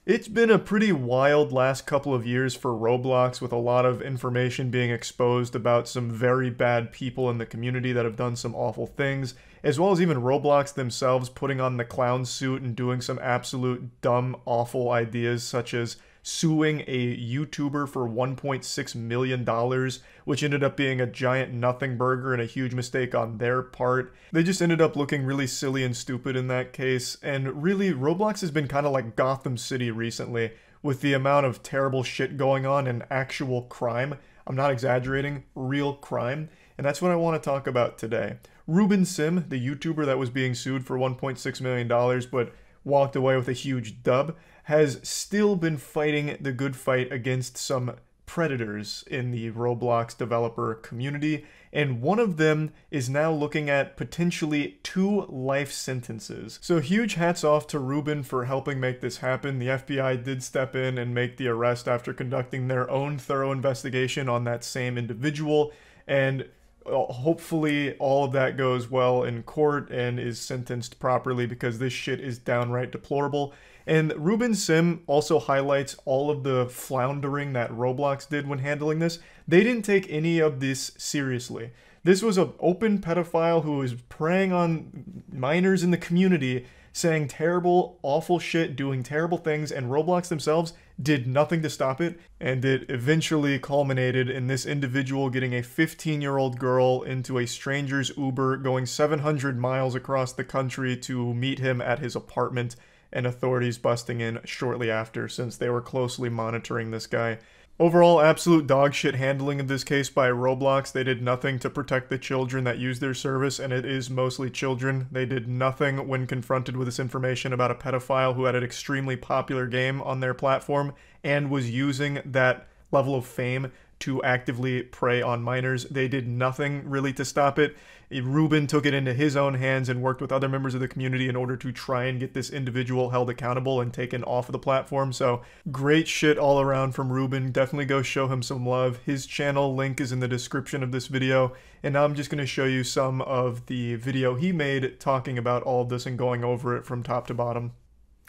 It's been a pretty wild last couple of years for Roblox, with a lot of information being exposed about some very bad people in the community that have done some awful things, as well as even Roblox themselves putting on the clown suit and doing some absolute dumb, awful ideas, such as suing a YouTuber for $1.6 million, which ended up being a giant nothing burger and a huge mistake on their part. They just ended up looking really silly and stupid in that case, and really, Roblox has been kind of like Gotham City recently, with the amount of terrible shit going on and actual crime. I'm not exaggerating, real crime, and that's what I want to talk about today. Ruben Sim, the YouTuber that was being sued for $1.6 million, but walked away with a huge dub, has still been fighting the good fight against some predators in the Roblox developer community, and one of them is now looking at potentially 2 life sentences. So huge hats off to Ruben for helping make this happen. The FBI did step in and make the arrest after conducting their own thorough investigation on that same individual, and hopefully all of that goes well in court and is sentenced properly, because this shit is downright deplorable. And Ruben Sim also highlights all of the floundering that Roblox did when handling this. They didn't take any of this seriously. This was an open pedophile who was preying on minors in the community, saying terrible, awful shit, doing terrible things, and Roblox themselves did nothing to stop it, and it eventually culminated in this individual getting a 15-year-old girl into a stranger's Uber, going 700 miles across the country to meet him at his apartment, and authorities busting in shortly after, since they were closely monitoring this guy. Overall, absolute dogshit handling of this case by Roblox. They did nothing to protect the children that use their service, and it is mostly children. They did nothing when confronted with this information about a pedophile who had an extremely popular game on their platform and was using that level of fame to actively prey on minors. They did nothing really to stop it. Ruben took it into his own hands and worked with other members of the community in order to try and get this individual held accountable and taken off of the platform. So great shit all around from Ruben. Definitely go show him some love. His channel link is in the description of this video. And now I'm just going to show you some of the video he made talking about all of this and going over it from top to bottom.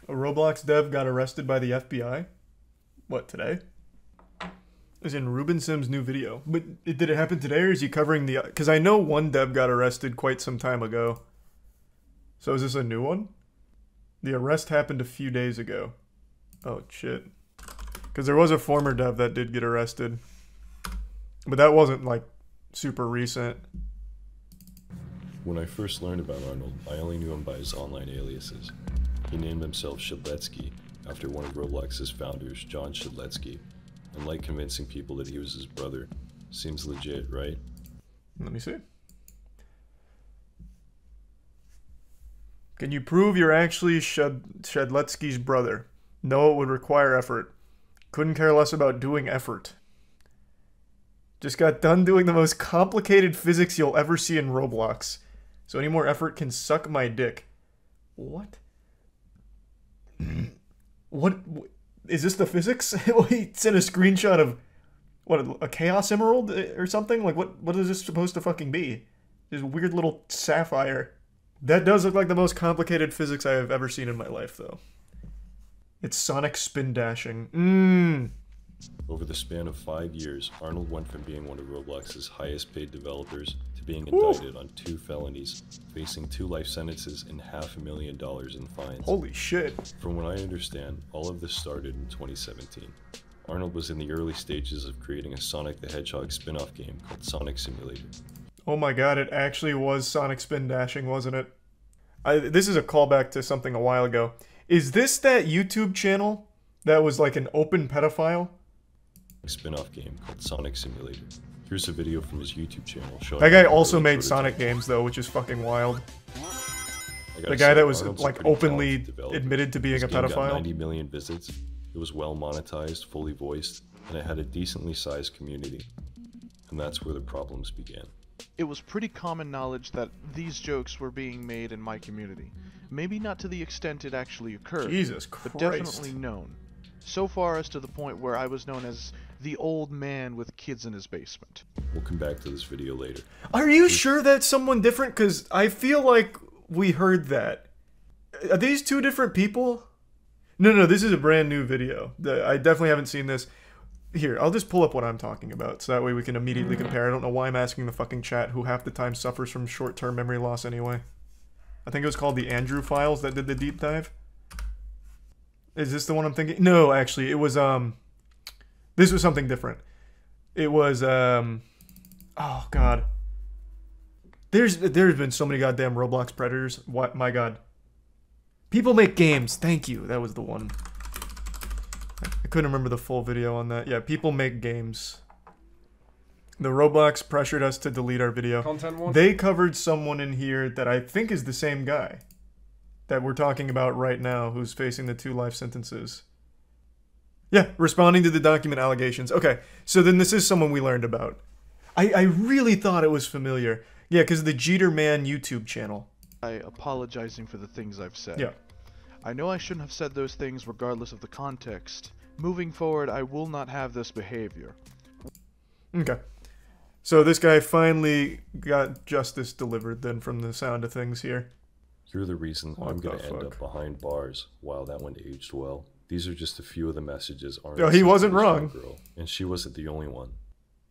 A Roblox dev got arrested by the FBI. What, today? Is in Ruben Sim's new video. But did it happen today, or is he covering the... Because I know one dev got arrested quite some time ago. So is this a new one? The arrest happened a few days ago. Oh, shit. Because there was a former dev that did get arrested. But that wasn't, like, super recent. When I first learned about Arnold, I only knew him by his online aliases. He named himself Shedletsky, after one of Roblox's founders, John Shedletsky, and liked convincing people that he was his brother. Seems legit, right? Let me see. Can you prove you're actually Shedletsky's brother? No, it would require effort. Couldn't care less about doing effort. Just got done doing the most complicated physics you'll ever see in Roblox. So any more effort can suck my dick. What? What? Is this the physics? He sent a screenshot of, what, a Chaos Emerald or something? Like, what is this supposed to fucking be? This weird little sapphire. That does look like the most complicated physics I have ever seen in my life, though. It's sonic spin dashing. Over the span of 5 years, Arnold went from being one of Roblox's highest paid developers to being indicted on 2 felonies, facing 2 life sentences and $500,000 in fines. Holy shit. From what I understand, all of this started in 2017. Arnold was in the early stages of creating a Sonic the Hedgehog spin-off game called Sonic Simulator. Oh my god, it actually was sonic spin dashing, wasn't it? This is a callback to something a while ago. Is this that YouTube channel that was like an open pedophile? Spin-off game called Sonic Simulator. Here's a video from his YouTube channel showing... That guy also made Sonic games, though, which is fucking wild. The guy that was, like, openly admitted to being a pedophile. Got 90 million visits, it was well monetized, fully voiced, and it had a decently sized community. And that's where the problems began. It was pretty common knowledge that these jokes were being made in my community. Maybe not to the extent it actually occurred, Jesus Christ. but definitely known. So far as to the point where I was known as the old man with kids in his basement. We'll come back to this video later. Are you sure that's someone different? Because I feel like we heard that. Are these 2 different people? No, this is a brand new video. I definitely haven't seen this. Here, I'll just pull up what I'm talking about, so that way we can immediately compare. I don't know why I'm asking the fucking chat, who half the time suffers from short-term memory loss anyway. I think it was called the Andrew Files that did the deep dive. Is this the one I'm thinking? No, actually, it was, this was something different. It was, oh, God. There's been so many goddamn Roblox predators. What? My God. People make games. Thank you. That was the one. I couldn't remember the full video on that. Yeah, people make games. The Roblox pressured us to delete our video. Content one? They covered someone in here that I think is the same guy that we're talking about right now, who's facing the 2 life sentences. Yeah, responding to the document allegations. Okay, so then this is someone we learned about. I really thought it was familiar. Yeah, because of the Jeter Man YouTube channel. Apologizing for the things I've said. Yeah. I know I shouldn't have said those things regardless of the context. Moving forward, I will not have this behavior. Okay. So this guy finally got justice delivered then from the sound of things here. You're the reason I'm gonna end up behind bars. Wow, that one aged well. These are just a few of the messages Arnold Oh, he wasn't wrong. Girl, and she wasn't the only one.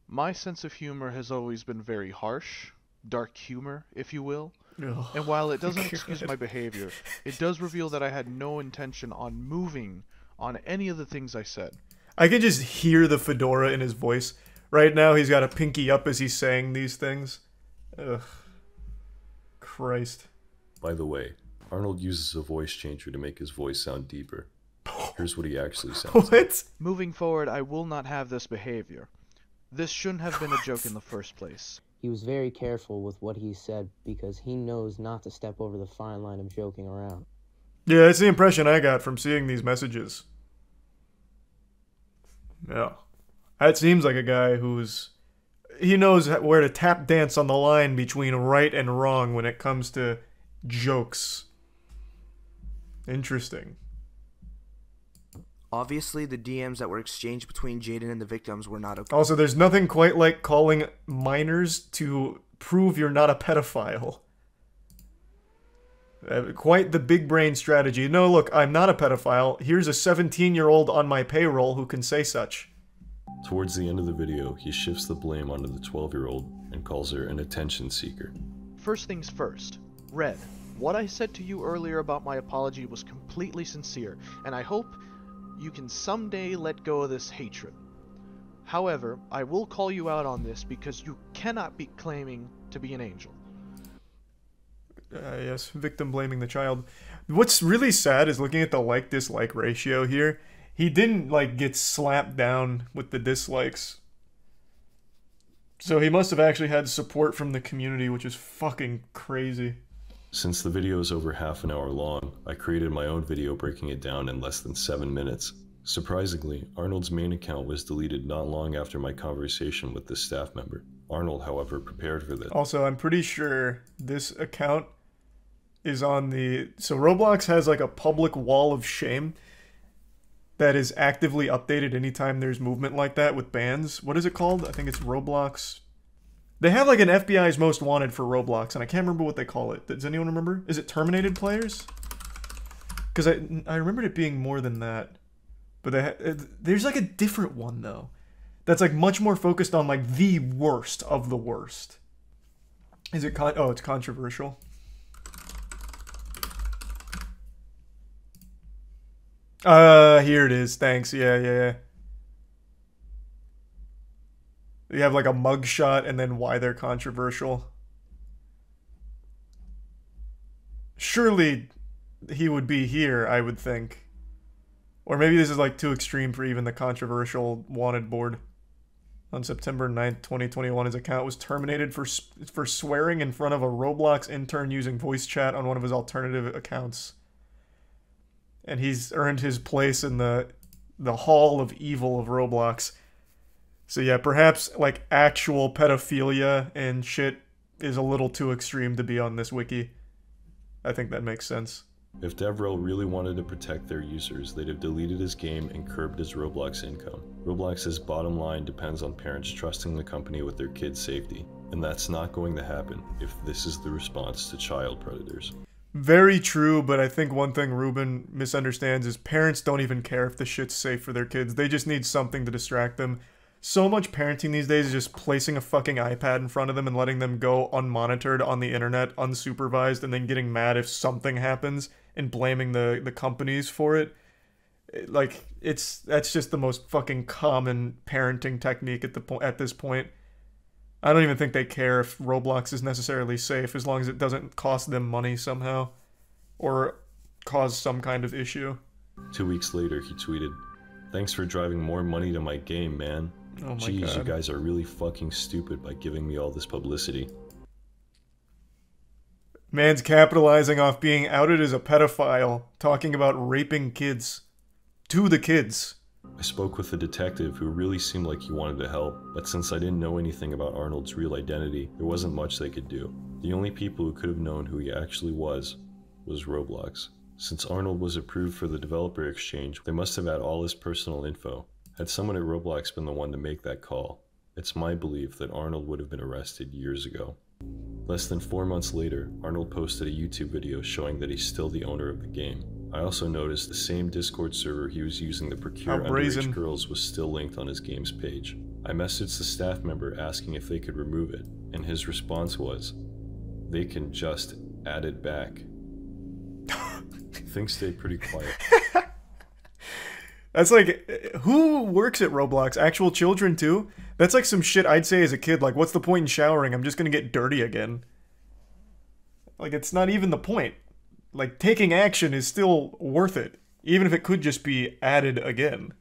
My sense of humor has always been very harsh. Dark humor, if you will. Ugh. And while it doesn't excuse my behavior, it does reveal that I had no intention on moving on any of the things I said. I can just hear the fedora in his voice. Right now he's got a pinky up as he's saying these things. Ugh. Christ. By the way, Arnold uses a voice changer to make his voice sound deeper. Here's what he actually sounds like. What? Moving forward, I will not have this behavior. This shouldn't have been a joke in the first place. He was very careful with what he said because he knows not to step over the fine line of joking around. Yeah, that's the impression I got from seeing these messages. Yeah. That seems like a guy who's... He knows where to tap dance on the line between right and wrong when it comes to jokes. Interesting. Obviously, the DMs that were exchanged between Jaden and the victims were not okay. Also, there's nothing quite like calling minors to prove you're not a pedophile. Quite the big brain strategy. No, look, I'm not a pedophile. Here's a 17-year-old on my payroll who can say such. Towards the end of the video, he shifts the blame onto the 12-year-old and calls her an attention seeker. First things first. Red, what I said to you earlier about my apology was completely sincere, and I hope you can someday let go of this hatred. However, I will call you out on this because you cannot be claiming to be an angel. Yes, victim blaming the child. What's really sad is looking at the like-dislike ratio here. He didn't, like, get slapped down with the dislikes. So he must have actually had support from the community, which is fucking crazy. Since the video is over half an hour long, I created my own video breaking it down in less than 7 minutes. Surprisingly, Arnold's main account was deleted not long after my conversation with this staff member. Arnold, however, prepared for this. Also, I'm pretty sure this account is on the... So Roblox has like a public wall of shame that is actively updated anytime there's movement like that with bans. What is it called? I think it's Roblox... They have like an FBI's Most Wanted for Roblox, and I can't remember what they call it. Does anyone remember? Is it terminated players? Because I remembered it being more than that. But there's like a different one, though. That's like much more focused on like the worst of the worst. Is it oh, it's controversial. Here it is. Thanks. Yeah. You have like a mugshot and then why they're controversial. Surely he would be here, I would think. Or maybe this is like too extreme for even the controversial wanted board. On September 9th, 2021, his account was terminated for swearing in front of a Roblox intern using voice chat on one of his alternative accounts. And he's earned his place in the hall of evil of Roblox. So yeah, perhaps like actual pedophilia and shit is a little too extreme to be on this wiki. I think that makes sense. If DevRel really wanted to protect their users, they'd have deleted his game and curbed his Roblox income. Roblox's bottom line depends on parents trusting the company with their kids' safety, and that's not going to happen if this is the response to child predators. Very true, but I think one thing Ruben misunderstands is parents don't even care if the shit's safe for their kids. They just need something to distract them. So much parenting these days is just placing a fucking iPad in front of them and letting them go unmonitored on the internet, unsupervised, and then getting mad if something happens and blaming the companies for it. Like, that's just the most fucking common parenting technique at this point. I don't even think they care if Roblox is necessarily safe as long as it doesn't cost them money somehow or cause some kind of issue. 2 weeks later, he tweeted, "Thanks for driving more money to my game, man. Oh my Jeez, God. you guys are really fucking stupid by giving me all this publicity." Man's capitalizing off being outed as a pedophile, talking about raping kids. To the kids. I spoke with a detective who really seemed like he wanted to help, but since I didn't know anything about Arnold's real identity, there wasn't much they could do. The only people who could have known who he actually was Roblox. Since Arnold was approved for the developer exchange, they must have had all his personal info. Had someone at Roblox been the one to make that call, it's my belief that Arnold would have been arrested years ago. Less than 4 months later, Arnold posted a YouTube video showing that he's still the owner of the game. I also noticed the same Discord server he was using to procure underage girls was still linked on his game's page. I messaged the staff member asking if they could remove it, and his response was, "They can just add it back." Things stayed pretty quiet. That's like, who works at Roblox? Actual children too? That's like some shit I'd say as a kid, like, what's the point in showering? I'm just gonna get dirty again. Like, it's not even the point. Like, taking action is still worth it, even if it could just be added again.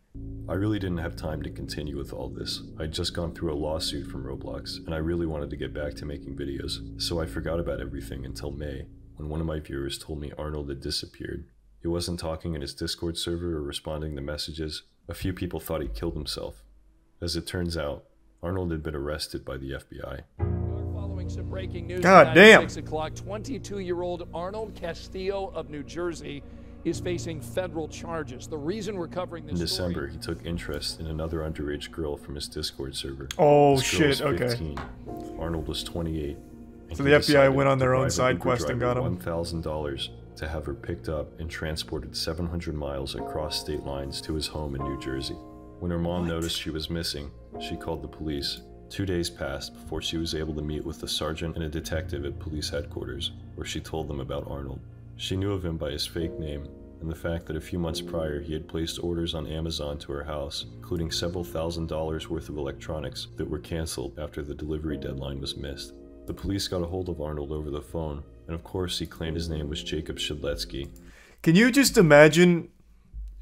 I really didn't have time to continue with all this. I'd just gone through a lawsuit from Roblox, and I really wanted to get back to making videos, so I forgot about everything until May, when one of my viewers told me Arnold had disappeared. He wasn't talking in his Discord server or responding to messages. A few people thought he killed himself. As it turns out, Arnold had been arrested by the FBI. Following some breaking news God damn. 6 o'clock, 22-year-old Arnold Castillo of New Jersey is facing federal charges. The reason we're covering this In December, he took interest in another underage girl from his Discord server. Oh This girl shit, was okay. 15. Arnold was 28. So the FBI went on their own side quest and got him. $1,000 to have her picked up and transported 700 miles across state lines to his home in New Jersey. When her mom noticed she was missing, she called the police. 2 days passed before she was able to meet with a sergeant and a detective at police headquarters, where she told them about Arnold. She knew of him by his fake name and the fact that a few months prior he had placed orders on Amazon to her house, including several $1,000s worth of electronics that were canceled after the delivery deadline was missed. The police got a hold of Arnold over the phone, and of course he claimed his name was Jacob Shedletsky. Can you just imagine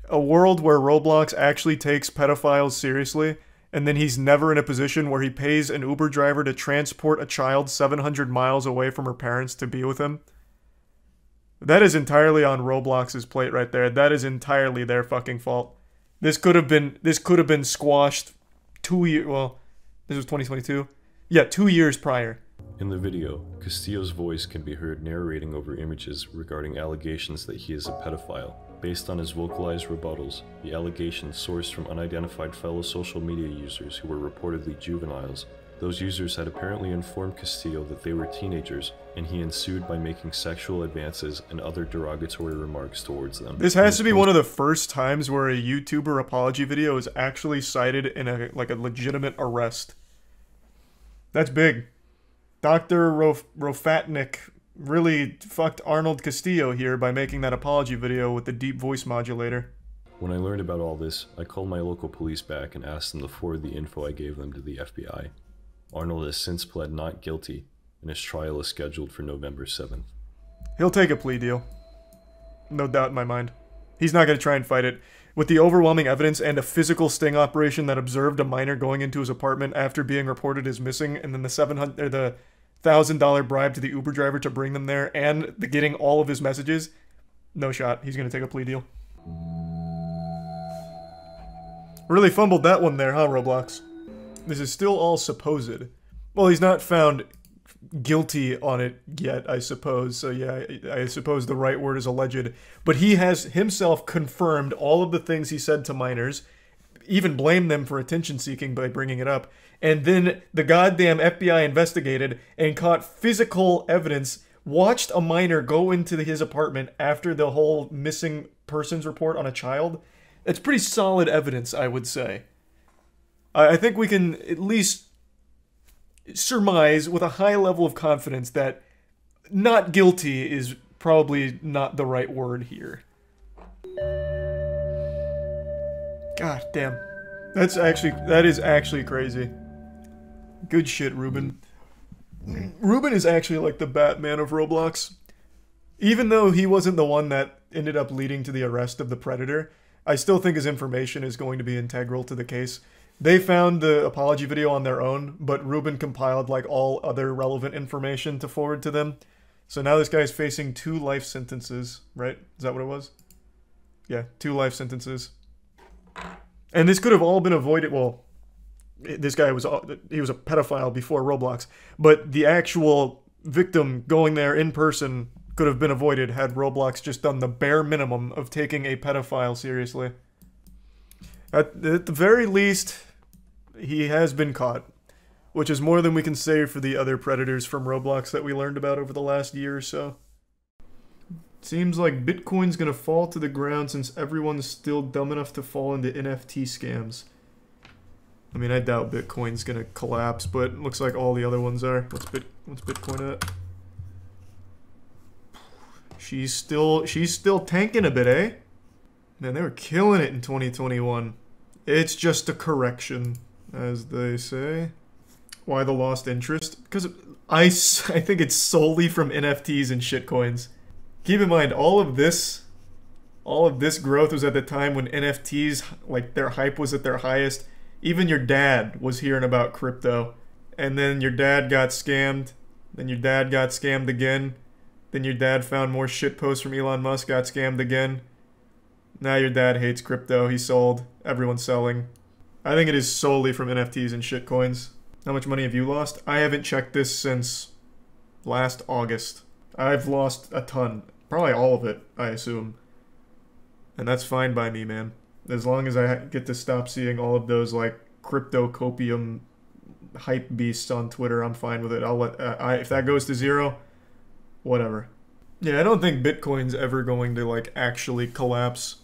a world where Roblox actually takes pedophiles seriously, and then he's never in a position where he pays an Uber driver to transport a child 700 miles away from her parents to be with him? That is entirely on Roblox's plate right there. That is entirely their fucking fault. This could have been squashed 2 years, well, this was 2022. Yeah, 2 years prior. In the video, Castillo's voice can be heard narrating over images regarding allegations that he is a pedophile. Based on his vocalized rebuttals, the allegations sourced from unidentified fellow social media users who were reportedly juveniles. Those users had apparently informed Castillo that they were teenagers, and he ensued by making sexual advances and other derogatory remarks towards them. This has to be one of the first times where a YouTuber apology video is actually cited in a legitimate arrest. That's big. Dr. Rofatnik really fucked Arnold Castillo here by making that apology video with the deep voice modulator. When I learned about all this, I called my local police back and asked them to forward the info I gave them to the FBI. Arnold has since pled not guilty, and his trial is scheduled for November 7th. He'll take a plea deal. No doubt in my mind. He's not going to try and fight it. With the overwhelming evidence and a physical sting operation that observed a minor going into his apartment after being reported as missing, and then the $1,000 bribe to the Uber driver to bring them there, and getting all of his messages, no shot. He's going to take a plea deal. Really fumbled that one there, huh, Roblox? This is still all supposed. Well, he's not found guilty on it yet, I suppose. So yeah, I suppose the right word is alleged. But he has himself confirmed all of the things he said to minors, even blamed them for attention seeking by bringing it up. And then the goddamn FBI investigated and caught physical evidence watched a minor go into his apartment after the whole missing persons report on a child. It's pretty solid evidence, I would say. I think we can at least surmise with a high level of confidence that not guilty is probably not the right word here. God damn. That is actually crazy. Good shit, Ruben. Ruben is actually like the Batman of Roblox. Even though he wasn't the one that ended up leading to the arrest of the Predator, I still think his information is going to be integral to the case. They found the apology video on their own, but Ruben compiled like all other relevant information to forward to them. So now this guy is facing 2 life sentences, right? Is that what it was? Yeah, 2 life sentences. And this could have all been avoided. Well, this guy was a pedophile before Roblox, but the actual victim going there in person could have been avoided had Roblox just done the bare minimum of taking a pedophile seriously. At the very least, he has been caught, which is more than we can say for the other predators from Roblox that we learned about over the last year or so. Seems like Bitcoin's gonna fall to the ground since everyone's still dumb enough to fall into NFT scams. I mean, I doubt Bitcoin's gonna collapse, but it looks like all the other ones are. What's Bitcoin at? She's still tanking a bit, eh? Man, they were killing it in 2021. It's just a correction, as they say. Why the lost interest? Because I think it's solely from NFTs and shitcoins. Keep in mind, all of this growth was at the time when NFTs, like, their hype was at their highest. Even your dad was hearing about crypto. And then your dad got scammed. Then your dad got scammed again. Then your dad found more shitposts from Elon Musk, got scammed again. Now your dad hates crypto. He sold. Everyone's selling. I think it is solely from NFTs and shitcoins. How much money have you lost? I haven't checked this since last August. I've lost a ton. Probably all of it, I assume. And that's fine by me, man. As long as I get to stop seeing all of those, like, crypto copium hype beasts on Twitter, I'm fine with it. I'll let, if that goes to 0, whatever. Yeah, I don't think Bitcoin's ever going to, like, actually collapse.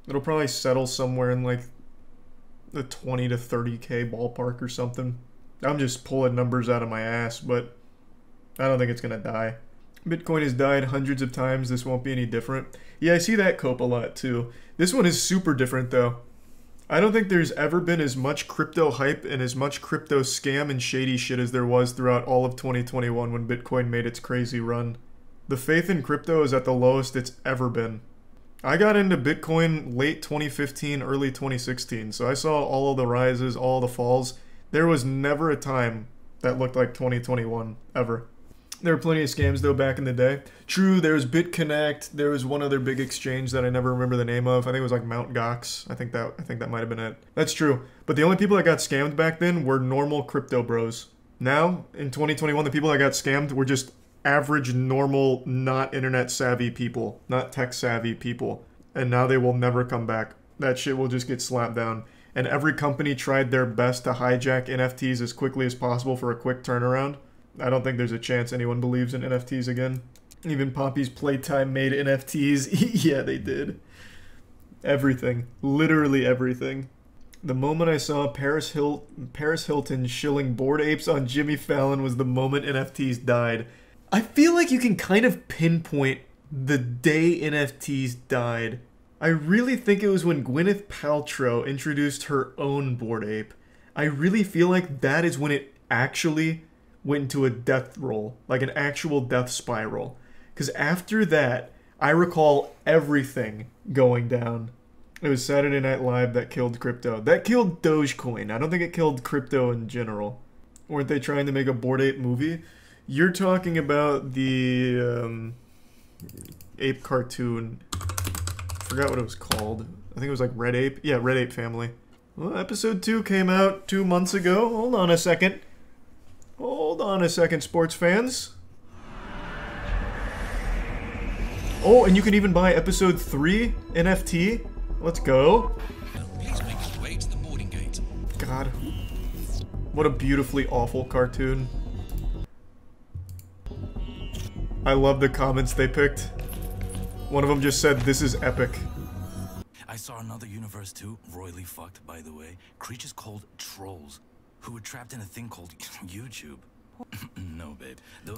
It'll probably settle somewhere in, like, the 20 to 30K ballpark or something. I'm just pulling numbers out of my ass, but I don't think it's gonna die. Bitcoin has died hundreds of times. This won't be any different. Yeah, I see that cope a lot too. This one is super different though. I don't think there's ever been as much crypto hype and as much crypto scam and shady shit as there was throughout all of 2021 when Bitcoin made its crazy run. The faith in crypto is at the lowest it's ever been. I got into Bitcoin late 2015, early 2016, so I saw all of the rises, all the falls. There was never a time that looked like 2021, ever. There were plenty of scams though back in the day. True, there was BitConnect. There was one other big exchange that I never remember the name of. I think it was like Mt. Gox. I think that might have been it. That's true. But the only people that got scammed back then were normal crypto bros. Now, in 2021, the people that got scammed were just average, normal, not internet savvy people, not tech savvy people. And now they will never come back. That shit will just get slapped down. And every company tried their best to hijack NFTs as quickly as possible for a quick turnaround. I don't think there's a chance anyone believes in NFTs again. Even Poppy's Playtime made NFTs. Yeah, they did. Everything. Literally everything. The moment I saw Paris Hilton shilling Bored Apes on Jimmy Fallon was the moment NFTs died. I feel like you can kind of pinpoint the day NFTs died. I really think it was when Gwyneth Paltrow introduced her own Bored Ape. I really feel like that is when it actually went into a death roll, like an actual death spiral. Because after that, I recall everything going down. It was Saturday Night Live that killed crypto. That killed Dogecoin. I don't think it killed crypto in general. Weren't they trying to make a Bored Ape movie? You're talking about the ape cartoon. I forgot what it was called. I think it was like Red Ape. Yeah, Red Ape Family. Well, episode 2 came out 2 months ago. Hold on a second. Hold on a second, sports fans. Oh, and you can even buy episode 3 NFT. Let's go. Please make your way to the boarding gate. God. What a beautifully awful cartoon. I love the comments they picked. One of them just said, "This is epic." I saw another universe too, royally fucked, by the way. Creatures called trolls, who were trapped in a thing called YouTube. No, babe.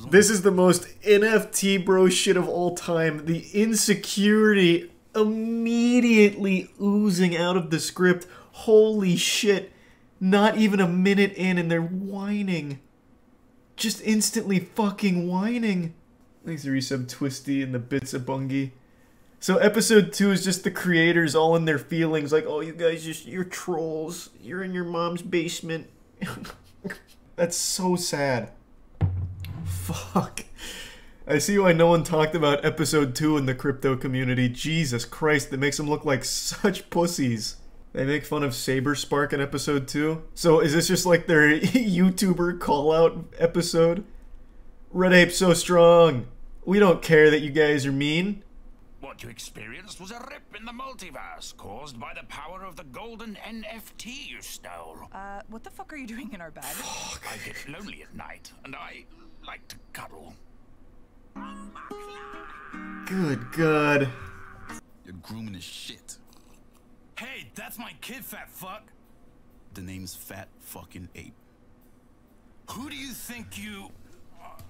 This is the most NFT bro shit of all time. The insecurity immediately oozing out of the script. Holy shit. Not even a minute in and they're whining. Just instantly fucking whining. Thanks to resub Twisty and the bits of Bungie. So episode 2 is just the creators all in their feelings, like, oh, you guys you're trolls. You're in your mom's basement. That's so sad. Fuck. I see why no one talked about episode 2 in the crypto community. Jesus Christ, that makes them look like such pussies. They make fun of Saberspark in episode 2. So is this just like their YouTuber call-out episode? Red Ape so strong. We don't care that you guys are mean. What you experienced was a rip in the multiverse caused by the power of the golden NFT you stole. What the fuck are you doing in our bed? I get lonely at night, and I like to cuddle. Good God. You're grooming his shit. Hey, that's my kid, fat fuck. The name's Fat Fucking Ape. Who do you think you...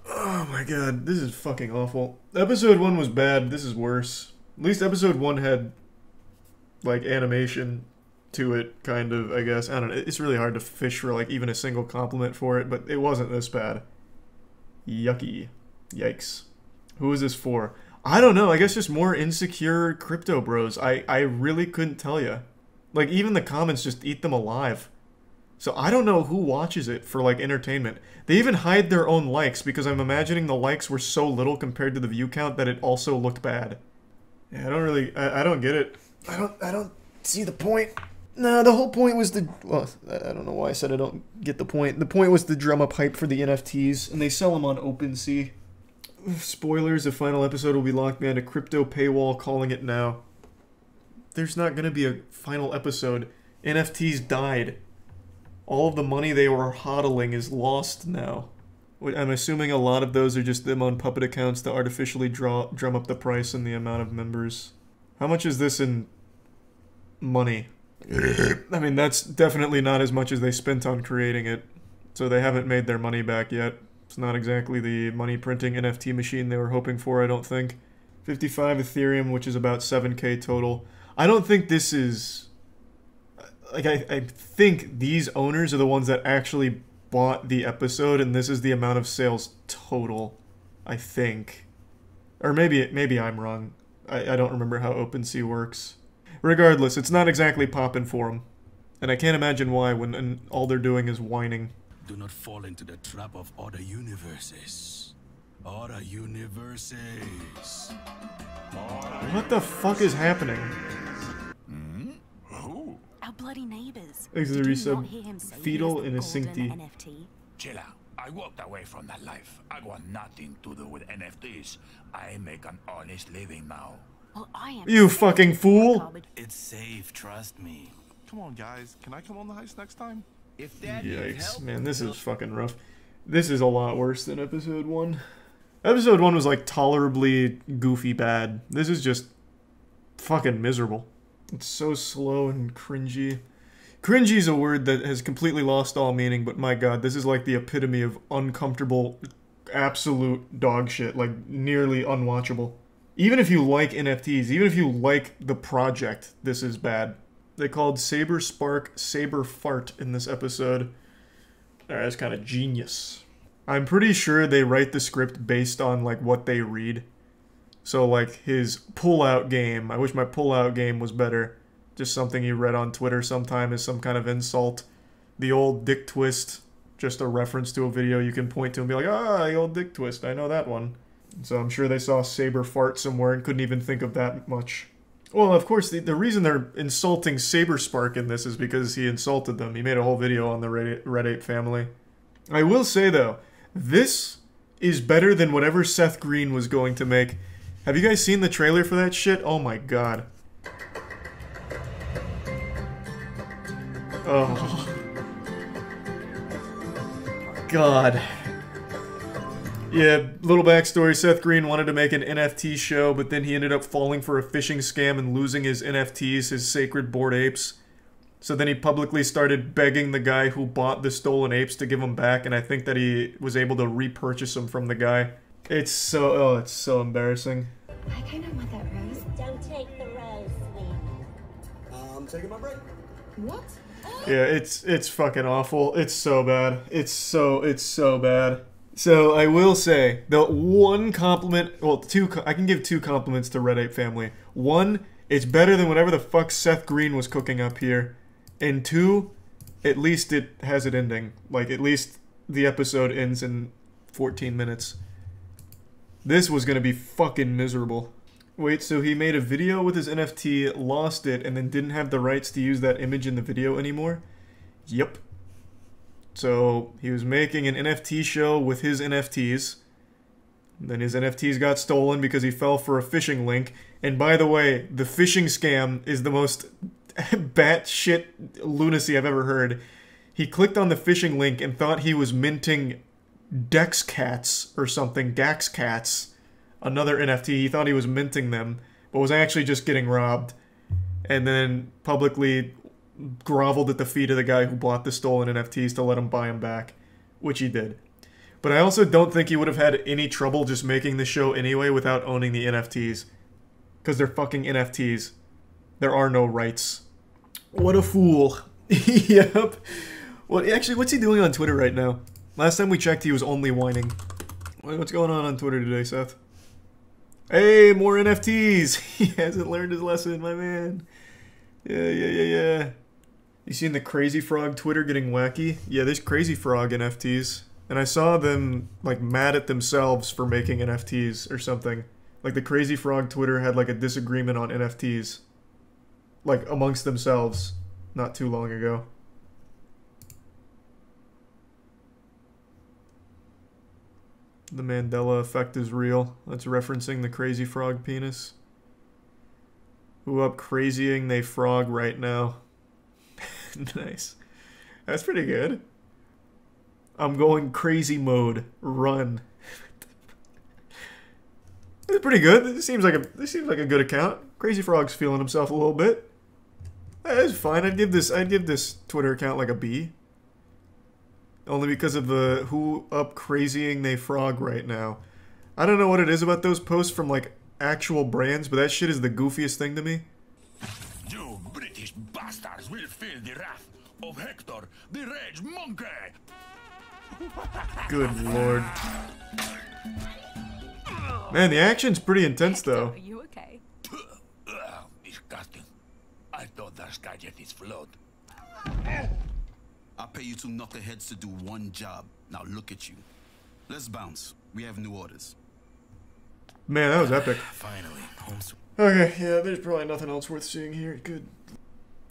Oh my god, this is fucking awful. Episode 1 was bad, this is worse. At least episode 1 had, like, animation to it, kind of, I guess. I don't know, it's really hard to fish for, like, even a single compliment for it, but it wasn't this bad. Yucky. Yikes. Who is this for? I don't know, I guess just more insecure crypto bros. I really couldn't tell you. Like, even the comments just eat them alive. So I don't know who watches it for, like, entertainment. They even hide their own likes, because I'm imagining the likes were so little compared to the view count that it also looked bad. Yeah, I don't get it. I don't see the point. No, the whole point was well, I don't know why I said I don't get the point. The point was to drum up hype for the NFTs, and they sell them on OpenSea. Spoilers, the final episode will be locked behind a crypto paywall, calling it now. There's not gonna be a final episode. NFTs died. All of the money they were hodling is lost now. I'm assuming a lot of those are just them on puppet accounts to artificially drum up the price and the amount of members. How much is this in money? I mean, that's definitely not as much as they spent on creating it. So they haven't made their money back yet. It's not exactly the money printing NFT machine they were hoping for, I don't think. 55 Ethereum, which is about 7k total. I don't think this is... Like, I think these owners are the ones that actually bought the episode, and this is the amount of sales total, I think. Or maybe I'm wrong. I don't remember how OpenSea works. Regardless, it's not exactly popping for them. And I can't imagine why when all they're doing is whining. Do not fall into the trap of other universes. Other universes. What the fuck is happening? Our bloody neighbors. Auxiliary sub fetal in a syncty. Chill out. I walked away from that life. I want nothing to do with NFTs. I make an honest living now. Well, I am. You fucking fool! It's safe, trust me. Come on, guys. Can I come on the heist next time? If that Yikes, man, this is fucking rough. This is a lot worse than episode 1. Episode 1 was like tolerably goofy bad. This is just fucking miserable. It's so slow and cringy. Cringy is a word that has completely lost all meaning, but my god, this is like the epitome of uncomfortable, absolute dog shit, like nearly unwatchable. Even if you like NFTs, even if you like the project, this is bad. They called Saberspark Saber Fart in this episode. That's kind of genius. I'm pretty sure they write the script based on like what they read. So, like, his pull-out game, I wish my pull-out game was better. Just something you read on Twitter sometime is some kind of insult. The old dick twist, just a reference to a video you can point to and be like, ah, the old dick twist, I know that one. So I'm sure they saw Saber Fart somewhere and couldn't even think of that much. Well, of course, the reason they're insulting Saberspark in this is because he insulted them. He made a whole video on the Red Ape family. I will say, though, this is better than whatever Seth Green was going to make. Have you guys seen the trailer for that shit? Oh my god. Oh. God. Yeah, little backstory. Seth Green wanted to make an NFT show, but then he ended up falling for a phishing scam and losing his NFTs, his sacred bored apes. So then he publicly started begging the guy who bought the stolen apes to give them back, and I think that he was able to repurchase them from the guy. It's so embarrassing. I kind of want that rose. Don't take the rose, sweet. I'm taking my break. What? Yeah, it's fucking awful. It's so bad. It's so bad. So I will say, the one compliment, well, I can give two compliments to Red Ape Family. One, it's better than whatever the fuck Seth Green was cooking up here. And two, at least it has an ending. Like, at least the episode ends in 14 minutes. This was gonna be fucking miserable. Wait, so he made a video with his NFT, lost it, and then didn't have the rights to use that image in the video anymore? Yep. So, he was making an NFT show with his NFTs. Then his NFTs got stolen because he fell for a phishing link. And by the way, the phishing scam is the most batshit lunacy I've ever heard. He clicked on the phishing link and thought he was minting Dex Cats or something, Dax Cats. Another NFT. He thought he was minting them, but was actually just getting robbed. And then publicly groveled at the feet of the guy who bought the stolen NFTs to let him buy them back, which he did. But I also don't think he would have had any trouble just making the show anyway without owning the NFTs. Because they're fucking NFTs. There are no rights. What a fool. Yep. Well, actually, what's he doing on Twitter right now? Last time we checked, he was only whining. What's going on Twitter today, Seth? Hey, more NFTs! He hasn't learned his lesson, my man. Yeah. You seen the Crazy Frog Twitter getting wacky? Yeah, there's Crazy Frog NFTs. And I saw them, like, mad at themselves for making NFTs or something. Like, the Crazy Frog Twitter had, like, a disagreement on NFTs. Like, amongst themselves. Not too long ago. The Mandela effect is real. That's referencing the Crazy Frog penis. Who up crazying they frog right now? Nice. That's pretty good. I'm going crazy mode. Run. It's pretty good. This seems like a good account. Crazy Frog's feeling himself a little bit. That's fine. I'd give this Twitter account like a B. Only because of the who up crazying they frog right now. I don't know what it is about those posts from like actual brands, but that shit is the goofiest thing to me. You British bastards will feel the wrath of Hector, the rage monkey. Good lord. Man, the action's pretty intense though. Are you okay? Disgusting. I thought that gadget is flawed. I pay you two knuckleheads to do one job. Now look at you. Let's bounce. We have new orders. Man, that was epic. Finally, home. Okay, yeah, there's probably nothing else worth seeing here. Good.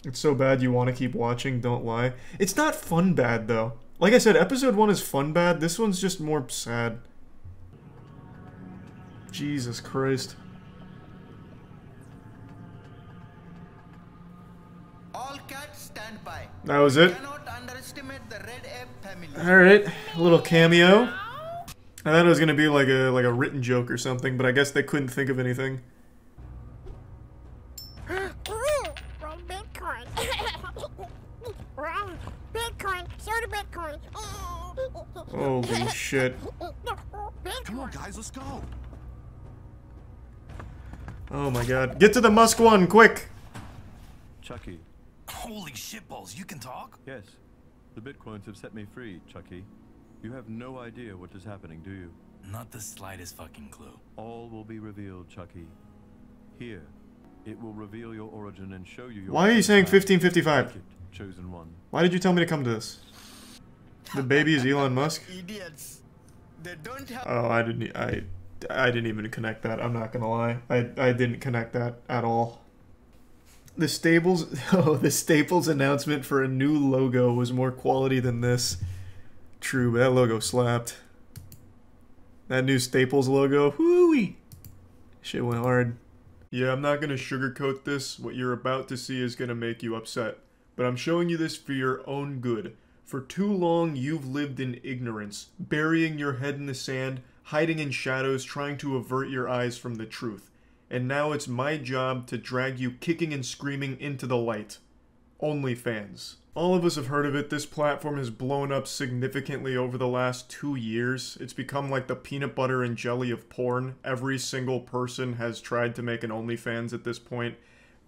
It's so bad you want to keep watching, don't lie. It's not fun bad, though. Like I said, episode 1 is fun bad. This one's just more sad. Jesus Christ. All cats stand by. That was it. Cannot underestimate the red ape family. Alright, a little cameo. I thought it was gonna be like a written joke or something, but I guess they couldn't think of anything. From Bitcoin. Bitcoin. Soda Bitcoin. Holy shit. Come on, guys, let's go. Oh my god. Get to the Musk one, quick! Chucky. Holy shitballs, you can talk? Yes. The Bitcoins have set me free, Chucky. You have no idea what is happening, do you? Not the slightest fucking clue. All will be revealed, Chucky. Here, it will reveal your origin and show you your... Why are you saying 1555? Chosen one. Why did you tell me to come to this? The baby is Elon Musk? Idiots. They don't have... Oh, I didn't even connect that. I'm not gonna lie. I didn't connect that at all. The Staples announcement for a new logo was more quality than this. True, but that logo slapped. That new Staples logo, whoo-wee. Shit went hard. Yeah, I'm not gonna sugarcoat this. What you're about to see is gonna make you upset. But I'm showing you this for your own good. For too long, you've lived in ignorance, burying your head in the sand, hiding in shadows, trying to avert your eyes from the truth. And now it's my job to drag you kicking and screaming into the light. OnlyFans. All of us have heard of it. This platform has blown up significantly over the last 2 years. It's become like the peanut butter and jelly of porn. Every single person has tried to make an OnlyFans at this point.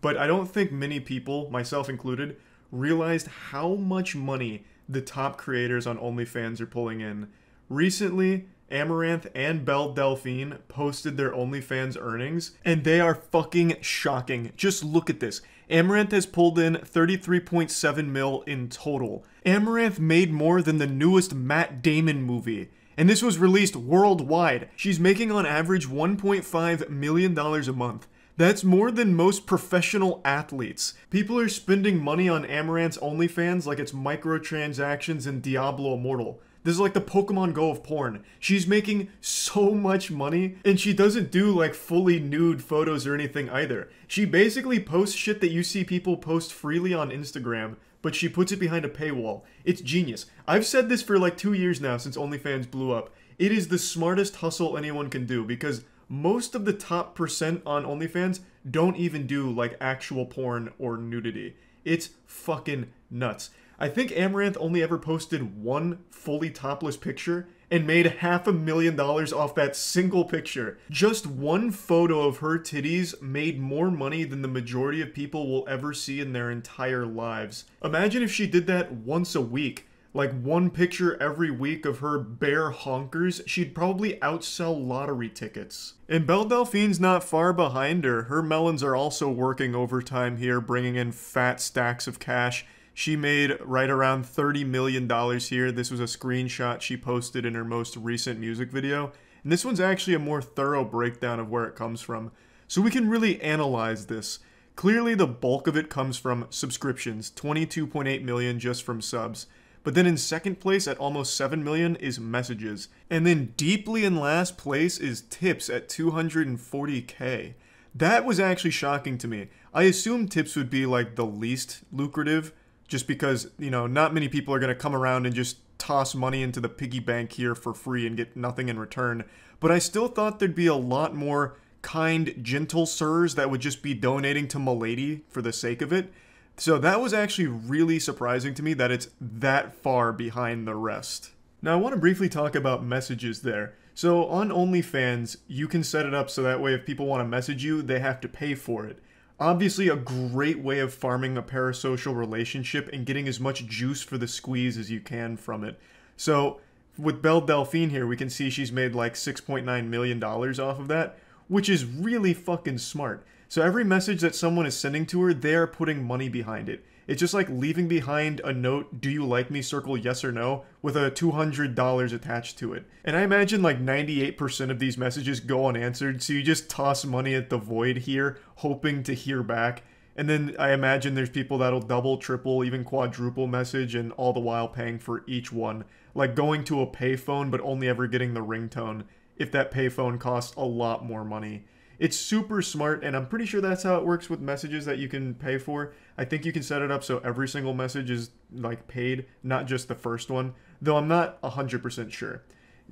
But I don't think many people, myself included, realized how much money the top creators on OnlyFans are pulling in. Recently, Amaranth and Belle Delphine posted their OnlyFans earnings, and they are fucking shocking. Just look at this. Amaranth has pulled in 33.7 mil in total. Amaranth made more than the newest Matt Damon movie, and this was released worldwide. She's making on average $1.5 million a month. That's more than most professional athletes. People are spending money on Amaranth's OnlyFans like it's microtransactions in Diablo Immortal. This is like the Pokemon Go of porn. She's making so much money, and she doesn't do like fully nude photos or anything either. She basically posts shit that you see people post freely on Instagram, but she puts it behind a paywall. It's genius. I've said this for like 2 years now since OnlyFans blew up. It is the smartest hustle anyone can do because most of the top percent on OnlyFans don't even do like actual porn or nudity. It's fucking nuts. I think Amaranth only ever posted one fully topless picture and made $500,000 off that single picture. Just one photo of her titties made more money than the majority of people will ever see in their entire lives. Imagine if she did that once a week. Like one picture every week of her bare honkers, she'd probably outsell lottery tickets. And Belle Delphine's not far behind her. Her melons are also working overtime here, bringing in fat stacks of cash. She made right around $30 million here. This was a screenshot she posted in her most recent music video. And this one's actually a more thorough breakdown of where it comes from. So we can really analyze this. Clearly the bulk of it comes from subscriptions, 22.8 million just from subs. But then in second place at almost 7 million is messages. And then deeply in last place is tips at 240k. That was actually shocking to me. I assumed tips would be like the least lucrative, just because, you know, not many people are going to come around and just toss money into the piggy bank here for free and get nothing in return. But I still thought there'd be a lot more kind, gentle sirs that would just be donating to Milady for the sake of it. So that was actually really surprising to me that it's that far behind the rest. Now I want to briefly talk about messages there. So on OnlyFans, you can set it up so that way if people want to message you, they have to pay for it. Obviously a great way of farming a parasocial relationship and getting as much juice for the squeeze as you can from it. So with Belle Delphine here, we can see she's made like $6.9 million off of that, which is really fucking smart. So every message that someone is sending to her, they are putting money behind it. It's just like leaving behind a note, do you like me, circle yes or no, with a $200 attached to it. And I imagine like 98% of these messages go unanswered, so you just toss money at the void here, hoping to hear back. And then I imagine there's people that'll double, triple, even quadruple message, and all the while paying for each one. Like going to a payphone, but only ever getting the ringtone, if that payphone costs a lot more money. It's super smart, and I'm pretty sure that's how it works with messages that you can pay for. I think you can set it up so every single message is like paid, not just the first one, though I'm not 100% sure.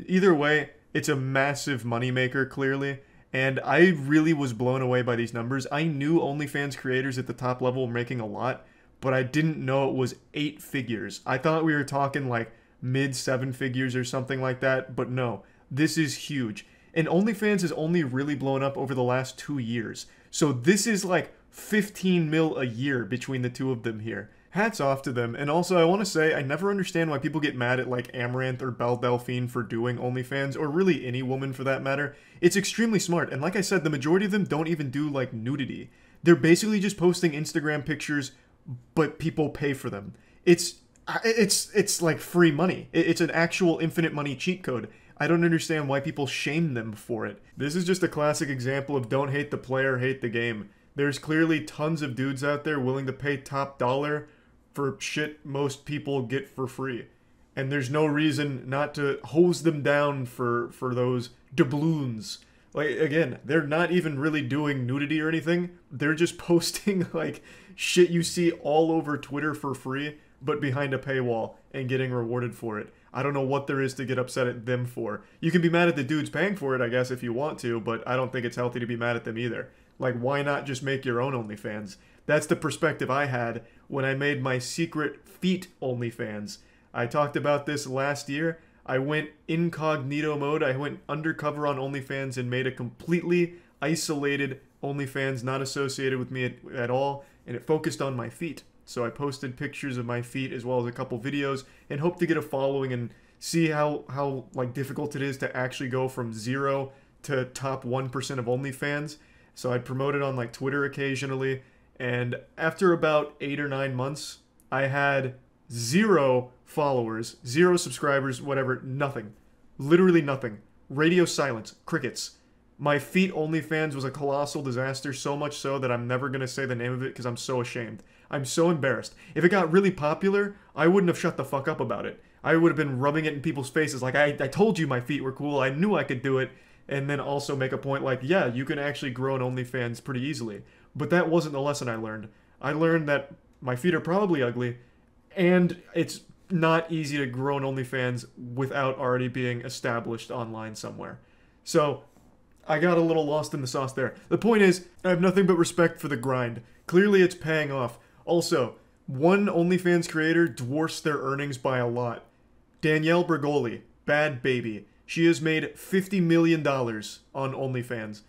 Either way, it's a massive moneymaker, clearly, and I really was blown away by these numbers. I knew OnlyFans creators at the top level were making a lot, but I didn't know it was 8 figures. I thought we were talking like mid 7 figures or something like that, but no, this is huge. And OnlyFans has only really blown up over the last 2 years. So this is like 15 mil a year between the two of them here. Hats off to them. And also I want to say, I never understand why people get mad at like Amaranth or Belle Delphine for doing OnlyFans, or really any woman for that matter. It's extremely smart. And like I said, the majority of them don't even do like nudity. They're basically just posting Instagram pictures, but people pay for them. It's like free money. It's an actual infinite money cheat code. I don't understand why people shame them for it. This is just a classic example of don't hate the player, hate the game. There's clearly tons of dudes out there willing to pay top dollar for shit most people get for free. And there's no reason not to hose them down for those doubloons. Like, again, they're not even really doing nudity or anything. They're just posting, like, shit you see all over Twitter for free, but behind a paywall and getting rewarded for it. I don't know what there is to get upset at them for. You can be mad at the dudes paying for it, I guess, if you want to, but I don't think it's healthy to be mad at them either. Like, why not just make your own OnlyFans? That's the perspective I had when I made my secret feet OnlyFans. I talked about this last year. I went incognito mode. I went undercover on OnlyFans and made a completely isolated OnlyFans, not associated with me at all, and it focused on my feet. So I posted pictures of my feet as well as a couple videos and hope to get a following and see how like difficult it is to actually go from 0 to top 1% of OnlyFans. So I'd promote it on like Twitter occasionally, and after about 8 or 9 months, I had 0 followers, 0 subscribers, whatever, nothing. Literally nothing. Radio silence, crickets. My feet OnlyFans was a colossal disaster, so much so that I'm never going to say the name of it because I'm so ashamed. I'm so embarrassed. If it got really popular, I wouldn't have shut the fuck up about it. I would have been rubbing it in people's faces like, I told you my feet were cool, I knew I could do it, and then also make a point like, yeah, you can actually grow an OnlyFans pretty easily. But that wasn't the lesson I learned. I learned that my feet are probably ugly, and it's not easy to grow an OnlyFans without already being established online somewhere. So I got a little lost in the sauce there. The point is, I have nothing but respect for the grind. Clearly it's paying off. Also, one OnlyFans creator dwarfs their earnings by a lot. Danielle Bergoli, Bad Baby. She has made $50 million on OnlyFans.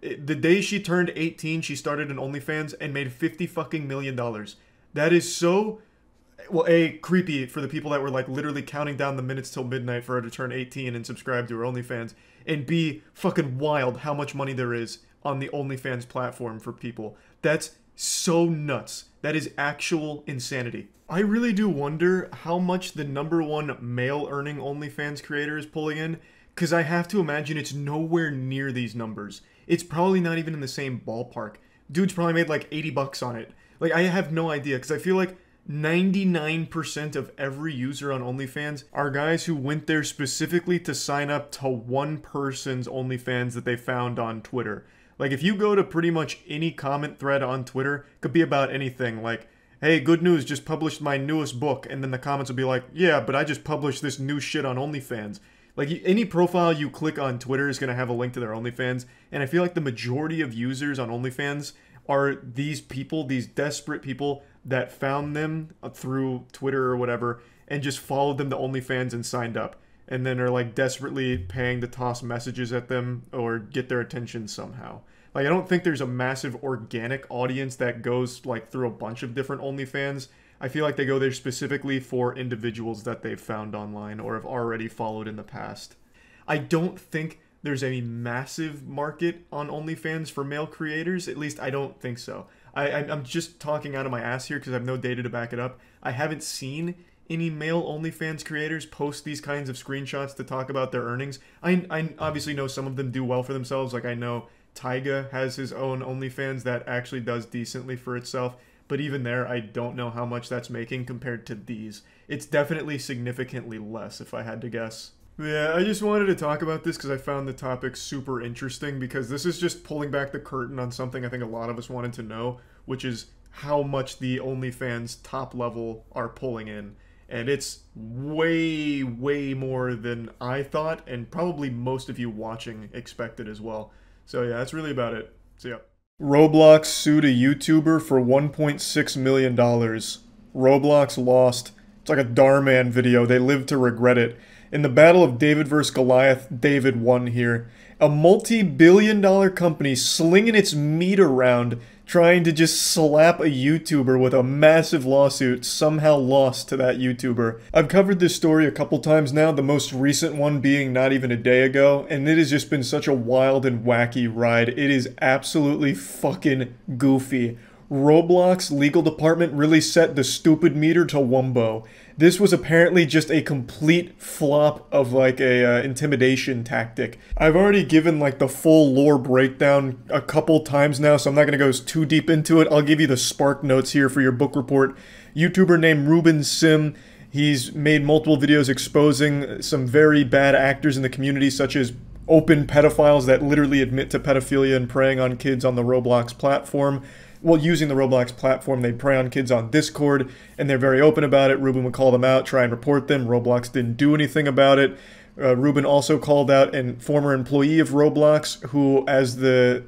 The day she turned 18, she started an OnlyFans and made $50 million. That is so, well, A, creepy for the people that were like literally counting down the minutes till midnight for her to turn 18 and subscribe to her OnlyFans. And B, fucking wild how much money there is on the OnlyFans platform for people. That's so nuts. That is actual insanity. I really do wonder how much the #1 male earning OnlyFans creator is pulling in, because I have to imagine it's nowhere near these numbers. It's probably not even in the same ballpark. Dude's probably made like 80 bucks on it. Like, I have no idea, because I feel like 99% of every user on OnlyFans are guys who went there specifically to sign up to one person's OnlyFans that they found on Twitter. Like, if you go to pretty much any comment thread on Twitter, could be about anything, like, hey, good news, just published my newest book, and then the comments will be like, yeah, but I just published this new shit on OnlyFans. Like, any profile you click on Twitter is going to have a link to their OnlyFans, and I feel like the majority of users on OnlyFans are these people, these desperate people that found them through Twitter or whatever, and just followed them to OnlyFans and signed up. And then are like desperately paying to toss messages at them or get their attention somehow. Like, I don't think there's a massive organic audience that goes like through a bunch of different OnlyFans. I feel like they go there specifically for individuals that they've found online or have already followed in the past. I don't think there's a massive market on OnlyFans for male creators. At least I don't think so. I'm just talking out of my ass here because I have no data to back it up. I haven't seen any male OnlyFans creators post these kinds of screenshots to talk about their earnings. I obviously know some of them do well for themselves. Like, I know Tyga has his own OnlyFans that actually does decently for itself. But even there, I don't know how much that's making compared to these. It's definitely significantly less, if I had to guess. Yeah, I just wanted to talk about this because I found the topic super interesting, because this is just pulling back the curtain on something I think a lot of us wanted to know, which is how much the OnlyFans top level are pulling in. And it's way, way more than I thought, and probably most of you watching expected as well. So yeah, that's really about it. See ya. Roblox sued a YouTuber for $1.6 million. Roblox Lost. It's like a Darman video. They live to regret it. In the battle of David vs. Goliath, David won here. A multi-billion-dollar company slinging its meat around, trying to just slap a YouTuber with a massive lawsuit, somehow lost to that YouTuber. I've covered this story a couple times now, the most recent one being not even a day ago, and it has just been such a wild and wacky ride. It is absolutely fucking goofy. Roblox legal department really set the stupid meter to wumbo. This was apparently just a complete flop of like a intimidation tactic. I've already given like the full lore breakdown a couple times now, so I'm not going to go too deep into it. I'll give you the spark notes here for your book report. YouTuber named Ruben Sim. He's made multiple videos exposing some very bad actors in the community, such as open pedophiles that literally admit to pedophilia and preying on kids on the Roblox platform. Well, using the Roblox platform, they prey on kids on Discord, and they're very open about it. Ruben would call them out, try and report them. Roblox didn't do anything about it. Ruben also called out a former employee of Roblox who, as the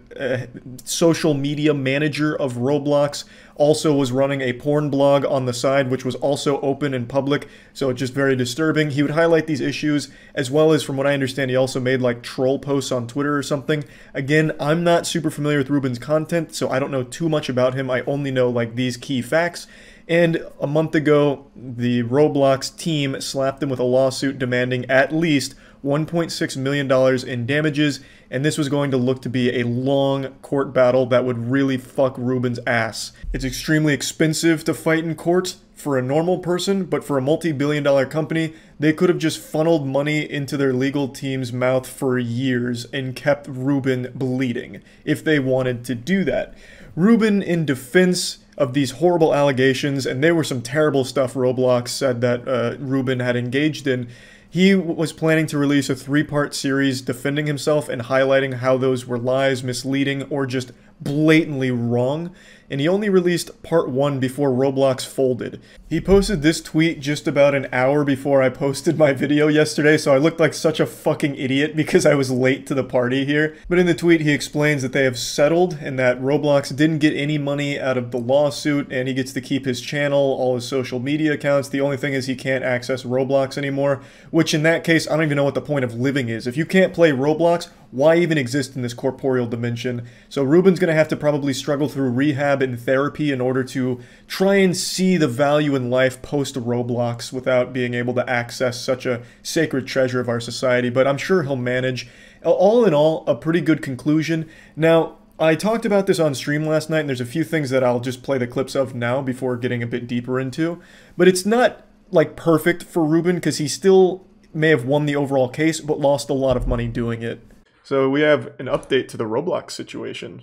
social media manager of Roblox, also was running a porn blog on the side, which was also open and public, so just very disturbing. He would highlight these issues, as well as, from what I understand, he also made like troll posts on Twitter or something. Again, I'm not super familiar with Ruben's content, so I don't know too much about him. I only know like these key facts. And a month ago, the Roblox team slapped him with a lawsuit demanding at least $1.6 million in damages, and this was going to look to be a long court battle that would really fuck Ruben's ass. It's extremely expensive to fight in court for a normal person, but for a multi-billion-dollar company, they could have just funneled money into their legal team's mouth for years and kept Ruben bleeding if they wanted to do that. Ruben, in defense of these horrible allegations, and they were some terrible stuff Roblox said that Ruben had engaged in, he was planning to release a 3-part series defending himself and highlighting how those were lies, misleading, or just blatantly wrong, and he only released part 1 before Roblox folded. He posted this tweet just about an hour before I posted my video yesterday, so I looked like such a fucking idiot because I was late to the party here. But in the tweet he explains that they have settled and that Roblox didn't get any money out of the lawsuit, and he gets to keep his channel, all his social media accounts. The only thing is he can't access Roblox anymore, which in that case I don't even know what the point of living is. If you can't play Roblox, why even exist in this corporeal dimension? So Ruben's gonna have to probably struggle through rehab and therapy in order to try and see the value in life post-Roblox without being able to access such a sacred treasure of our society, but I'm sure he'll manage. All in all, a pretty good conclusion. Now, I talked about this on stream last night, and there's a few things that I'll just play the clips of now before getting a bit deeper into, but it's not, like, perfect for Ruben, because he still may have won the overall case, but lost a lot of money doing it. So we have an update to the Roblox situation.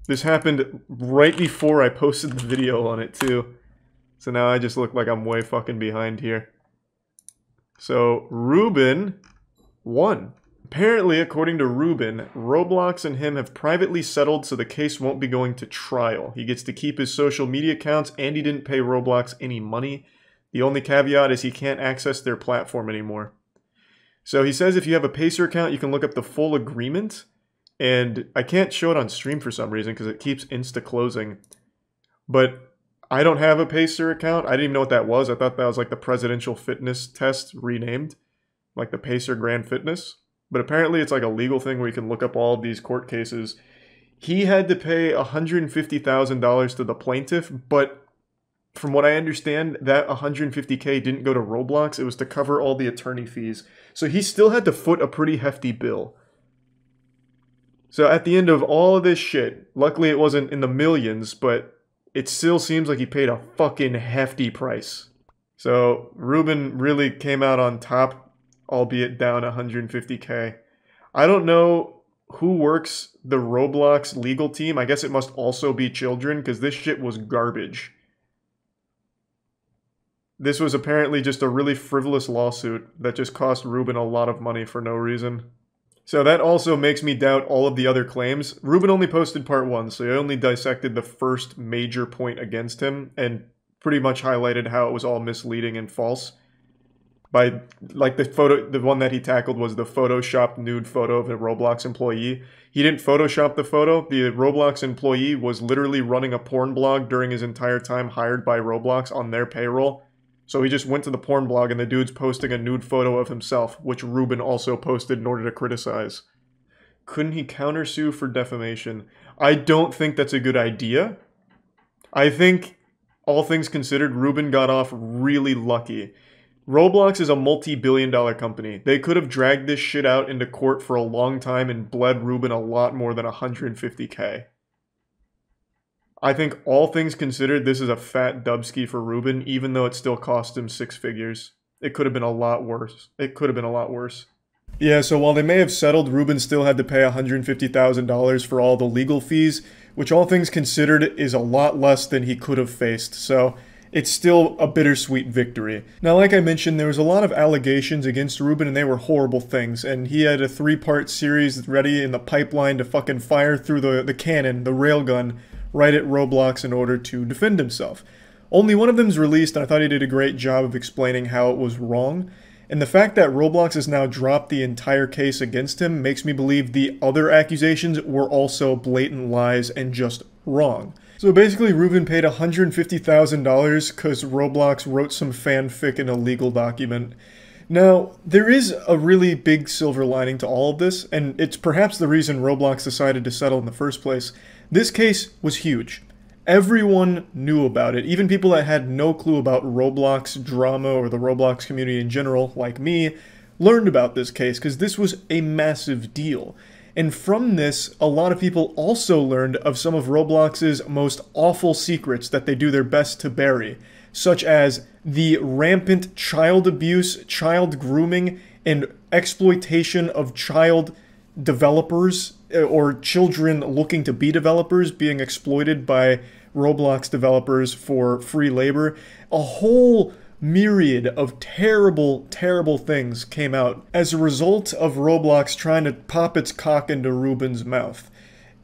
This happened right before I posted the video on it too. So now I just look like I'm way fucking behind here. So Ruben won. Apparently, according to Ruben, Roblox and him have privately settled, so the case won't be going to trial. He gets to keep his social media accounts, and he didn't pay Roblox any money. The only caveat is he can't access their platform anymore. So he says if you have a Pacer account, you can look up the full agreement. And I can't show it on stream for some reason because it keeps insta-closing. But I don't have a Pacer account. I didn't even know what that was. I thought that was like the presidential fitness test renamed. Like the Pacer Grand Fitness. But apparently it's like a legal thing where you can look up all of these court cases. He had to pay $150,000 to the plaintiff, but from what I understand, that $150K didn't go to Roblox. It was to cover all the attorney fees. So he still had to foot a pretty hefty bill. So at the end of all of this shit, luckily it wasn't in the millions, but it still seems like he paid a fucking hefty price. So Ruben really came out on top, albeit down $150K. I don't know who works the Roblox legal team. I guess it must also be children, because this shit was garbage. This was apparently just a really frivolous lawsuit that just cost Ruben a lot of money for no reason. So that also makes me doubt all of the other claims. Ruben only posted part 1, so he only dissected the first major point against him and pretty much highlighted how it was all misleading and false. By, like, the one that he tackled was the photoshopped nude photo of a Roblox employee. He didn't photoshop the photo. The Roblox employee was literally running a porn blog during his entire time hired by Roblox on their payroll. So he just went to the porn blog and the dude's posting a nude photo of himself, which Ruben also posted in order to criticize. Couldn't he countersue for defamation? I don't think that's a good idea. I think, all things considered, Ruben got off really lucky. Roblox is a multi-billion-dollar company. They could have dragged this shit out into court for a long time and bled Ruben a lot more than $150K. I think all things considered, this is a fat dubski for Ruben, even though it still cost him 6 figures. It could have been a lot worse. It could have been a lot worse. Yeah, so while they may have settled, Ruben still had to pay $150,000 for all the legal fees, which all things considered is a lot less than he could have faced. So it's still a bittersweet victory. Now, like I mentioned, there was a lot of allegations against Ruben, and they were horrible things, and he had a 3-part series ready in the pipeline to fucking fire through the cannon, the railgun, right at Roblox in order to defend himself. Only one of them's released, and I thought he did a great job of explaining how it was wrong. And the fact that Roblox has now dropped the entire case against him makes me believe the other accusations were also blatant lies and just wrong. So basically, Ruben paid $150,000 because Roblox wrote some fanfic in a legal document. Now, there is a really big silver lining to all of this, and it's perhaps the reason Roblox decided to settle in the first place. This case was huge. Everyone knew about it, even people that had no clue about Roblox drama or the Roblox community in general, like me, learned about this case because this was a massive deal. And from this, a lot of people also learned of some of Roblox's most awful secrets that they do their best to bury, such as the rampant child abuse, child grooming, and exploitation of child developers or children looking to be developers being exploited by Roblox developers for free labor. A whole myriad of terrible, terrible things came out as a result of Roblox trying to pop its cock into Ruben's mouth.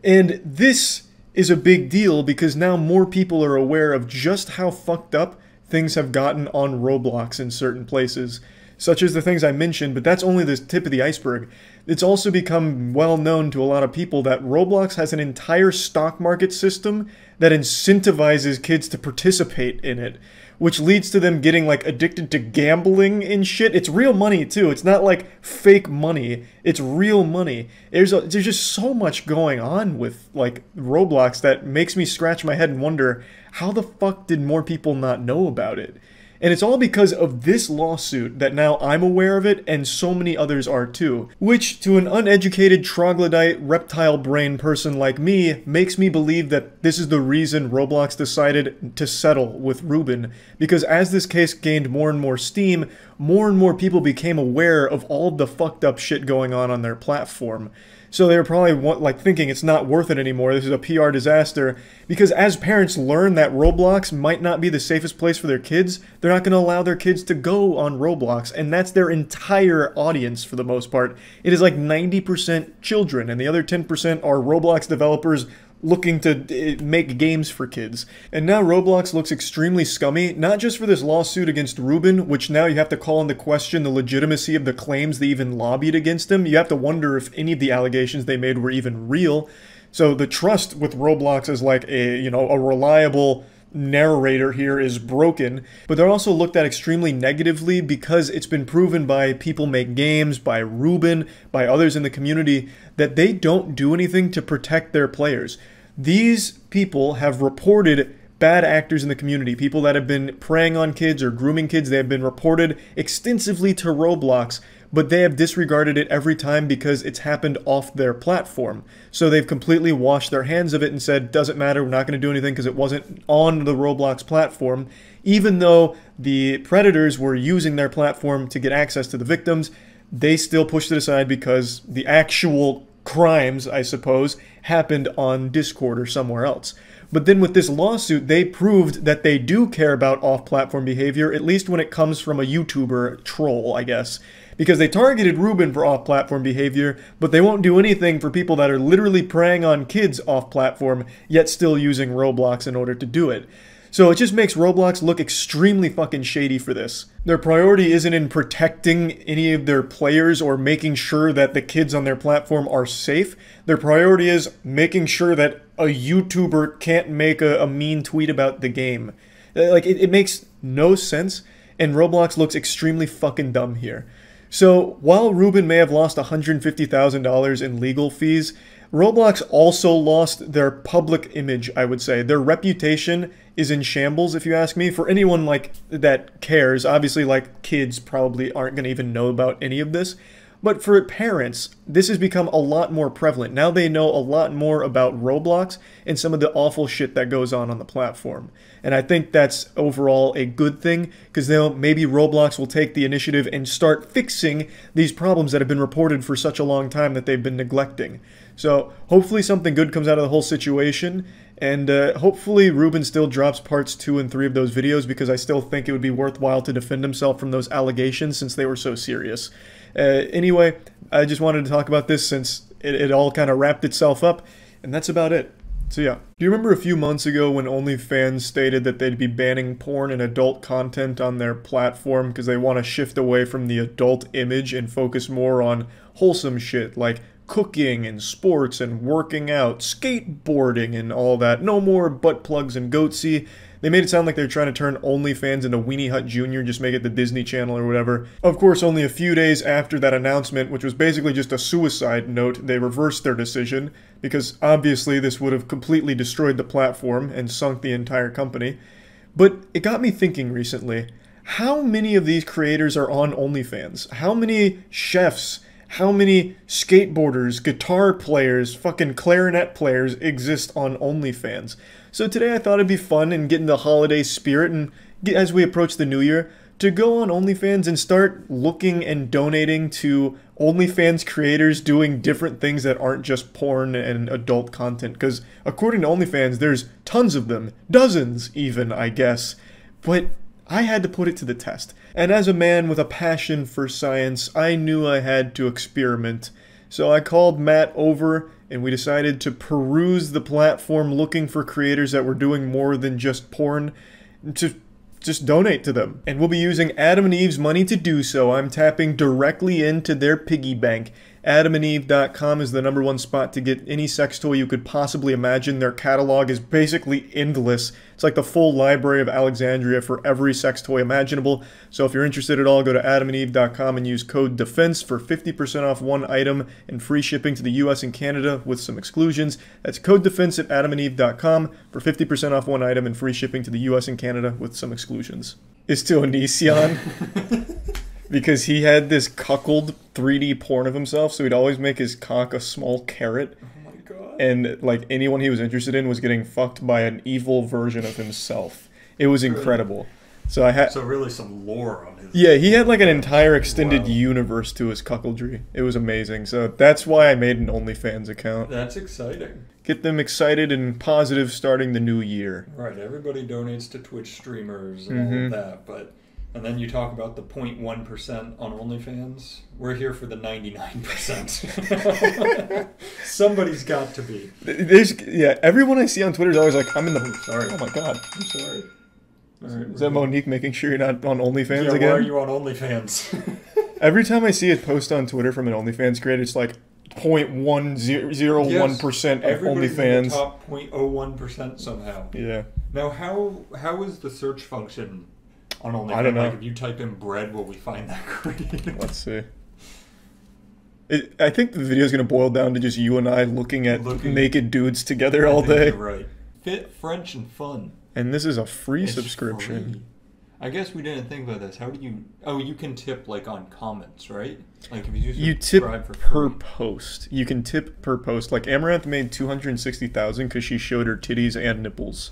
And this is a big deal because now more people are aware of just how fucked up things have gotten on Roblox in certain places, such as the things I mentioned, but that's only the tip of the iceberg. It's also become well known to a lot of people that Roblox has an entire stock market system that incentivizes kids to participate in it, which leads to them getting like addicted to gambling and shit. It's real money too. It's not like fake money. It's real money. There's just so much going on with like Roblox that makes me scratch my head and wonder, how the fuck did more people not know about it? And it's all because of this lawsuit that now I'm aware of it and so many others are too. Which, to an uneducated troglodyte reptile brain person like me, makes me believe that this is the reason Roblox decided to settle with Ruben. Because as this case gained more and more steam, more and more people became aware of all of the fucked up shit going on their platform. So they were probably like thinking it's not worth it anymore, this is a PR disaster, because as parents learn that Roblox might not be the safest place for their kids, they're not going to allow their kids to go on Roblox, and that's their entire audience for the most part. It is like 90% children, and the other 10% are Roblox developers looking to make games for kids. And now Roblox looks extremely scummy, not just for this lawsuit against Ruben, which now you have to call into question the legitimacy of the claims they even lobbied against him. You have to wonder if any of the allegations they made were even real. So the trust with Roblox as like a reliable narrator here is broken, but they're also looked at extremely negatively because it's been proven by People Make Games, by Ruben, by others in the community, that they don't do anything to protect their players. These people have reported bad actors in the community, people that have been preying on kids or grooming kids. They have been reported extensively to Roblox, but they have disregarded it every time because it's happened off their platform. So they've completely washed their hands of it and said, doesn't matter, we're not going to do anything because it wasn't on the Roblox platform, even though the predators were using their platform to get access to the victims. They still pushed it aside because the actual crimes, I suppose, happened on Discord or somewhere else. But then with this lawsuit, they proved that they do care about off-platform behavior, at least when it comes from a YouTuber troll, I guess. Because they targeted Ruben for off-platform behavior, but they won't do anything for people that are literally preying on kids off-platform, yet still using Roblox in order to do it. So it just makes Roblox look extremely fucking shady for this. Their priority isn't in protecting any of their players or making sure that the kids on their platform are safe. Their priority is making sure that a YouTuber can't make a mean tweet about the game. Like, it makes no sense, and Roblox looks extremely fucking dumb here. So, while Ruben may have lost $150,000 in legal fees, Roblox also lost their public image, I would say. Their reputation is in shambles, if you ask me. For anyone like that cares, obviously like kids probably aren't going to even know about any of this. But for parents, this has become a lot more prevalent. Now they know a lot more about Roblox and some of the awful shit that goes on the platform. And I think that's overall a good thing, because now maybe Roblox will take the initiative and start fixing these problems that have been reported for such a long time that they've been neglecting. So hopefully something good comes out of the whole situation, And hopefully Ruben still drops parts 2 and 3 of those videos, because I still think it would be worthwhile to defend himself from those allegations since they were so serious. Anyway, I just wanted to talk about this since it all kind of wrapped itself up, and that's about it. So yeah. Do you remember a few months ago when OnlyFans stated that they'd be banning porn and adult content on their platform because they want to shift away from the adult image and focus more on wholesome shit like cooking and sports and working out, skateboarding and all that. No more butt plugs and goatsy. They made it sound like they're trying to turn OnlyFans into Weenie Hut Jr., just make it the Disney Channel or whatever. Of course, only a few days after that announcement, which was basically just a suicide note, they reversed their decision, because obviously this would have completely destroyed the platform and sunk the entire company. But it got me thinking recently, how many of these creators are on OnlyFans? How many chefs, how many skateboarders, guitar players, fucking clarinet players exist on OnlyFans? So today I thought it'd be fun and get in the holiday spirit, and as we approach the new year, to go on OnlyFans and start looking and donating to OnlyFans creators doing different things that aren't just porn and adult content. Because according to OnlyFans, there's tons of them, dozens even, I guess. But I had to put it to the test. And as a man with a passion for science, I knew I had to experiment. So I called Matt over, and we decided to peruse the platform looking for creators that were doing more than just porn, to just donate to them. And we'll be using Adam and Eve's money to do so. I'm tapping directly into their piggy bank. AdamandEve.com is the #1 spot to get any sex toy you could possibly imagine. Their catalog is basically endless. It's like the full library of Alexandria for every sex toy imaginable. So if you're interested at all, go to AdamandEve.com and use code DEFENSE for 50% off one item and free shipping to the US and Canada with some exclusions. That's code DEFENSE at AdamandEve.com for 50% off one item and free shipping to the US and Canada with some exclusions. Is to Onision. Because he had this cuckold 3D porn of himself, so he'd always make his cock a small carrot. Oh my god. And, like, anyone he was interested in was getting fucked by an evil version of himself. It was incredible. So I had... So really some lore on his... Yeah, he had, like, an entire extended universe to his cuckoldry. It was amazing. So that's why I made an OnlyFans account. That's exciting. Get them excited and positive starting the new year. Right, everybody donates to Twitch streamers and all of that, but... And then you talk about the 0.1% on OnlyFans. We're here for the 99%. Somebody's got to be. Yeah, everyone I see on Twitter is always like, I'm in the... Sorry. Oh my god. I'm sorry. All right, is that Monique making sure you're not on OnlyFans again? Why are you on OnlyFans? Every time I see a post on Twitter from an OnlyFans creator, it's like 0.1001% of everybody's OnlyFans. In the top 0.01% somehow. Yeah. Now, how is the search function on OnlyFans? I don't know. Like, if you type in bread, will we find that creator? Let's see. I think the video is going to boil down to just you and I looking at naked dudes together all day. You're right. Fit, French, and fun. And this is a free subscription. Free. I guess we didn't think about this. How do you... Oh, you can tip, like, on comments, right? Like, if you tip for per post. You can tip per post. Like, Amaranth made $260,000 because she showed her titties and nipples.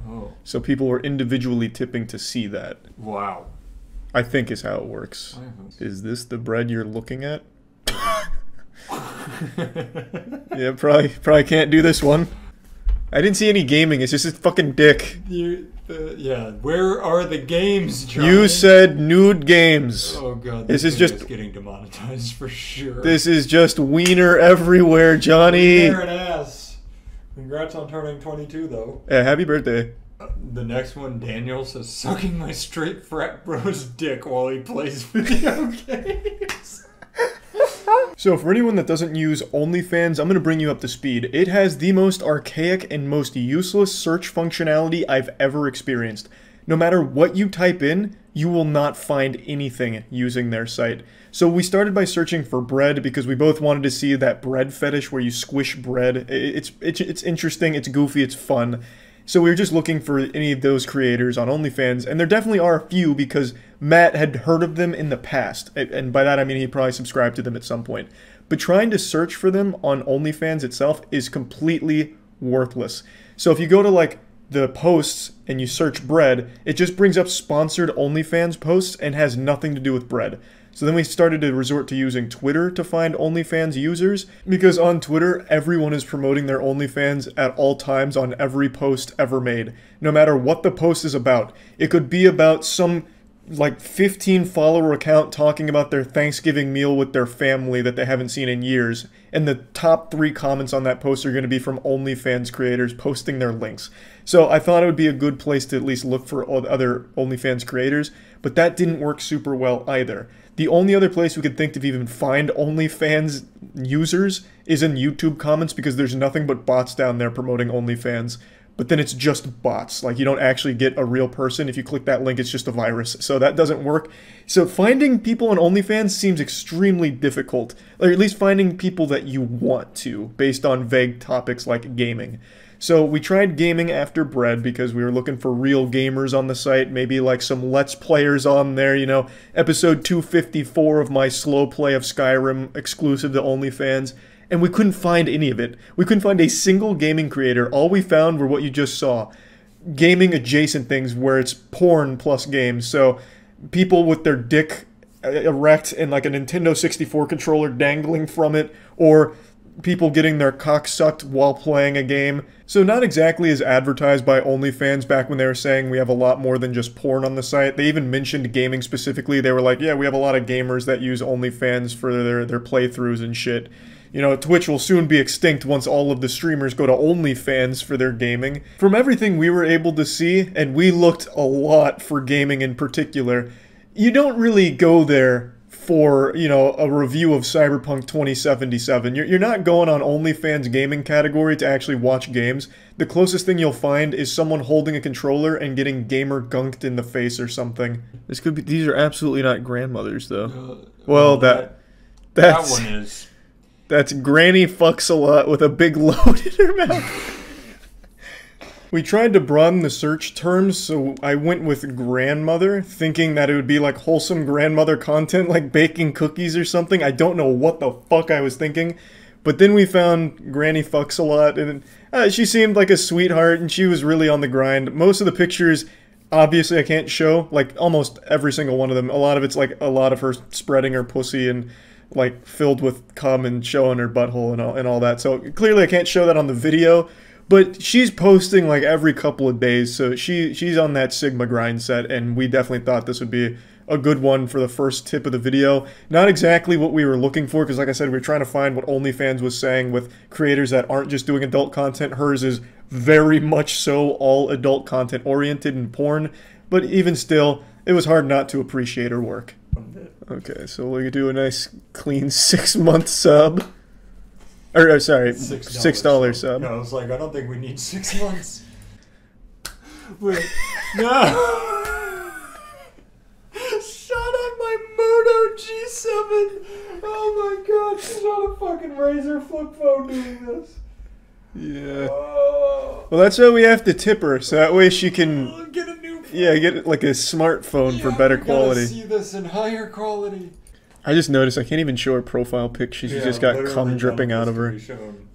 Oh. So people were individually tipping to see that. Wow. I think is how it works. Is this the bread you're looking at? Yeah, probably can't do this one. I didn't see any gaming. It's just a fucking dick. Yeah. Where are the games, Johnny? You said nude games. Oh god. This is just getting demonetized for sure. This is just wiener everywhere, Johnny. Wiener and ass. Congrats on turning 22, though. Yeah, happy birthday. The next one, Daniel says, sucking my straight frat bro's dick while he plays video games. So for anyone that doesn't use OnlyFans, I'm going to bring you up to speed. It has the most archaic and most useless search functionality I've ever experienced. No matter what you type in, you will not find anything using their site. So we started by searching for bread because we both wanted to see that bread fetish where you squish bread. It's interesting, it's goofy, it's fun. So we were just looking for any of those creators on OnlyFans, and there definitely are a few because Matt had heard of them in the past. And by that I mean he probably subscribed to them at some point. But trying to search for them on OnlyFans itself is completely worthless. So if you go to like the posts and you search bread, it just brings up sponsored OnlyFans posts and has nothing to do with bread. So then we started to resort to using Twitter to find OnlyFans users, because on Twitter, everyone is promoting their OnlyFans at all times on every post ever made, no matter what the post is about. It could be about some like 15 follower account talking about their Thanksgiving meal with their family that they haven't seen in years, and the top 3 comments on that post are going to be from OnlyFans creators posting their links. So I thought it would be a good place to at least look for other OnlyFans creators, but that didn't work super well either. The only other place we could think to even find OnlyFans users is in YouTube comments, because there's nothing but bots down there promoting OnlyFans. But then it's just bots. Like, you don't actually get a real person. If you click that link, it's just a virus. So that doesn't work. So finding people on OnlyFans seems extremely difficult. Or at least finding people that you want to, based on vague topics like gaming. So we tried gaming after Bread because we were looking for real gamers on the site, maybe like some Let's Players on there, you know, episode 254 of my slow play of Skyrim exclusive to OnlyFans, and we couldn't find any of it. We couldn't find a single gaming creator. All we found were what you just saw, gaming adjacent things where it's porn plus games. So people with their dick erect and like a Nintendo 64 controller dangling from it, or people getting their cock sucked while playing a game. So not exactly as advertised by OnlyFans back when they were saying we have a lot more than just porn on the site. They even mentioned gaming specifically. They were like, yeah, we have a lot of gamers that use OnlyFans for their playthroughs and shit. You know, Twitch will soon be extinct once all of the streamers go to OnlyFans for their gaming. From everything we were able to see, and we looked a lot for gaming in particular, you don't really go there for, you know, a review of Cyberpunk 2077. You're not going on OnlyFans gaming category to actually watch games. The closest thing you'll find is someone holding a controller and getting gamer gunked in the face or something. This could be. These are absolutely not grandmothers, though. Well, that one is. That's Granny fucks a lot with a big load in her mouth. We tried to broaden the search terms, so I went with grandmother, thinking that it would be like wholesome grandmother content, like baking cookies or something. I don't know what the fuck I was thinking. But then we found Granny fucks a lot, and she seemed like a sweetheart, and she was really on the grind. Most of the pictures, obviously I can't show, like almost every single one of them. A lot of it's like a lot of her spreading her pussy and like filled with cum and showing her butthole and all that. So clearly I can't show that on the video. But she's posting like every couple of days, so she's on that Sigma grind set, and we definitely thought this would be a good one for the first tip of the video. Not exactly what we were looking for, because like I said, we were trying to find what OnlyFans was saying with creators that aren't just doing adult content. Hers is very much so all adult content oriented and porn, but even still, it was hard not to appreciate her work. Okay, so we do a nice clean 6-month sub. Or sorry, $6 sub. No, I was like, I don't think we need 6 months. Wait, no! Shot at my Moto G7! Oh my god, she's on a fucking Razer flip phone doing this. Yeah. Oh. Well, that's why we have to tip her, so that way she can get a new phone. Yeah, get like a smartphone for better quality. See this in higher quality. I just noticed I can't even show her profile pic. She's just got cum dripping out of her.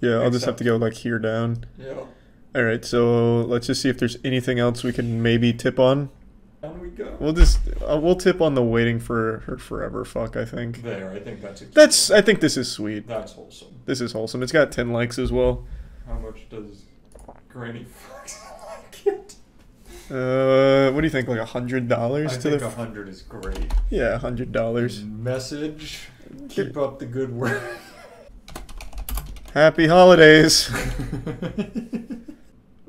Yeah, I'll just have to go like here down. Yeah. Alright, so let's just see if there's anything else we can maybe tip on. On we go. We'll tip on the waiting for her forever fuck, I think. There, I think that's I think this is sweet. That's wholesome. This is wholesome. It's got 10 likes as well. How much does Granny fucks like it? What do you think? Like $100 I think 100 is great. Yeah, $100. Message. Keep up the good work. Happy holidays.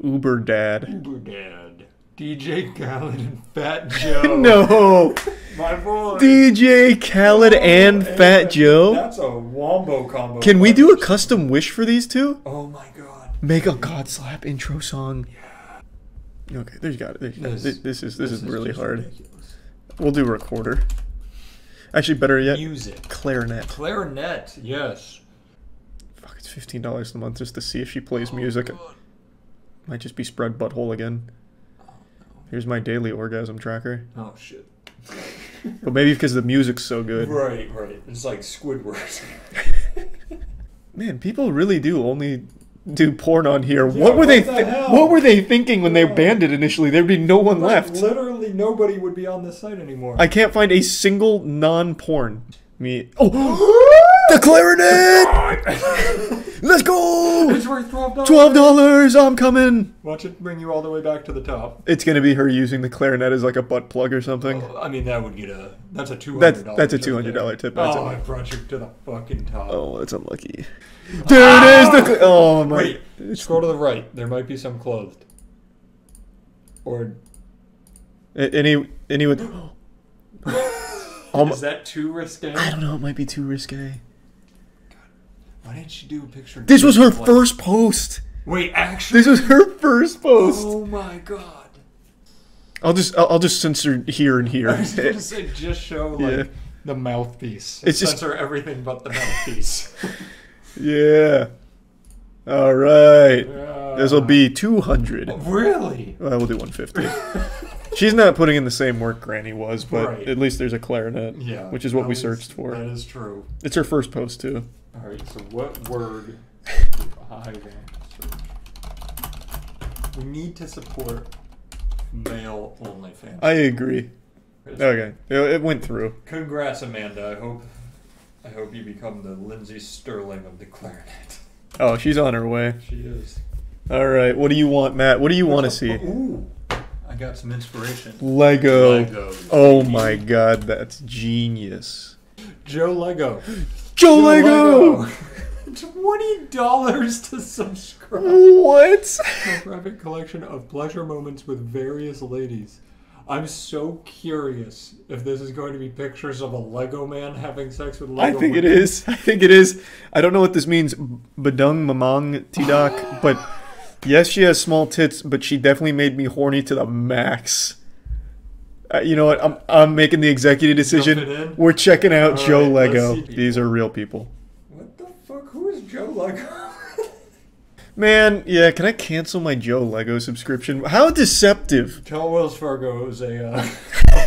Uber Dad. Uber Dad. DJ Khaled and Fat Joe. No. My boy. DJ Khaled and Fat Joe. That's a wombo combo. Can we do a custom wish for these two? Oh my god. Make a God Slap intro song. Yeah. Okay, there's got it. This is really hard. Ridiculous. We'll do recorder. Actually, better yet, music. Clarinet. Clarinet, yes. Fuck, it's $15 a month just to see if she plays music. God. Might just be spread butthole again. Oh, no. Here's my daily orgasm tracker. Oh shit. But maybe because the music's so good. Right. It's like Squidward. Man, people really do only do porn on here. Yeah, what were they thinking when they banned it initially? There'd be no one left. Literally literally nobody would be on this site anymore. I can't find a single non-porn. Oh, the clarinet! Let's go! It's worth $12. $12, I'm coming! Watch it bring you all the way back to the top. It's gonna be her using the clarinet as like a butt plug or something. Oh, I mean, that would get that's a $200 That's a $200 tip. Oh, I brought you to the fucking top. Oh, that's unlucky. There it is! Oh my... Wait, scroll to the right. There might be some clothed. Or... Any with... Is that too risque? I don't know, it might be too risque. Why didn't she do a picture? This was her first post! Wait, actually? This was her first post! Oh my god. I'll just censor here and here. I was gonna say, just show, like, the mouthpiece. It's censor everything but the mouthpiece. Yeah. Alright. This'll be 200. Really? Well, we'll do 150. She's not putting in the same work Granny was, but at least there's a clarinet, which is what we searched for. That is true. It's her first post, too. Alright, so what word do I want to search? We need to support male OnlyFans. I agree. Okay, it went through. Congrats, Amanda. I hope you become the Lindsay Sterling of the clarinet. Oh, she's on her way. She is. Alright, what do you want, Matt? What do you want to see? Ooh. I got some inspiration. Lego. Legos. Oh my god, that's genius. Joe Lego. Joe Lego! $20 to subscribe. What? A private collection of pleasure moments with various ladies. I'm so curious if this is going to be pictures of a Lego man having sex with Lego I think women. it is. I think it is. I don't know what this means, badung mamang tidak, but yes, she has small tits, but she definitely made me horny to the max. You know what? I'm making the executive decision. We're checking out Joe Lego. These are real people. What the fuck? Who is Joe Lego? Man, yeah, can I cancel my Joe Lego subscription? How deceptive. Tell Wells Fargo it was a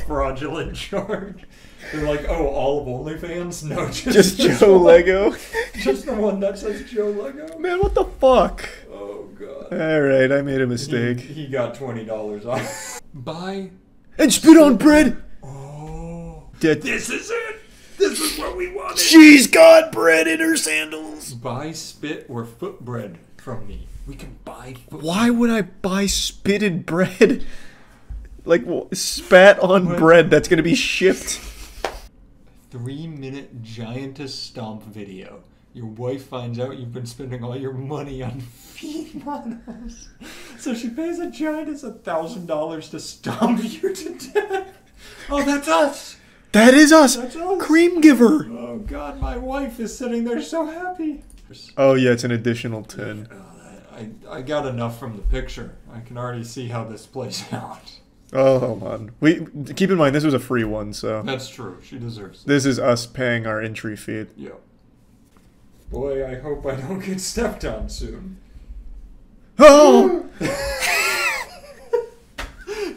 fraudulent charge. They're like, oh, all of OnlyFans? No, just Joe Lego. Just the one that says Joe Lego? Man, what the fuck? Oh, God. Alright, I made a mistake. He got $20 off. Buy... And spit on bread! Oh. This is it! This is what we wanted! She's got bread in her sandals! Buy spit or foot bread from me. We can buy foot Why would I buy spitted bread? Like, spat on bread that's gonna be shipped. 3-minute giantess stomp video. Your wife finds out you've been spending all your money on feet models. So she pays a giantess $1,000 to stomp you to death. Oh, that's us! That is us! That's us! Cream giver! Oh god, my wife is sitting there so happy. Oh yeah, it's an additional 10. I got enough from the picture. I can already see how this plays out. Oh, hold on. Keep in mind, this was a free one, so... That's true. She deserves it. This is us paying our entry fee. Yeah. Boy, I hope I don't get stepped on soon. Oh!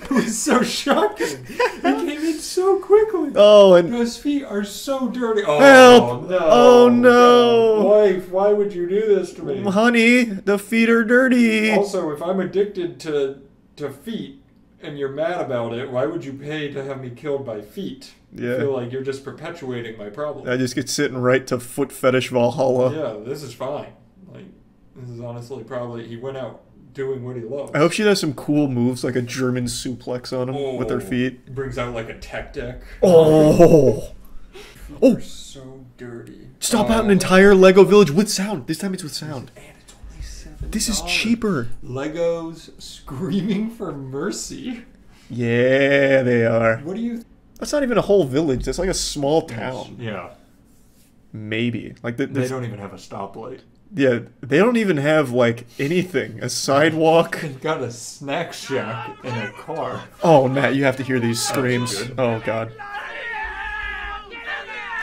It was so shocking. It came in so quickly. Oh, and... His feet are so dirty. Oh, help! No. Oh, no! Wife, why would you do this to me? Honey, the feet are dirty. Also, if I'm addicted to feet and you're mad about it, why would you pay to have me killed by feet? Yeah. I feel like you're just perpetuating my problem. I just get sitting right to foot fetish Valhalla. Yeah, this is fine. Like, this is honestly probably... He went out doing what he loves. I hope she does some cool moves, like a German suplex on him with her feet. Brings out like a tech deck. Oh! Oh! So dirty. Stop out an entire Lego village with sound. This time it's with sound. And it's only $7. This is cheaper. Legos screaming for mercy. Yeah, they are. What do you... That's not even a whole village. That's like a small town. Yeah. Maybe. Like they don't even have a stoplight. Yeah, they don't even have, like, anything. A sidewalk. They've got a snack shack and a car. Oh, Matt, you have to hear these screams. Oh, God.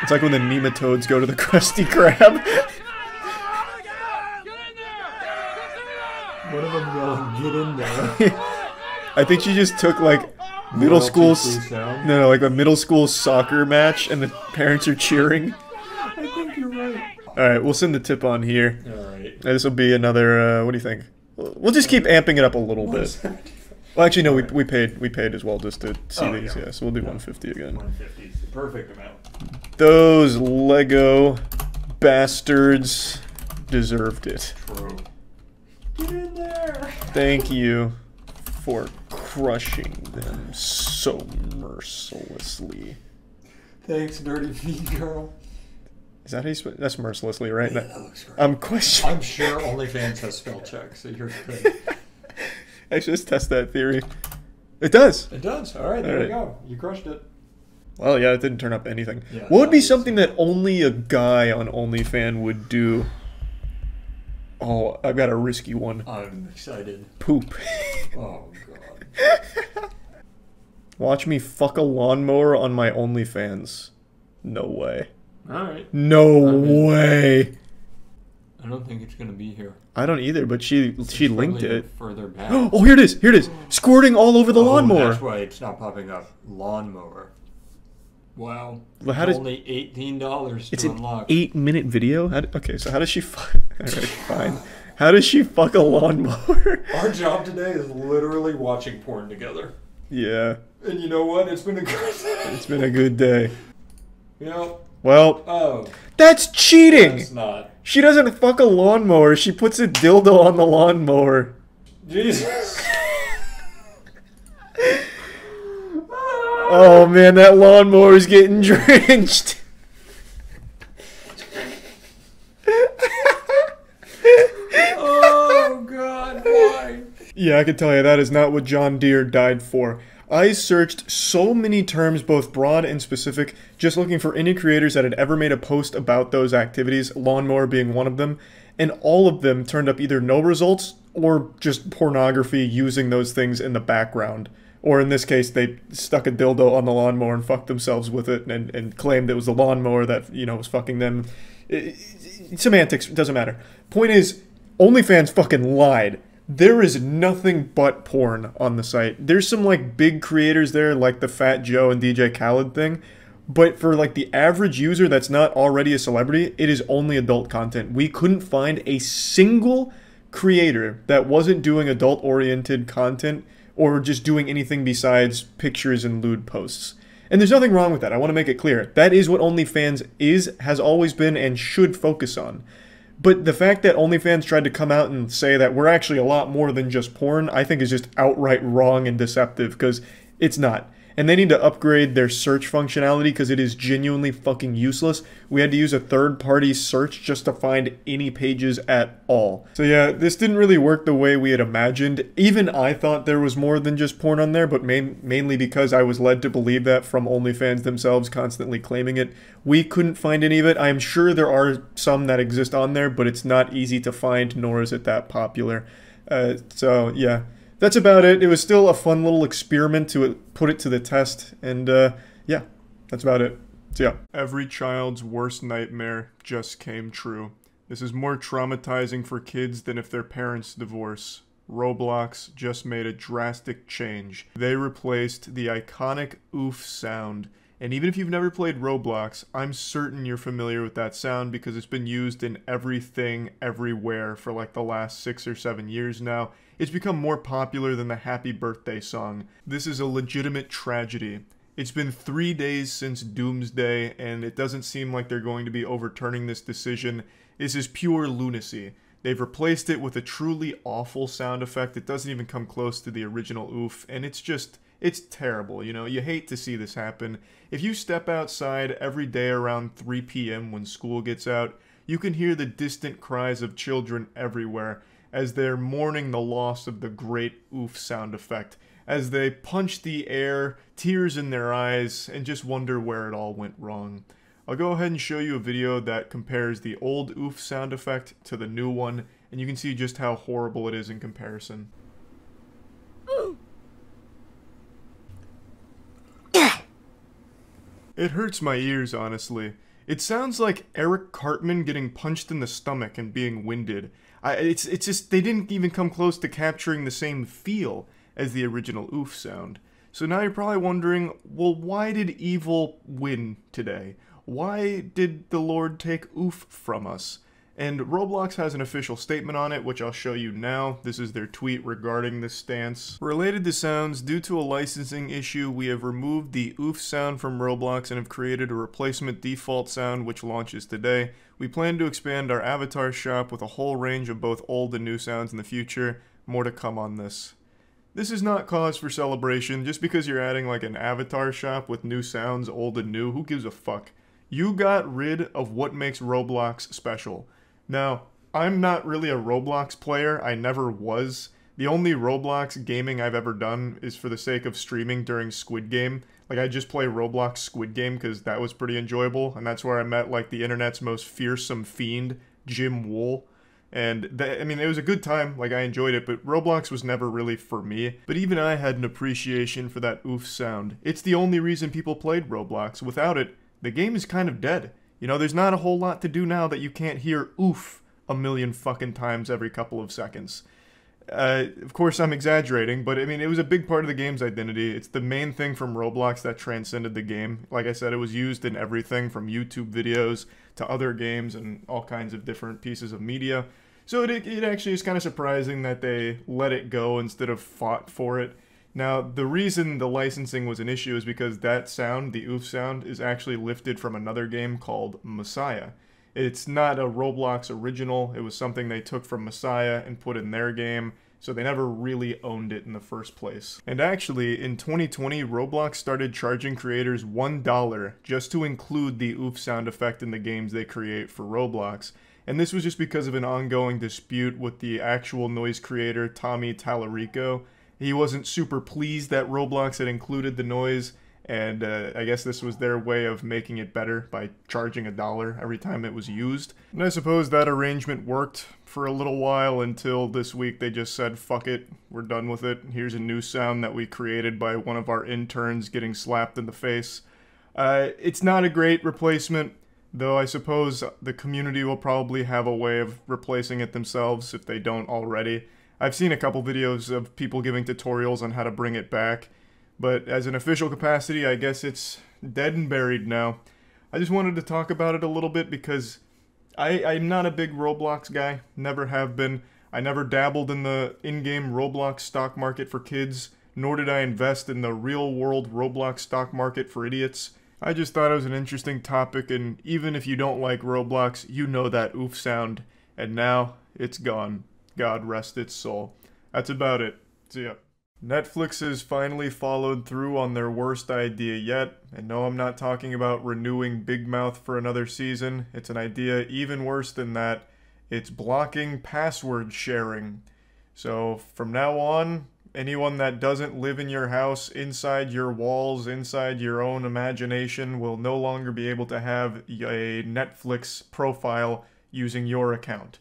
It's like when the nematodes go to the Krusty Krab. One of them yelling, get in there. I think she just took, like, middle school... No, like a middle school soccer match, and the parents are cheering. I think you're right. Alright, we'll send the tip on here. Alright. This will be another, what do you think? We'll just keep amping it up a little bit. Well, actually, no, we paid as well just to see these. Yeah. Yeah, so we'll do 150 again. 150 is the perfect amount. Those Lego bastards deserved it. True. Get in there. Thank you for crushing them so mercilessly. Thanks, nerdy mean girl. Is that how you that's mercilessly, right? Yeah, that looks great. I'm questioning. I'm sure OnlyFans has spell check, so you're good. Actually, let's test that theory. It does. It does. All right, there we go. You crushed it. Well, yeah, it didn't turn up anything. Yeah, what would be something that only a guy on OnlyFans would do? Oh, I've got a risky one. I'm excited. Poop. Oh, God. Watch me fuck a lawnmower on my OnlyFans. No way. Alright. No way. I don't think it's going to be here. I don't either, but she linked it. Further back. Oh, here it is. Here it is. Squirting all over the lawnmower. That's why it's not popping up. Lawnmower. Wow. Well, how does, only $18 it's to unlock. It's an 8-minute video? Okay, so how does she fuck... Alright, fine. How does she fuck a lawnmower? Our job today is literally watching porn together. Yeah. And you know what? It's been a good day. It's been a good day. Yep. Well, oh, that's cheating! That's not. She doesn't fuck a lawnmower, she puts a dildo on the lawnmower. Jesus. Oh man, that lawnmower's getting drenched. Oh God, why? Yeah, I can tell you that is not what John Deere died for. I searched so many terms, both broad and specific, just looking for any creators that had ever made a post about those activities, lawnmower being one of them, and all of them turned up either no results or just pornography using those things in the background. Or in this case, they stuck a dildo on the lawnmower and fucked themselves with it and claimed it was the lawnmower that, you know, was fucking them. Semantics, doesn't matter. Point is, OnlyFans fucking lied. There is nothing but porn on the site. There's some, like, big creators there, like the Fat Joe and DJ Khaled thing. But for, like, the average user that's not already a celebrity, it is only adult content. We couldn't find a single creator that wasn't doing adult-oriented content or just doing anything besides pictures and lewd posts. And there's nothing wrong with that. I want to make it clear. That is what OnlyFans is, has always been, and should focus on. But the fact that OnlyFans tried to come out and say that we're actually a lot more than just porn, I think is just outright wrong and deceptive, because it's not. And they need to upgrade their search functionality because it is genuinely fucking useless. We had to use a third-party search just to find any pages at all. So yeah, this didn't really work the way we had imagined. Even I thought there was more than just porn on there, but mainly because I was led to believe that from OnlyFans themselves constantly claiming it. We couldn't find any of it. I'm sure there are some that exist on there, but it's not easy to find, nor is it that popular. So yeah. That's about it. It was still a fun little experiment to put it to the test, and yeah, that's about it. So yeah. Every child's worst nightmare just came true. This is more traumatizing for kids than if their parents divorce. Roblox just made a drastic change. They replaced the iconic oof sound. And even if you've never played Roblox, I'm certain you're familiar with that sound because it's been used in everything, everywhere for like the last 6 or 7 years now. It's become more popular than the Happy Birthday song. This is a legitimate tragedy. It's been 3 days since Doomsday, and it doesn't seem like they're going to be overturning this decision. This is pure lunacy. They've replaced it with a truly awful sound effect. It doesn't even come close to the original oof, and it's just... it's terrible, you know? You hate to see this happen. If you step outside every day around 3 p.m. when school gets out, you can hear the distant cries of children everywhere as they're mourning the loss of the great oof sound effect, as they punch the air, tears in their eyes, and just wonder where it all went wrong. I'll go ahead and show you a video that compares the old oof sound effect to the new one, and you can see just how horrible it is in comparison. It hurts my ears, honestly. It sounds like Eric Cartman getting punched in the stomach and being winded. It's just, they didn't even come close to capturing the same feel as the original oof sound. So now you're probably wondering, well, why did evil win today? Why did the Lord take oof from us? And Roblox has an official statement on it, which I'll show you now. This is their tweet regarding this stance. Related to sounds, due to a licensing issue, we have removed the oof sound from Roblox and have created a replacement default sound which launches today. We plan to expand our avatar shop with a whole range of both old and new sounds in the future. More to come on this. This is not cause for celebration. Just because you're adding like an avatar shop with new sounds, old and new, who gives a fuck? You got rid of what makes Roblox special. Now, I'm not really a Roblox player, I never was. The only Roblox gaming I've ever done is for the sake of streaming during Squid Game. Like, I just play Roblox Squid Game because that was pretty enjoyable, and that's where I met, like, the internet's most fearsome fiend, Jim Wool. And, I mean, it was a good time, like, I enjoyed it, but Roblox was never really for me. But even I had an appreciation for that oof sound. It's the only reason people played Roblox. Without it, the game is kind of dead. You know, there's not a whole lot to do now that you can't hear oof a million fucking times every couple of seconds. Of course, I'm exaggerating, but I mean, it was a big part of the game's identity. It's the main thing from Roblox that transcended the game. Like I said, it was used in everything from YouTube videos to other games and all kinds of different pieces of media. So it actually is kind of surprising that they let it go instead of fought for it. Now, the reason the licensing was an issue is because that sound, the oof sound, is actually lifted from another game called Messiah. It's not a Roblox original, it was something they took from Messiah and put in their game, so they never really owned it in the first place. And actually, in 2020, Roblox started charging creators $1 just to include the oof sound effect in the games they create for Roblox. And this was just because of an ongoing dispute with the actual noise creator, Tommy Tallarico. He wasn't super pleased that Roblox had included the noise, and I guess this was their way of making it better by charging $1 every time it was used. And I suppose that arrangement worked for a little while until this week they just said, fuck it, we're done with it. Here's a new sound that we created by one of our interns getting slapped in the face. It's not a great replacement, though I suppose the community will probably have a way of replacing it themselves if they don't already. I've seen a couple videos of people giving tutorials on how to bring it back, but as an official capacity, I guess it's dead and buried now. I just wanted to talk about it a little bit because I'm not a big Roblox guy, never have been. I never dabbled in the in-game Roblox stock market for kids, nor did I invest in the real-world Roblox stock market for idiots. I just thought it was an interesting topic, and even if you don't like Roblox, you know that oof sound, and now it's gone. God rest its soul. That's about it. See ya. Netflix has finally followed through on their worst idea yet, and no, I'm not talking about renewing Big Mouth for another season. It's an idea even worse than that. It's blocking password sharing. So from now on, anyone that doesn't live in your house, inside your walls, inside your own imagination, will no longer be able to have a Netflix profile using your account.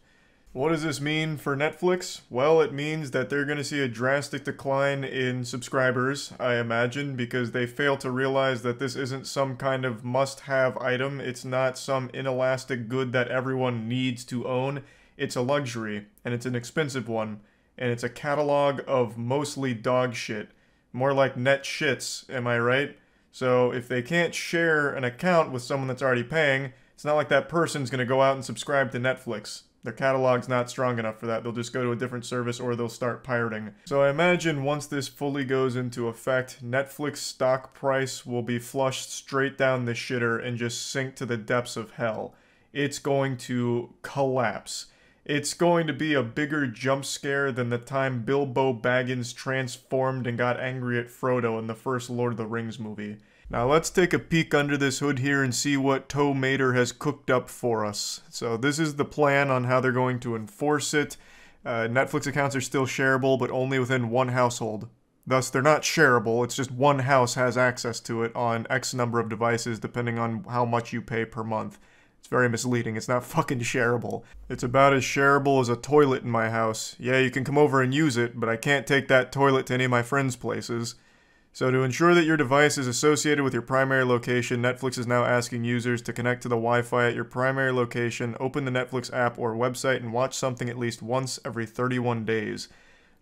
What does this mean for Netflix? Well, it means that they're going to see a drastic decline in subscribers, I imagine, because they fail to realize that this isn't some kind of must-have item. It's not some inelastic good that everyone needs to own. It's a luxury, and it's an expensive one, and it's a catalog of mostly dog shit. More like net shits, am I right? So if they can't share an account with someone that's already paying, it's not like that person's going to go out and subscribe to Netflix. Their catalog's not strong enough for that. They'll just go to a different service or they'll start pirating. So I imagine once this fully goes into effect, Netflix stock price will be flushed straight down the shitter and just sink to the depths of hell. It's going to collapse. It's going to be a bigger jump scare than the time Bilbo Baggins transformed and got angry at Frodo in the first Lord of the Rings movie. Now let's take a peek under this hood here and see what Tow Mater has cooked up for us. So this is the plan on how they're going to enforce it. Netflix accounts are still shareable, but only within one household. Thus, they're not shareable, it's just one house has access to it on X number of devices depending on how much you pay per month. It's very misleading, it's not fucking shareable. It's about as shareable as a toilet in my house. Yeah, you can come over and use it, but I can't take that toilet to any of my friends' places. So to ensure that your device is associated with your primary location, Netflix is now asking users to connect to the Wi-Fi at your primary location, open the Netflix app or website, and watch something at least once every 31 days.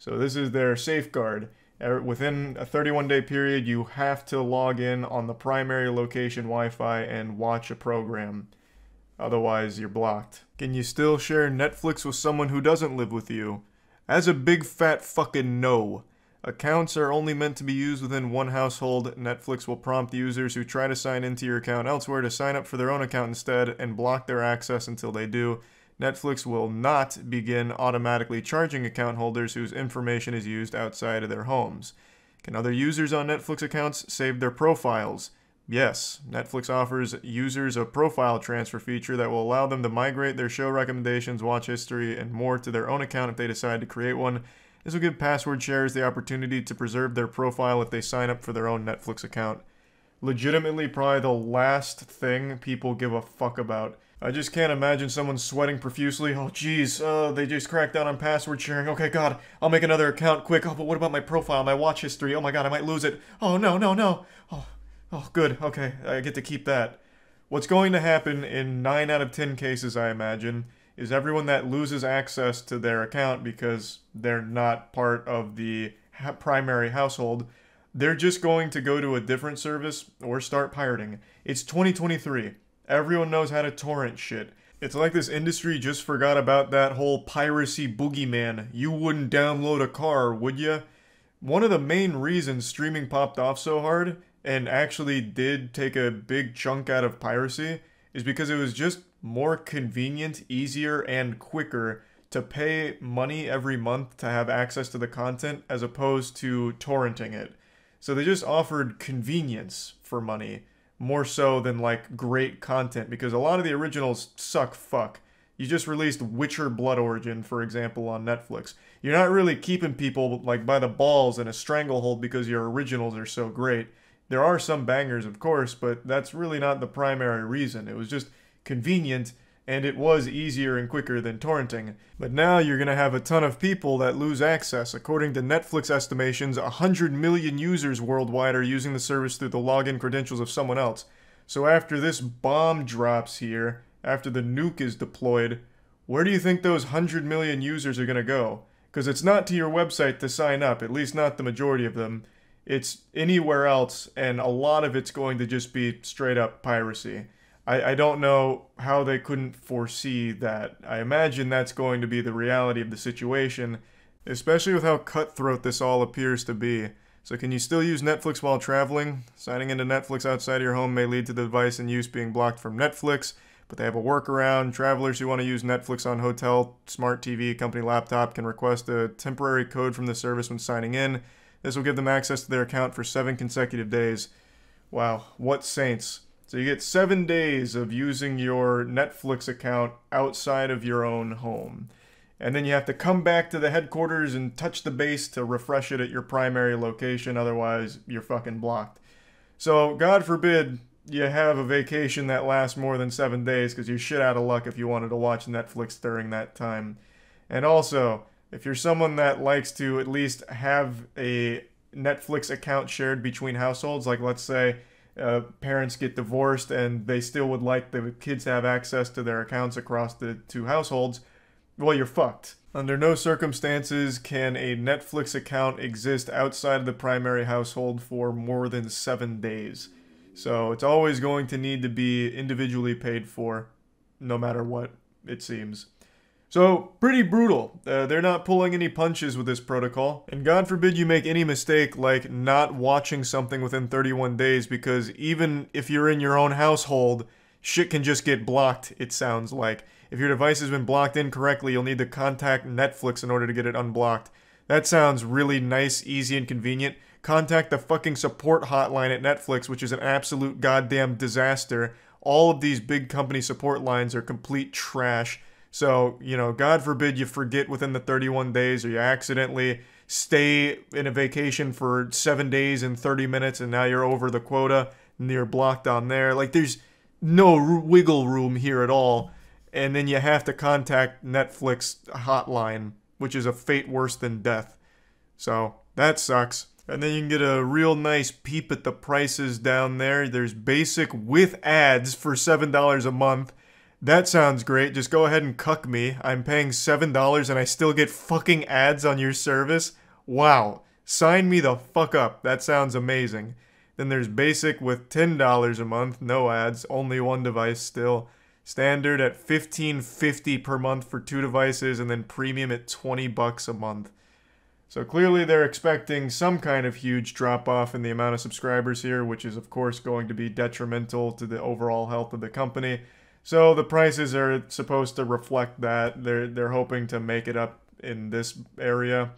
So this is their safeguard. Within a 31-day period, you have to log in on the primary location Wi-Fi and watch a program. Otherwise, you're blocked. Can you still share Netflix with someone who doesn't live with you? As a big fat fucking no. Accounts are only meant to be used within one household. Netflix will prompt users who try to sign into your account elsewhere to sign up for their own account instead and block their access until they do. Netflix will not begin automatically charging account holders whose information is used outside of their homes. Can other users on Netflix accounts save their profiles? Yes, Netflix offers users a profile transfer feature that will allow them to migrate their show recommendations, watch history, and more to their own account if they decide to create one. This will give password sharers the opportunity to preserve their profile if they sign up for their own Netflix account. Legitimately probably the last thing people give a fuck about. I just can't imagine someone sweating profusely. Oh geez, they just cracked down on password sharing. Okay, God, I'll make another account quick. Oh, but what about my profile, my watch history? Oh my God, I might lose it. Oh no, no, no. Oh, good. Okay, I get to keep that. What's going to happen in 9 out of 10 cases, I imagine, is everyone that loses access to their account because they're not part of the primary household, they're just going to go to a different service or start pirating. It's 2023. Everyone knows how to torrent shit. It's like this industry just forgot about that whole piracy boogeyman. You wouldn't download a car, would ya? One of the main reasons streaming popped off so hard and actually did take a big chunk out of piracy is because it was just more convenient, easier, and quicker to pay money every month to have access to the content as opposed to torrenting it. So they just offered convenience for money, more so than like great content, because a lot of the originals suck fuck. You just released Witcher Blood Origin, for example, on Netflix. You're not really keeping people like by the balls in a stranglehold because your originals are so great. There are some bangers, of course, but that's really not the primary reason. It was just convenient, and it was easier and quicker than torrenting. But now you're going to have a ton of people that lose access. According to Netflix estimations, 100 million users worldwide are using the service through the login credentials of someone else. So after this bomb drops here, after the nuke is deployed, where do you think those 100 million users are going to go? Because it's not to your website to sign up, at least not the majority of them. It's anywhere else, and a lot of it's going to just be straight up piracy. I don't know how they couldn't foresee that. I imagine that's going to be the reality of the situation, especially with how cutthroat this all appears to be. So can you still use Netflix while traveling? Signing into Netflix outside of your home may lead to the device in use being blocked from Netflix, but they have a workaround. Travelers who want to use Netflix on hotel, smart TV, company laptop can request a temporary code from the service when signing in. This will give them access to their account for 7 consecutive days. Wow, what saints. So you get 7 days of using your Netflix account outside of your own home. And then you have to come back to the headquarters and touch the base to refresh it at your primary location, otherwise you're fucking blocked. So God forbid you have a vacation that lasts more than 7 days, because you're shit out of luck if you wanted to watch Netflix during that time. And also, if you're someone that likes to at least have a Netflix account shared between households, like let's say parents get divorced and they still would like the kids to have access to their accounts across the 2 households, well, you're fucked. Under no circumstances can a Netflix account exist outside of the primary household for more than 7 days. So it's always going to need to be individually paid for, no matter what, it seems. So, pretty brutal. They're not pulling any punches with this protocol. And God forbid you make any mistake like not watching something within 31 days, because even if you're in your own household, shit can just get blocked, it sounds like. If your device has been blocked incorrectly, you'll need to contact Netflix in order to get it unblocked. That sounds really nice, easy, and convenient. Contact the fucking support hotline at Netflix, which is an absolute goddamn disaster. All of these big company support lines are complete trash. So, you know, God forbid you forget within the 31 days, or you accidentally stay in a vacation for 7 days and 30 minutes and now you're over the quota and you're blocked on there. Like, there's no wiggle room here at all. And then you have to contact Netflix hotline, which is a fate worse than death. So, that sucks. And then you can get a real nice peep at the prices down there. There's basic with ads for $7 a month. That sounds great. Just go ahead and cuck me. I'm paying $7 and I still get fucking ads on your service? Wow. Sign me the fuck up. That sounds amazing. Then there's basic with $10 a month. No ads. Only one device still. Standard at $15.50 per month for 2 devices, and then premium at $20 a month. So clearly they're expecting some kind of huge drop-off in the amount of subscribers here, which is of course going to be detrimental to the overall health of the company. So the prices are supposed to reflect that. They're hoping to make it up in this area.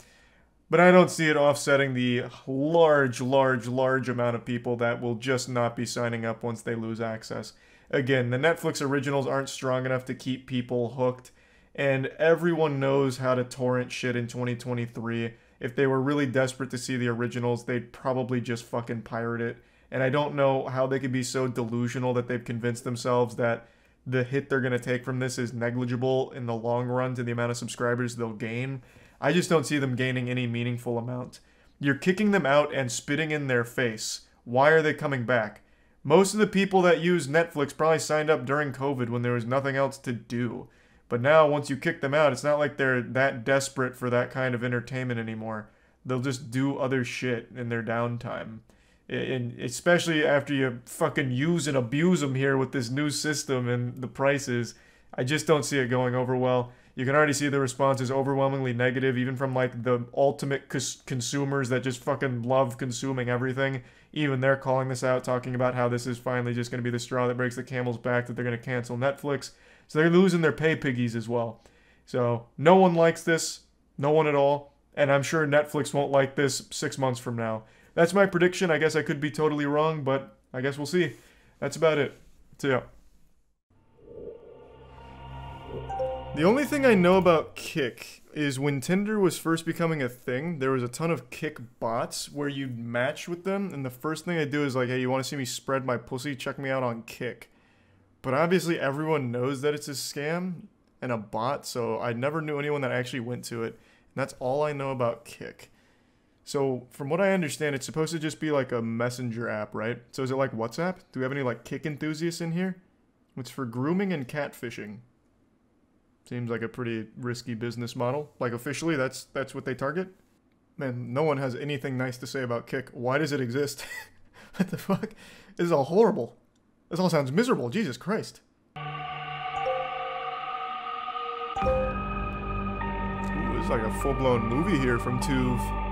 But I don't see it offsetting the large amount of people that will just not be signing up once they lose access. Again, the Netflix originals aren't strong enough to keep people hooked, and everyone knows how to torrent shit in 2023. If they were really desperate to see the originals, they'd probably just fucking pirate it. And I don't know how they could be so delusional that they've convinced themselves that the hit they're going to take from this is negligible in the long run to the amount of subscribers they'll gain. I just don't see them gaining any meaningful amount. You're kicking them out and spitting in their face. Why are they coming back? Most of the people that use Netflix probably signed up during COVID when there was nothing else to do. But now, once you kick them out, it's not like they're that desperate for that kind of entertainment anymore. They'll just do other shit in their downtime. And especially after you fucking use and abuse them here with this new system and the prices, I just don't see it going over well. You can already see the response is overwhelmingly negative, even from like the ultimate consumers that just fucking love consuming everything. Even they're calling this out, talking about how this is finally just going to be the straw that breaks the camel's back, that they're going to cancel Netflix. So they're losing their pay piggies as well. So no one likes this. No one at all. And I'm sure Netflix won't like this 6 months from now. That's my prediction. I guess I could be totally wrong, but I guess we'll see. That's about it. So yeah. The only thing I know about Kik is when Tinder was first becoming a thing, there was a ton of Kik bots where you'd match with them, and the first thing they do is like, hey, you want to see me spread my pussy? Check me out on Kik. But obviously everyone knows that it's a scam and a bot, so I never knew anyone that actually went to it. And that's all I know about Kik. So from what I understand, it's supposed to just be like a messenger app, right? So is it like WhatsApp? Do we have any like Kik enthusiasts in here? It's for grooming and catfishing. Seems like a pretty risky business model. Like officially, that's what they target? Man, no one has anything nice to say about Kik. Why does it exist? What the fuck? This is all horrible. This all sounds miserable. Jesus Christ. Ooh, it's like a full-blown movie here from Tuve.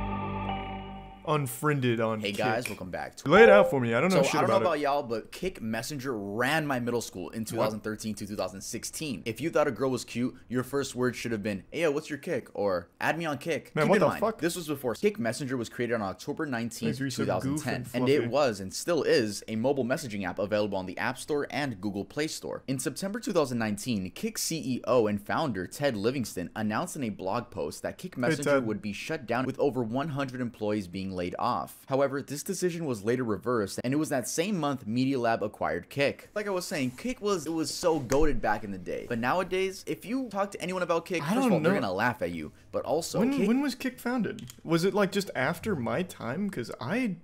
Unfriended on Hey Kik. guys, welcome back. Lay it out for me. I don't know shit I don't know about about y'all, but Kik Messenger ran my middle school in 2013 to 2016. If you thought a girl was cute, your first word should have been, "Hey, yo, what's your Kik?" or "Add me on Kik." Man, Keep what in the mind, fuck? this was before Kik Messenger was created on October 19th, You're so goof 2010, and and it fluffy. was and still is a mobile messaging app available on the App Store and Google Play Store. In September 2019, Kik CEO and founder Ted Livingston announced in a blog post that Kik Messenger would be shut down with over 100 employees being laid off. However, this decision was later reversed, and it was that same month Media Lab acquired Kik. Like I was saying, Kik was so goated back in the day. But nowadays, if you talk to anyone about Kik, first of all, they're gonna laugh at you. But also, when was Kik founded? Was it like just after my time? Because I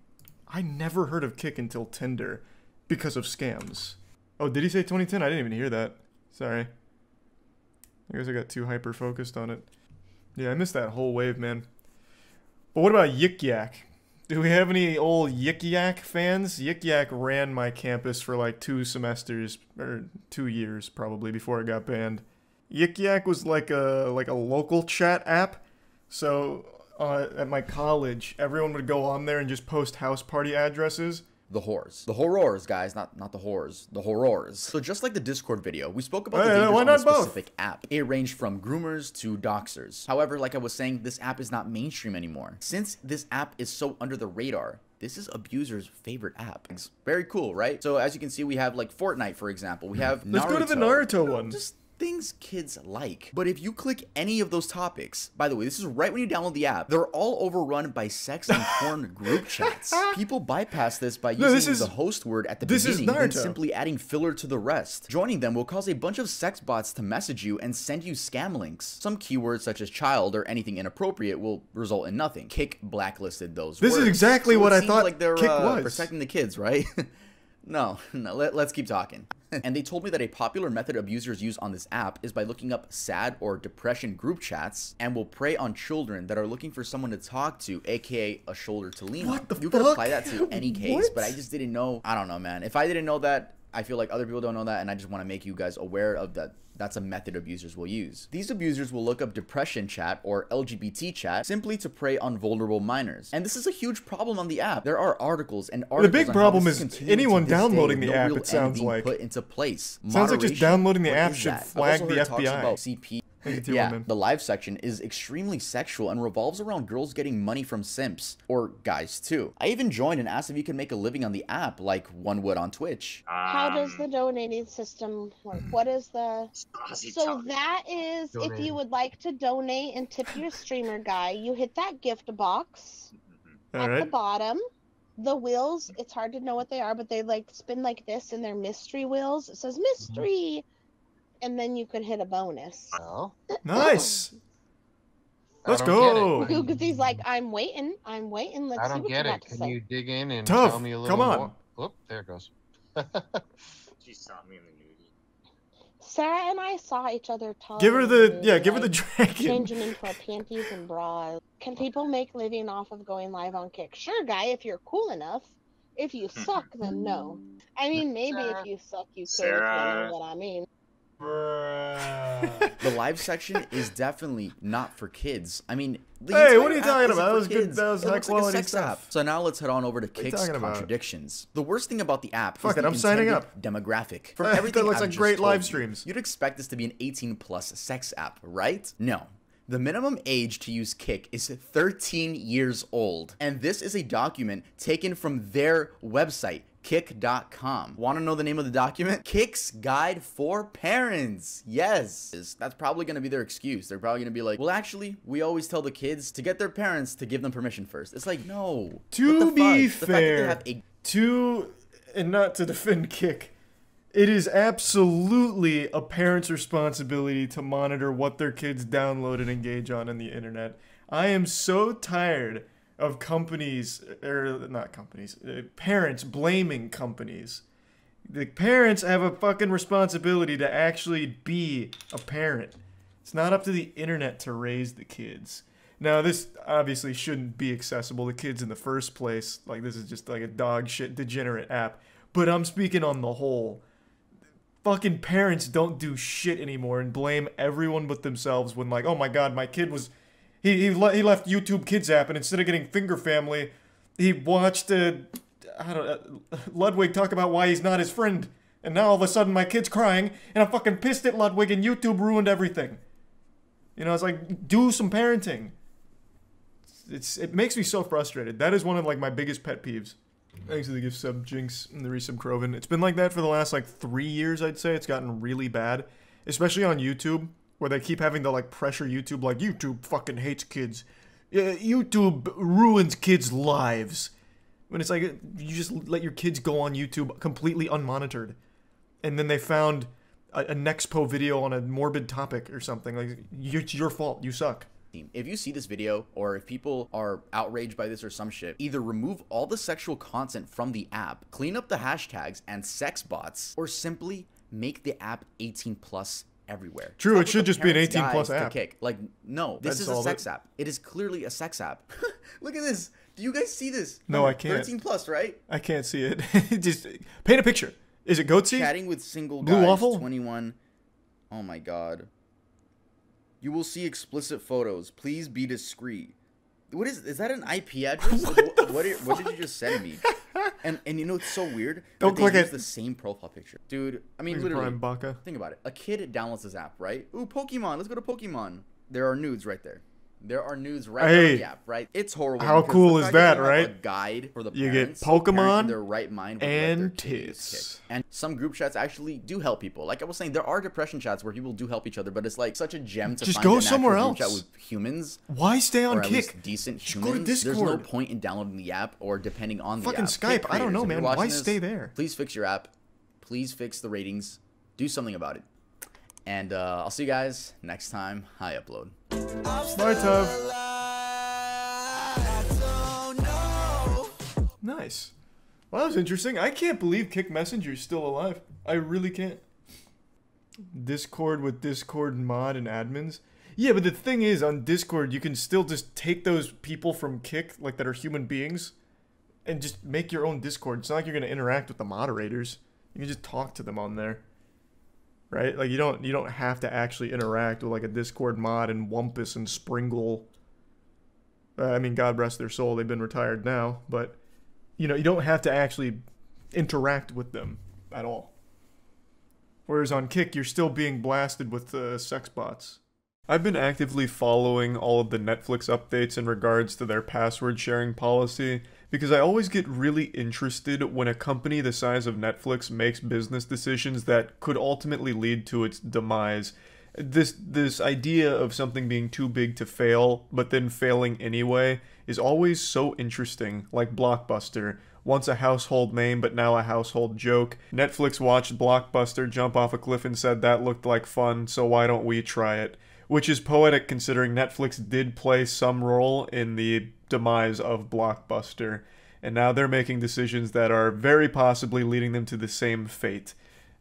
never heard of Kik until Tinder because of scams. Oh, did he say 2010? I didn't even hear that. Sorry. I guess I got too hyper focused on it. Yeah, I missed that whole wave, man. But what about Yik Yak? Do we have any old Yik Yak fans? Yik Yak ran my campus for like 2 semesters, or 2 years probably, before it got banned. Yik Yak was like a local chat app. So at my college, everyone would go on there and just post house party addresses. The whores. The horrors, guys, not the whores. The horrors. So just like the Discord video, we spoke about the dangers on a specific app. It ranged from groomers to doxers. However, like I was saying, this app is not mainstream anymore. Since this app is so under the radar, this is abusers' favorite app. It's very cool, right? So as you can see, we have like Fortnite, for example. We have Naruto. Let's go to the Naruto one. Just things kids like. But if you click any of those topics, by the way, this is right when you download the app, they're all overrun by sex and porn group chats. People bypass this by using the host word at the beginning and simply adding filler to the rest. Joining them will cause a bunch of sex bots to message you and send you scam links. Some keywords such as child or anything inappropriate will result in nothing. Kik blacklisted those words. This is exactly what I thought like they're Kik was. protecting the kids, right? No, let's keep talking. And they told me that a popular method abusers use on this app is by looking up sad or depression group chats and will prey on children that are looking for someone to talk to, aka a shoulder to lean on. You could apply that to any case, but I just didn't know. I don't know, man. If I didn't know that, I feel like other people don't know that, and I just want to make you guys aware of that. That's a method abusers will use. These abusers will look up depression chat or LGBT chat simply to prey on vulnerable minors. And this is a huge problem on the app. There are articles and articles. The big problem is anyone downloading the app, it sounds like. Put into place. Sounds like just downloading the app should flag the FBI. About CP. Yeah, the live section is extremely sexual and revolves around girls getting money from simps, or guys too. I even joined and asked if you could make a living on the app like one would on Twitch. How does the donating system work? What is the... So that is, if you would like to donate and tip your streamer guy, you hit that gift box at the bottom. The wheels, it's hard to know what they are, but they like spin like this, and they're mystery wheels. It says mystery. And then you could hit a bonus. Oh. Nice. Let's go. Googzy's like, I'm waiting. Let's I see don't what get you it. got to Can say. you dig in and Tough. tell me a little Come on. more? Whoop, there it goes. She saw me in the nudie. Sarah and I saw each other talk. Give her the give her the dragon. Changing into our panties and bras. Can people make living off of going live on Kik? Sure, guy, if you're cool enough. If you suck, then no. I mean, maybe if you suck, you could. If you know what I mean. The live section is definitely not for kids. I mean, hey, what are you talking about? That was good. That was high quality stuff. So now let's head on over to Kik's contradictions. The worst thing about the app Fuck is it, the I'm signing intended up. demographic. From everything that looks I've like just great told live you, streams. You'd expect this to be an 18+ sex app, right? No. The minimum age to use Kik is 13 years old. And this is a document taken from their website, Kik.com. Want to know the name of the document? Kik's Guide for Parents. Yes. That's probably going to be their excuse. They're probably going to be like, well, actually, we always tell the kids to get their parents to give them permission first. It's like, no. To be fair, and not to defend Kik, it is absolutely a parent's responsibility to monitor what their kids download and engage on the internet. I am so tired of companies, or not companies, parents blaming companies. The parents have a fucking responsibility to actually be a parent. It's not up to the internet to raise the kids. Now, this obviously shouldn't be accessible to kids in the first place. Like, this is just like a dog shit degenerate app. But I'm speaking on the whole. Fucking parents don't do shit anymore and blame everyone but themselves when, like, oh my god, my kid was... He left YouTube Kids app, and instead of getting Finger Family, he watched Ludwig talk about why he's not his friend. And now all of a sudden my kid's crying, and I'm fucking pissed at Ludwig, and YouTube ruined everything. You know, it's like, do some parenting. It makes me so frustrated. That is one of, like, my biggest pet peeves. Thanks to the gift sub Jinx and the resub Croven. It's been like that for the last, like, 3 years, I'd say. It's gotten really bad. Especially on YouTube, where they keep having to, like, pressure YouTube, like, YouTube fucking hates kids. YouTube ruins kids' lives. When it's like, you just let your kids go on YouTube completely unmonitored. And then they found a Nexpo video on a morbid topic or something. Like, it's your fault. You suck. If you see this video, or if people are outraged by this or some shit, either remove all the sexual content from the app, clean up the hashtags and sex bots, or simply make the app 18+ everywhere. True, it should just be an 18+ app. Kik. Like, no, this is a sex app. It is clearly a sex app. Look at this. Do you guys see this? No, I can't. 13+, right? I can't see it. Just paint a picture. Is it Goatsy? Chatting with single Blue guys, Waffle? 21. Oh my god. You will see explicit photos. Please be discreet. What is that an IP address? What did you just send me? And you know, it's so weird. Don't click it. The same profile picture. Dude, I mean, literally, think about it. A kid downloads this app, right? Ooh, Pokemon. Let's go to Pokemon. There are nudes right there. There are nudes right on the app, right? It's horrible. How cool is that, right? A guide for the you parents, get Pokemon in their right mind and tits. And some group chats actually do help people. Like I was saying, there are depression chats where people do help each other, but it's like such a gem to just find go somewhere else. Group chat with humans. Why stay on or at Kik? least decent just humans. go to Discord. There's no point in downloading the app or depending on the fucking app. Skype. I don't know, man. Why stay there? Please fix your app. Please fix the ratings. Do something about it. And I'll see you guys next time I upload. Bye, Tov. Nice. Well, that was interesting. I can't believe Kik Messenger is still alive. I really can't. Discord with Discord mod and admins. Yeah, but the thing is, on Discord, you can still just take those people from Kik, like, that are human beings, and just make your own Discord. It's not like you're going to interact with the moderators. You can just talk to them on there. Right? Like, you don't have to actually interact with, like, a Discord mod and Wumpus and Springle. I mean, God rest their soul, they've been retired now, but, you know, you don't have to actually interact with them at all. Whereas on Kik, you're still being blasted with sex bots. I've been actively following all of the Netflix updates in regards to their password sharing policy, because I always get really interested when a company the size of Netflix makes business decisions that could ultimately lead to its demise. This idea of something being too big to fail, but then failing anyway, is always so interesting, like Blockbuster. Once a household name, but now a household joke. Netflix watched Blockbuster jump off a cliff and said that looked like fun, so why don't we try it? Which is poetic considering Netflix did play some role in the demise of Blockbuster, and now they're making decisions that are very possibly leading them to the same fate.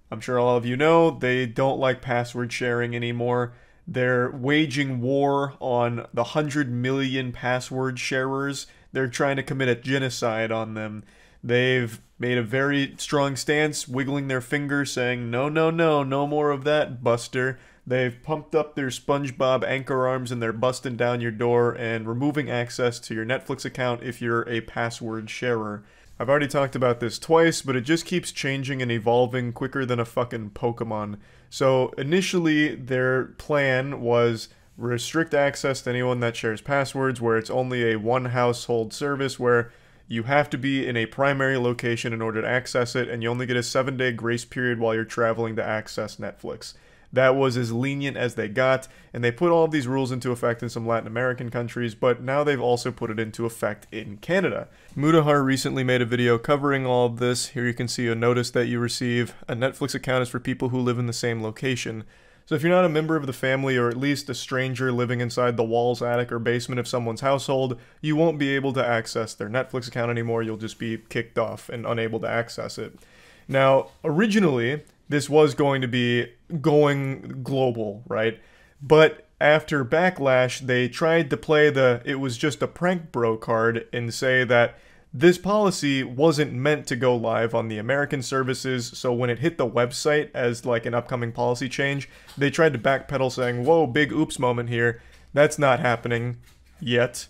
I'm sure all of you know they don't like password sharing anymore. They're waging war on the 100 million password sharers. They're trying to commit a genocide on them. They've made a very strong stance, wiggling their finger, saying, no, no, no, no more of that, Buster. They've pumped up their SpongeBob anchor arms and they're busting down your door and removing access to your Netflix account if you're a password sharer. I've already talked about this twice, but it just keeps changing and evolving quicker than a fucking Pokemon. So initially, their plan was restrict access to anyone that shares passwords, where it's only a one household service where you have to be in a primary location in order to access it, and you only get a 7-day grace period while you're traveling to access Netflix. That was as lenient as they got, and they put all of these rules into effect in some Latin American countries, but now they've also put it into effect in Canada. Mudahar recently made a video covering all of this. Here you can see a notice that you receive. A Netflix account is for people who live in the same location. So if you're not a member of the family, or at least a stranger living inside the walls, attic, or basement of someone's household, you won't be able to access their Netflix account anymore. You'll just be kicked off and unable to access it. Now, originally, this was going to be going global, right? But after backlash, they tried to play the "it was just a prank bro" card and say that this policy wasn't meant to go live on the American services, so when it hit the website as like an upcoming policy change, they tried to backpedal saying, whoa, big oops moment here. That's not happening yet.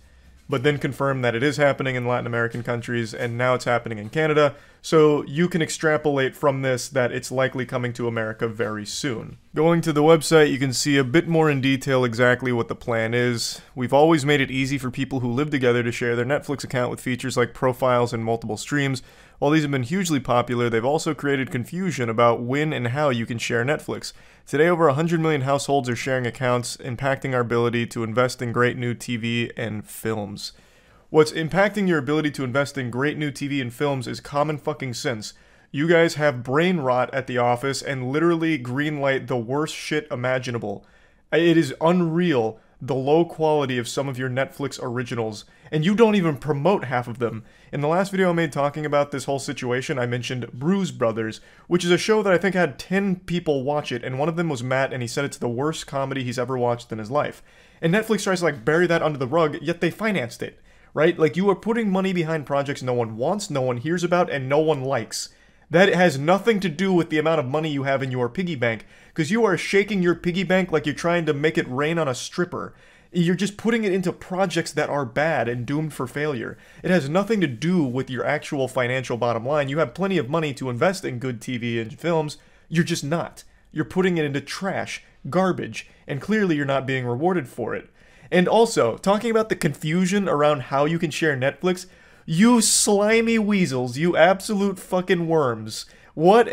But then confirmed that it is happening in Latin American countries, and now it's happening in Canada, so you can extrapolate from this that it's likely coming to America very soon. Going to the website, you can see a bit more in detail exactly what the plan is. We've always made it easy for people who live together to share their Netflix account with features like profiles and multiple streams. While these have been hugely popular, they've also created confusion about when and how you can share Netflix. Today, over 100 million households are sharing accounts, impacting our ability to invest in great new TV and films. What's impacting your ability to invest in great new TV and films is common fucking sense. You guys have brain rot at the office and literally greenlight the worst shit imaginable. It is unreal, the low quality of some of your Netflix originals, and you don't even promote half of them. In the last video I made talking about this whole situation, I mentioned Bruise Brothers, which is a show that I think had 10 people watch it, and one of them was Matt, and he said it's the worst comedy he's ever watched in his life. And Netflix tries to like bury that under the rug, yet they financed it, right? Like, you are putting money behind projects no one wants, no one hears about, and no one likes. That has nothing to do with the amount of money you have in your piggy bank, because you are shaking your piggy bank like you're trying to make it rain on a stripper. You're just putting it into projects that are bad and doomed for failure. It has nothing to do with your actual financial bottom line. You have plenty of money to invest in good TV and films. You're just not. You're putting it into trash, garbage, and clearly you're not being rewarded for it. And also, talking about the confusion around how you can share Netflix, you slimy weasels, you absolute fucking worms. What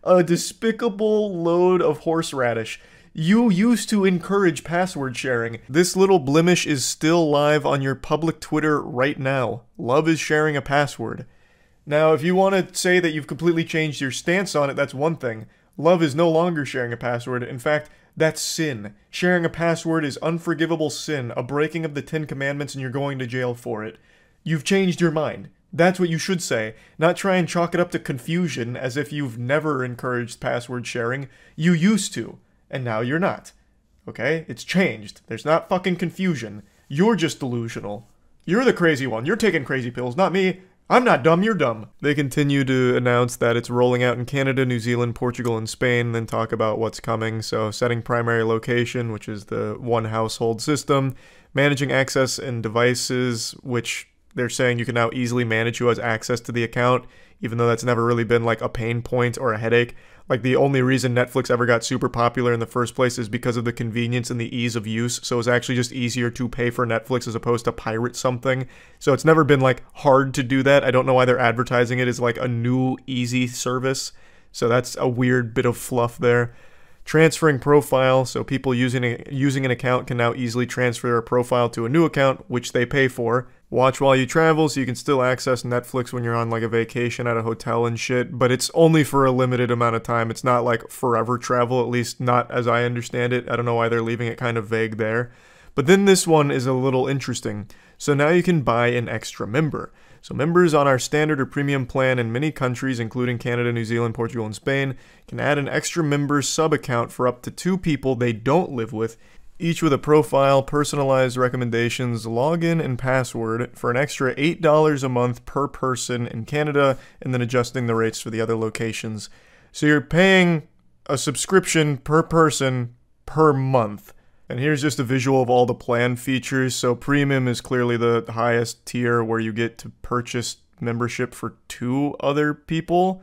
a despicable load of horseradish. You used to encourage password sharing. This little blemish is still live on your public Twitter right now. Love is sharing a password. Now, if you want to say that you've completely changed your stance on it, that's one thing. Love is no longer sharing a password. In fact, that's sin. Sharing a password is unforgivable sin, a breaking of the 10 Commandments, and you're going to jail for it. You've changed your mind. That's what you should say, not try and chalk it up to confusion as if you've never encouraged password sharing. You used to. And now you're not. Okay? It's changed. There's not fucking confusion. You're just delusional. You're the crazy one. You're taking crazy pills, not me. I'm not dumb, you're dumb. They continue to announce that it's rolling out in Canada, New Zealand, Portugal, and Spain, then talk about what's coming. So setting primary location, which is the one household system, managing access and devices, which they're saying you can now easily manage who has access to the account, even though that's never really been like a pain point or a headache. Like the only reason Netflix ever got super popular in the first place is because of the convenience and the ease of use. So it's actually just easier to pay for Netflix as opposed to pirate something. So it's never been like hard to do that. I don't know why they're advertising it as like a new easy service. So that's a weird bit of fluff there. Transferring profile, so people using an account can now easily transfer their profile to a new account, which they pay for. Watch while you travel, so you can still access Netflix when you're on like a vacation at a hotel and shit, but it's only for a limited amount of time. It's not like forever travel, at least not as I understand it. I don't know why they're leaving it kind of vague there. But then this one is a little interesting. So now you can buy an extra member. So members on our standard or premium plan in many countries, including Canada, New Zealand, Portugal, and Spain, can add an extra member sub-account for up to 2 people they don't live with, each with a profile, personalized recommendations, login, and password for an extra $8 a month per person in Canada, and then adjusting the rates for the other locations. So you're paying a subscription per person per month. And here's just a visual of all the plan features. So premium is clearly the highest tier where you get to purchase membership for 2 other people.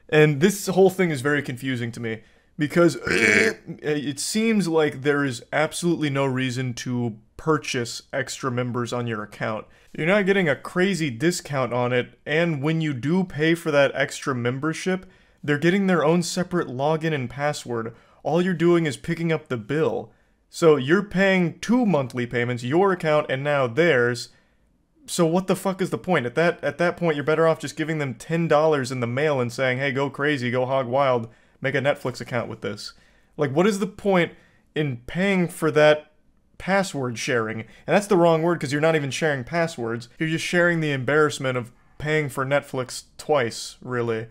And this whole thing is very confusing to me because it seems like there is absolutely no reason to purchase extra members on your account. You're not getting a crazy discount on it, and when you do pay for that extra membership, they're getting their own separate login and password. All you're doing is picking up the bill. So you're paying 2 monthly payments, your account and now theirs. So what the fuck is the point? At that point, you're better off just giving them $10 in the mail and saying, hey, go crazy, go hog wild, make a Netflix account with this. Like, what is the point in paying for that password sharing? And that's the wrong word because you're not even sharing passwords. You're just sharing the embarrassment of paying for Netflix twice, really.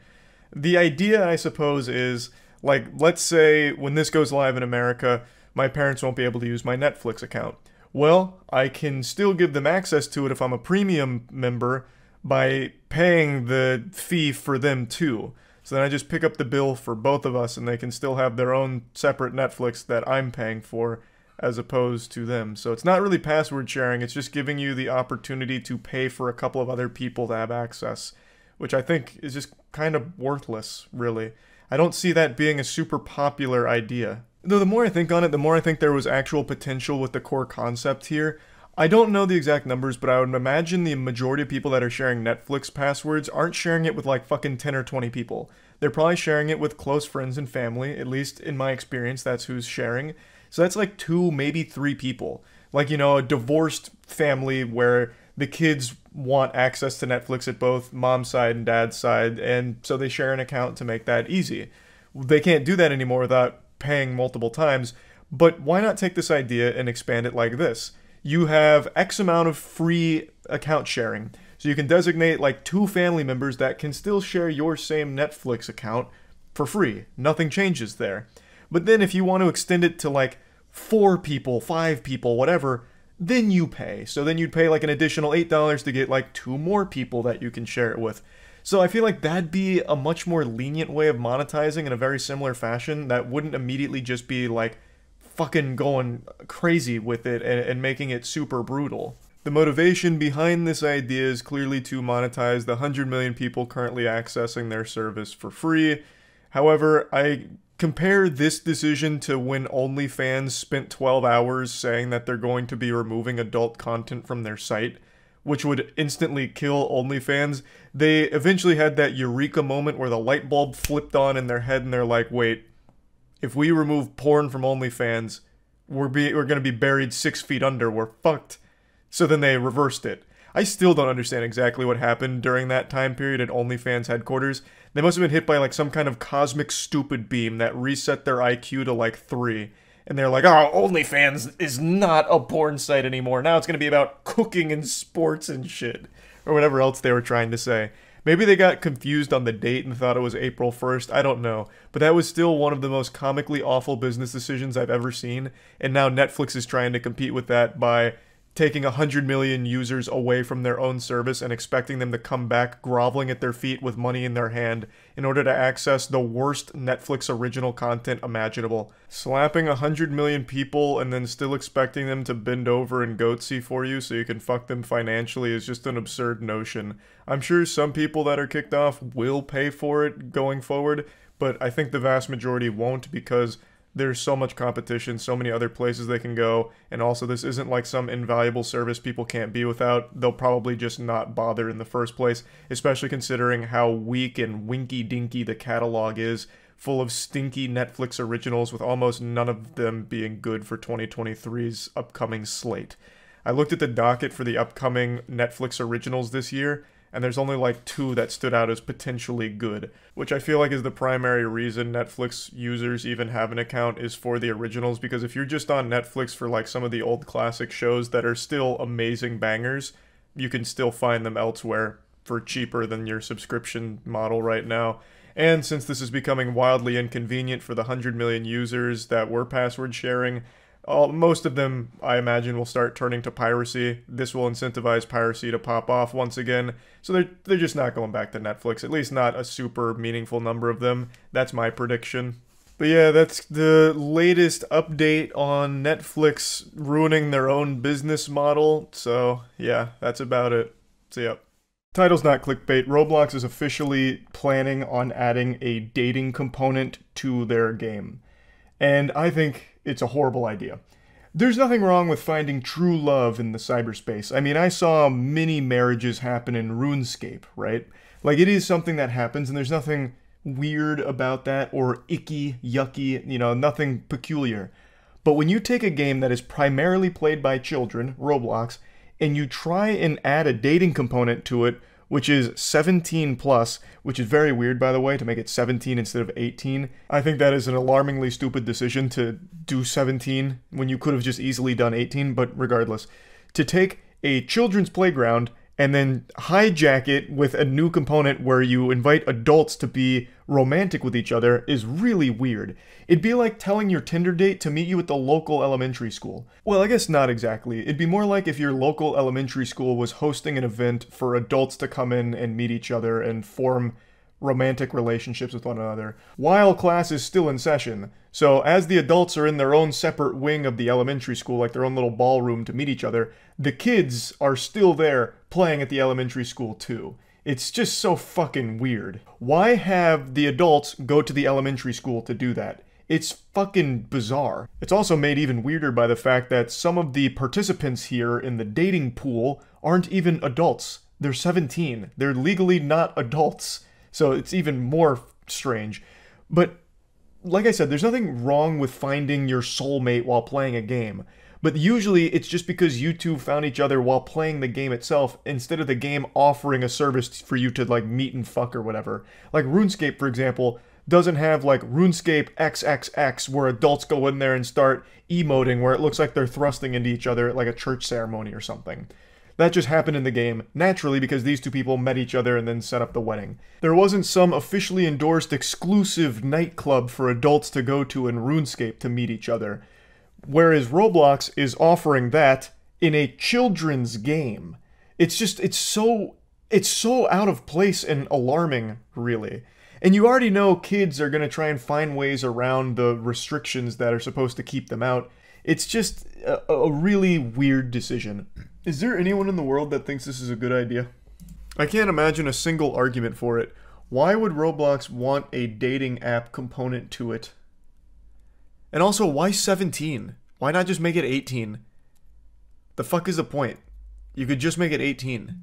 The idea, I suppose, is, like, let's say when this goes live in America, my parents won't be able to use my Netflix account. Well, I can still give them access to it if I'm a premium member by paying the fee for them too. So then I just pick up the bill for both of us and they can still have their own separate Netflix that I'm paying for as opposed to them. So it's not really password sharing, it's just giving you the opportunity to pay for a couple of other people to have access, which I think is just kind of worthless, really. I don't see that being a super popular idea. Though the more I think on it, the more I think there was actual potential with the core concept here. I don't know the exact numbers, but I would imagine the majority of people that are sharing Netflix passwords aren't sharing it with like fucking 10 or 20 people. They're probably sharing it with close friends and family, at least in my experience, that's who's sharing. So that's like 2, maybe 3 people. Like, you know, a divorced family where the kids want access to Netflix at both mom's side and dad's side, and so they share an account to make that easy. They can't do that anymore without paying multiple times, but why not take this idea and expand it like this? You have X amount of free account sharing, so you can designate like 2 family members that can still share your same Netflix account for free. Nothing changes there. But then if you want to extend it to like 4 people, 5 people, whatever, then you pay. So then you'd pay like an additional $8 to get like 2 more people that you can share it with. So I feel like that'd be a much more lenient way of monetizing in a very similar fashion that wouldn't immediately just be like fucking going crazy with it and making it super brutal. The motivation behind this idea is clearly to monetize the 100 million people currently accessing their service for free. However, I compare this decision to when OnlyFans spent 12 hours saying that they're going to be removing adult content from their site, which would instantly kill OnlyFans. They eventually had that eureka moment where the light bulb flipped on in their head and they're like, wait, if we remove porn from OnlyFans, we're going to be buried 6 feet under, we're fucked. So then they reversed it. I still don't understand exactly what happened during that time period at OnlyFans headquarters. They must have been hit by like some kind of cosmic stupid beam that reset their IQ to like 3. And they're like, oh, OnlyFans is not a porn site anymore. Now it's going to be about cooking and sports and shit. Or whatever else they were trying to say. Maybe they got confused on the date and thought it was April 1st. I don't know. But that was still one of the most comically awful business decisions I've ever seen. And now Netflix is trying to compete with that by taking 100 million users away from their own service and expecting them to come back groveling at their feet with money in their hand in order to access the worst Netflix original content imaginable. Slapping 100 million people and then still expecting them to bend over and goatsy for you so you can fuck them financially is just an absurd notion. I'm sure some people that are kicked off will pay for it going forward, but I think the vast majority won't because there's so much competition, so many other places they can go, and also this isn't like some invaluable service people can't be without. They'll probably just not bother in the first place, especially considering how weak and winky-dinky the catalog is, full of stinky Netflix originals with almost none of them being good for 2023's upcoming slate. I looked at the docket for the upcoming Netflix originals this year, and there's only like 2 that stood out as potentially good, which I feel like is the primary reason Netflix users even have an account is for the originals, because if you're just on Netflix for like some of the old classic shows that are still amazing bangers, you can still find them elsewhere for cheaper than your subscription model right now. And since this is becoming wildly inconvenient for the 100 million users that were password sharing, most of them, I imagine, will start turning to piracy. This will incentivize piracy to pop off once again. So they're just not going back to Netflix, at least not a super meaningful number of them. That's my prediction. But yeah, that's the latest update on Netflix ruining their own business model. So yeah, that's about it. So yep. Title's not clickbait. Roblox is officially planning on adding a dating component to their game. And I think it's a horrible idea. There's nothing wrong with finding true love in the cyberspace. I mean, I saw many marriages happen in RuneScape, right? Like, it is something that happens, and there's nothing weird about that, or icky, yucky, you know, nothing peculiar. But when you take a game that is primarily played by children, Roblox, and you try and add a dating component to it, which is 17 plus, which is very weird, by the way, to make it 17 instead of 18. I think that is an alarmingly stupid decision to do 17 when you could have just easily done 18, but regardless. To take a children's playground and then hijack it with a new component where you invite adults to be romantic with each other is really weird. It'd be like telling your Tinder date to meet you at the local elementary school. Well, I guess not exactly. It'd be more like if your local elementary school was hosting an event for adults to come in and meet each other and form romantic relationships with one another, while class is still in session. So as the adults are in their own separate wing of the elementary school, like their own little ballroom to meet each other, the kids are still there playing at the elementary school too. It's just so fucking weird. Why have the adults go to the elementary school to do that? It's fucking bizarre. It's also made even weirder by the fact that some of the participants here in the dating pool aren't even adults. They're 17. They're legally not adults. So it's even more strange. But like I said, there's nothing wrong with finding your soulmate while playing a game. But usually it's just because you two found each other while playing the game itself instead of the game offering a service for you to like meet and fuck or whatever. Like RuneScape, for example, doesn't have like RuneScape XXX where adults go in there and start emoting where it looks like they're thrusting into each other at like a church ceremony or something. That just happened in the game, naturally, because these two people met each other and then set up the wedding. There wasn't some officially endorsed exclusive nightclub for adults to go to in RuneScape to meet each other. Whereas Roblox is offering that in a children's game. It's so out of place and alarming, really. And you already know kids are going to try and find ways around the restrictions that are supposed to keep them out. It's just a really weird decision. Is there anyone in the world that thinks this is a good idea? I can't imagine a single argument for it. Why would Roblox want a dating app component to it? And also, why 17? Why not just make it 18? The fuck is the point? You could just make it 18.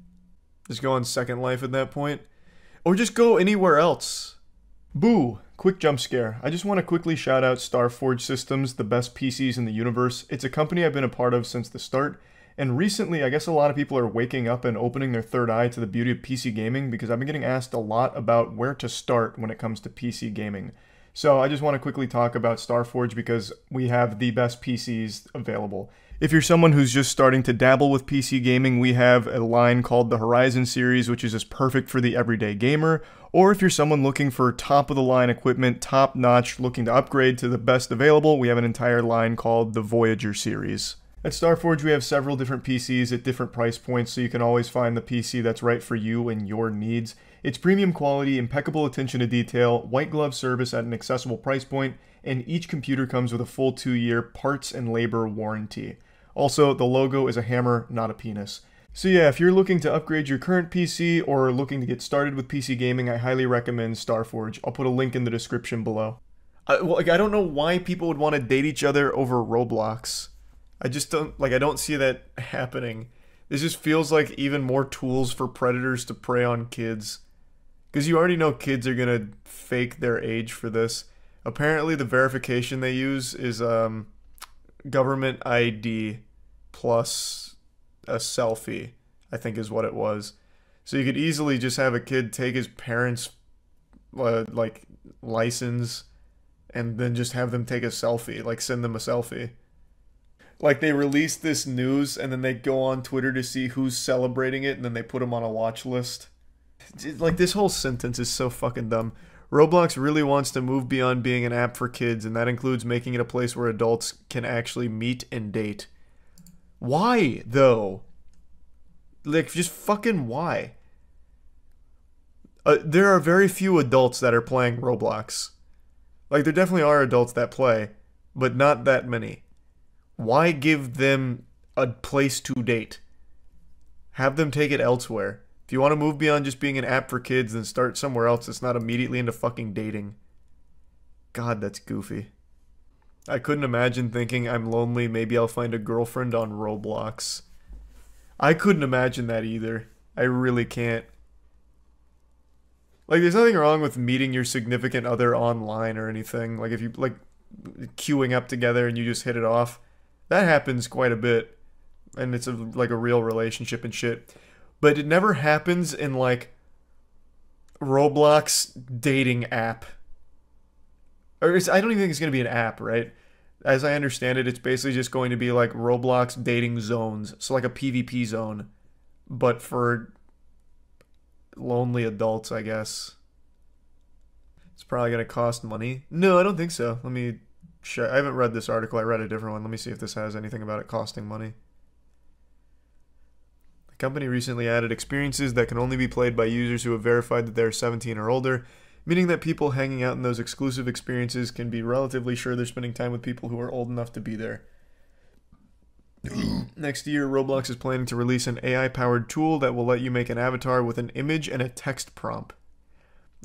Just go on Second Life at that point. Or just go anywhere else. Boo! Quick jump scare. I just want to quickly shout out Starforge Systems, the best PCs in the universe. It's a company I've been a part of since the start. And recently, I guess a lot of people are waking up and opening their third eye to the beauty of PC gaming because I've been getting asked a lot about where to start when it comes to PC gaming. So I just want to quickly talk about Starforge because we have the best PCs available. If you're someone who's just starting to dabble with PC gaming, we have a line called the Horizon series, which is just perfect for the everyday gamer. Or if you're someone looking for top-of-the-line equipment, top-notch, looking to upgrade to the best available, we have an entire line called the Voyager series. At Starforge, we have several different PCs at different price points, so you can always find the PC that's right for you and your needs. It's premium quality, impeccable attention to detail, white glove service at an accessible price point, and each computer comes with a full 2-year parts and labor warranty. Also, the logo is a hammer, not a penis. So yeah, if you're looking to upgrade your current PC or looking to get started with PC gaming, I highly recommend Starforge. I'll put a link in the description below. I don't know why people would want to date each other over Roblox. I just don't, I don't see that happening. This just feels like even more tools for predators to prey on kids. Because you already know kids are going to fake their age for this. Apparently the verification they use is government ID plus a selfie, I think is what it was. So you could easily just have a kid take his parents' license and then just have them take a selfie, send them a selfie. They release this news and then they go on Twitter to see who's celebrating it and then they put them on a watch list. This whole sentence is so fucking dumb. Roblox really wants to move beyond being an app for kids, and that includes making it a place where adults can actually meet and date. Why, though? Just fucking why? There are very few adults that are playing Roblox. There definitely are adults that play, but not that many. Why give them a place to date? Have them take it elsewhere. If you want to move beyond just being an app for kids, then start somewhere else that's not immediately into fucking dating. God, that's goofy. I couldn't imagine thinking I'm lonely, maybe I'll find a girlfriend on Roblox. I couldn't imagine that either. I really can't. There's nothing wrong with meeting your significant other online or anything. If you, queuing up together and you just hit it off. That happens quite a bit. And it's a real relationship and shit. But it never happens in, Roblox dating app. Or I don't even think it's going to be an app, right? As I understand it, it's basically just going to be Roblox dating zones. So a PvP zone. But for lonely adults, I guess. It's probably going to cost money. No, I don't think so. Let me check. I haven't read this article. I read a different one. Let me see if this has anything about it costing money. The company recently added experiences that can only be played by users who have verified that they're 17 or older, meaning that people hanging out in those exclusive experiences can be relatively sure they're spending time with people who are old enough to be there. Next year, Roblox is planning to release an AI-powered tool that will let you make an avatar with an image and a text prompt,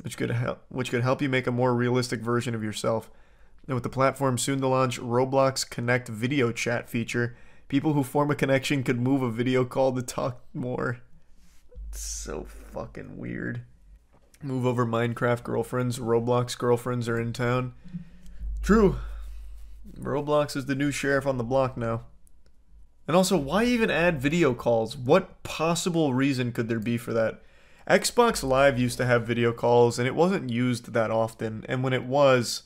which could help you make a more realistic version of yourself. And with the platform soon to launch Roblox Connect video chat feature, people who form a connection could move a video call to talk more. It's so fucking weird. Move over Minecraft girlfriends, Roblox girlfriends are in town. True. Roblox is the new sheriff on the block now. And also, why even add video calls? What possible reason could there be for that? Xbox Live used to have video calls, and it wasn't used that often. And when it was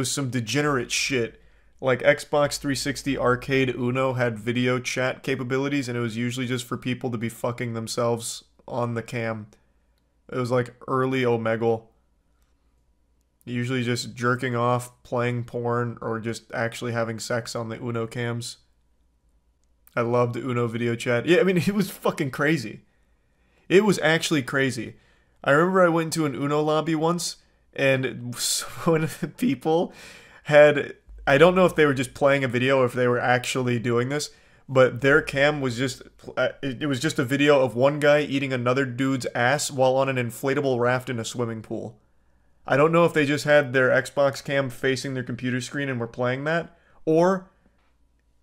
some degenerate shit. Xbox 360 Arcade Uno had video chat capabilities, and it was usually just for people to be fucking themselves on the cam. It was early Omegle. Usually just jerking off, playing porn, or just actually having sex on the Uno cams. I loved Uno video chat. Yeah, I mean, it was fucking crazy. It was actually crazy. I remember I went into an Uno lobby once, and one of the people had... I don't know if they were just playing a video or if they were actually doing this, but their cam was just... It was just a video of one guy eating another dude's ass while on an inflatable raft in a swimming pool. I don't know if they just had their Xbox cam facing their computer screen and were playing that, or...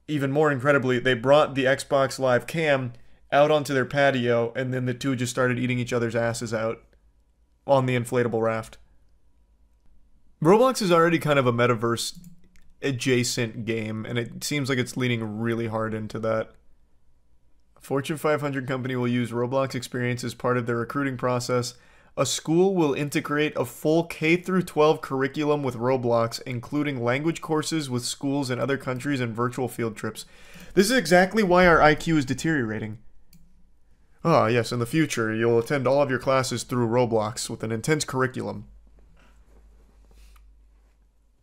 even more incredibly, they brought the Xbox Live cam out onto their patio, and then the two just started eating each other's asses out on the inflatable raft. Roblox is already kind of a metaverse adjacent game, and it seems like it's leaning really hard into that. A Fortune 500 company will use Roblox experience as part of their recruiting process. A school will integrate a full K-12 curriculum with Roblox, including language courses with schools in other countries and virtual field trips. This is exactly why our IQ is deteriorating. Ah, yes, in the future, you'll attend all of your classes through Roblox with an intense curriculum.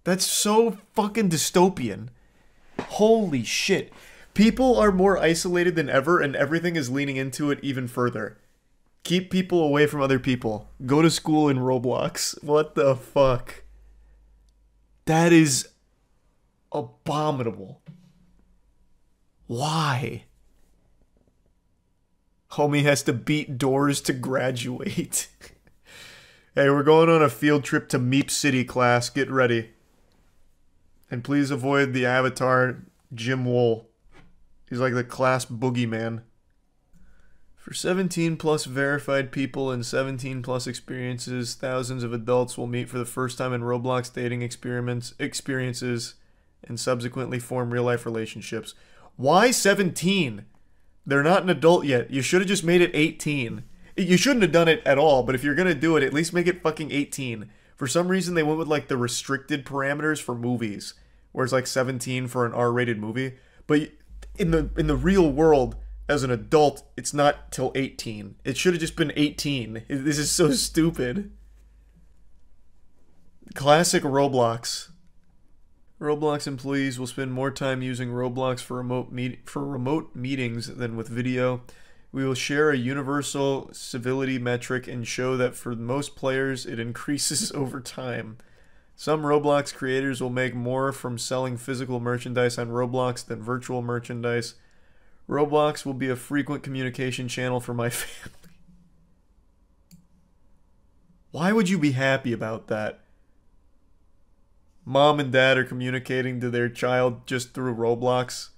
That's so fucking dystopian. Holy shit. People are more isolated than ever, and everything is leaning into it even further. Keep people away from other people. Go to school in Roblox. What the fuck? That is abominable. Why? Homie has to beat doors to graduate. Hey, we're going on a field trip to Meep City, class. Get ready. And please avoid the avatar Jim Wool. He's like the class boogeyman. For 17 plus verified people and 17 plus experiences, thousands of adults will meet for the first time in Roblox dating experiences and subsequently form real life relationships. Why 17? They're not an adult yet. You should have just made it 18. You shouldn't have done it at all, but if you're going to do it, at least make it fucking 18. For some reason, they went with like the restricted parameters for movies, where it's like 17 for an R-rated movie. But in the real world, as an adult, it's not till 18. It should have just been 18. This is so stupid. Classic Roblox. Roblox employees will spend more time using Roblox for remote meetings than with video. We will share a universal civility metric and show that for most players it increases over time. Some Roblox creators will make more from selling physical merchandise on Roblox than virtual merchandise. Roblox will be a frequent communication channel for my family. Why would you be happy about that? Mom and dad are communicating to their child just through Roblox.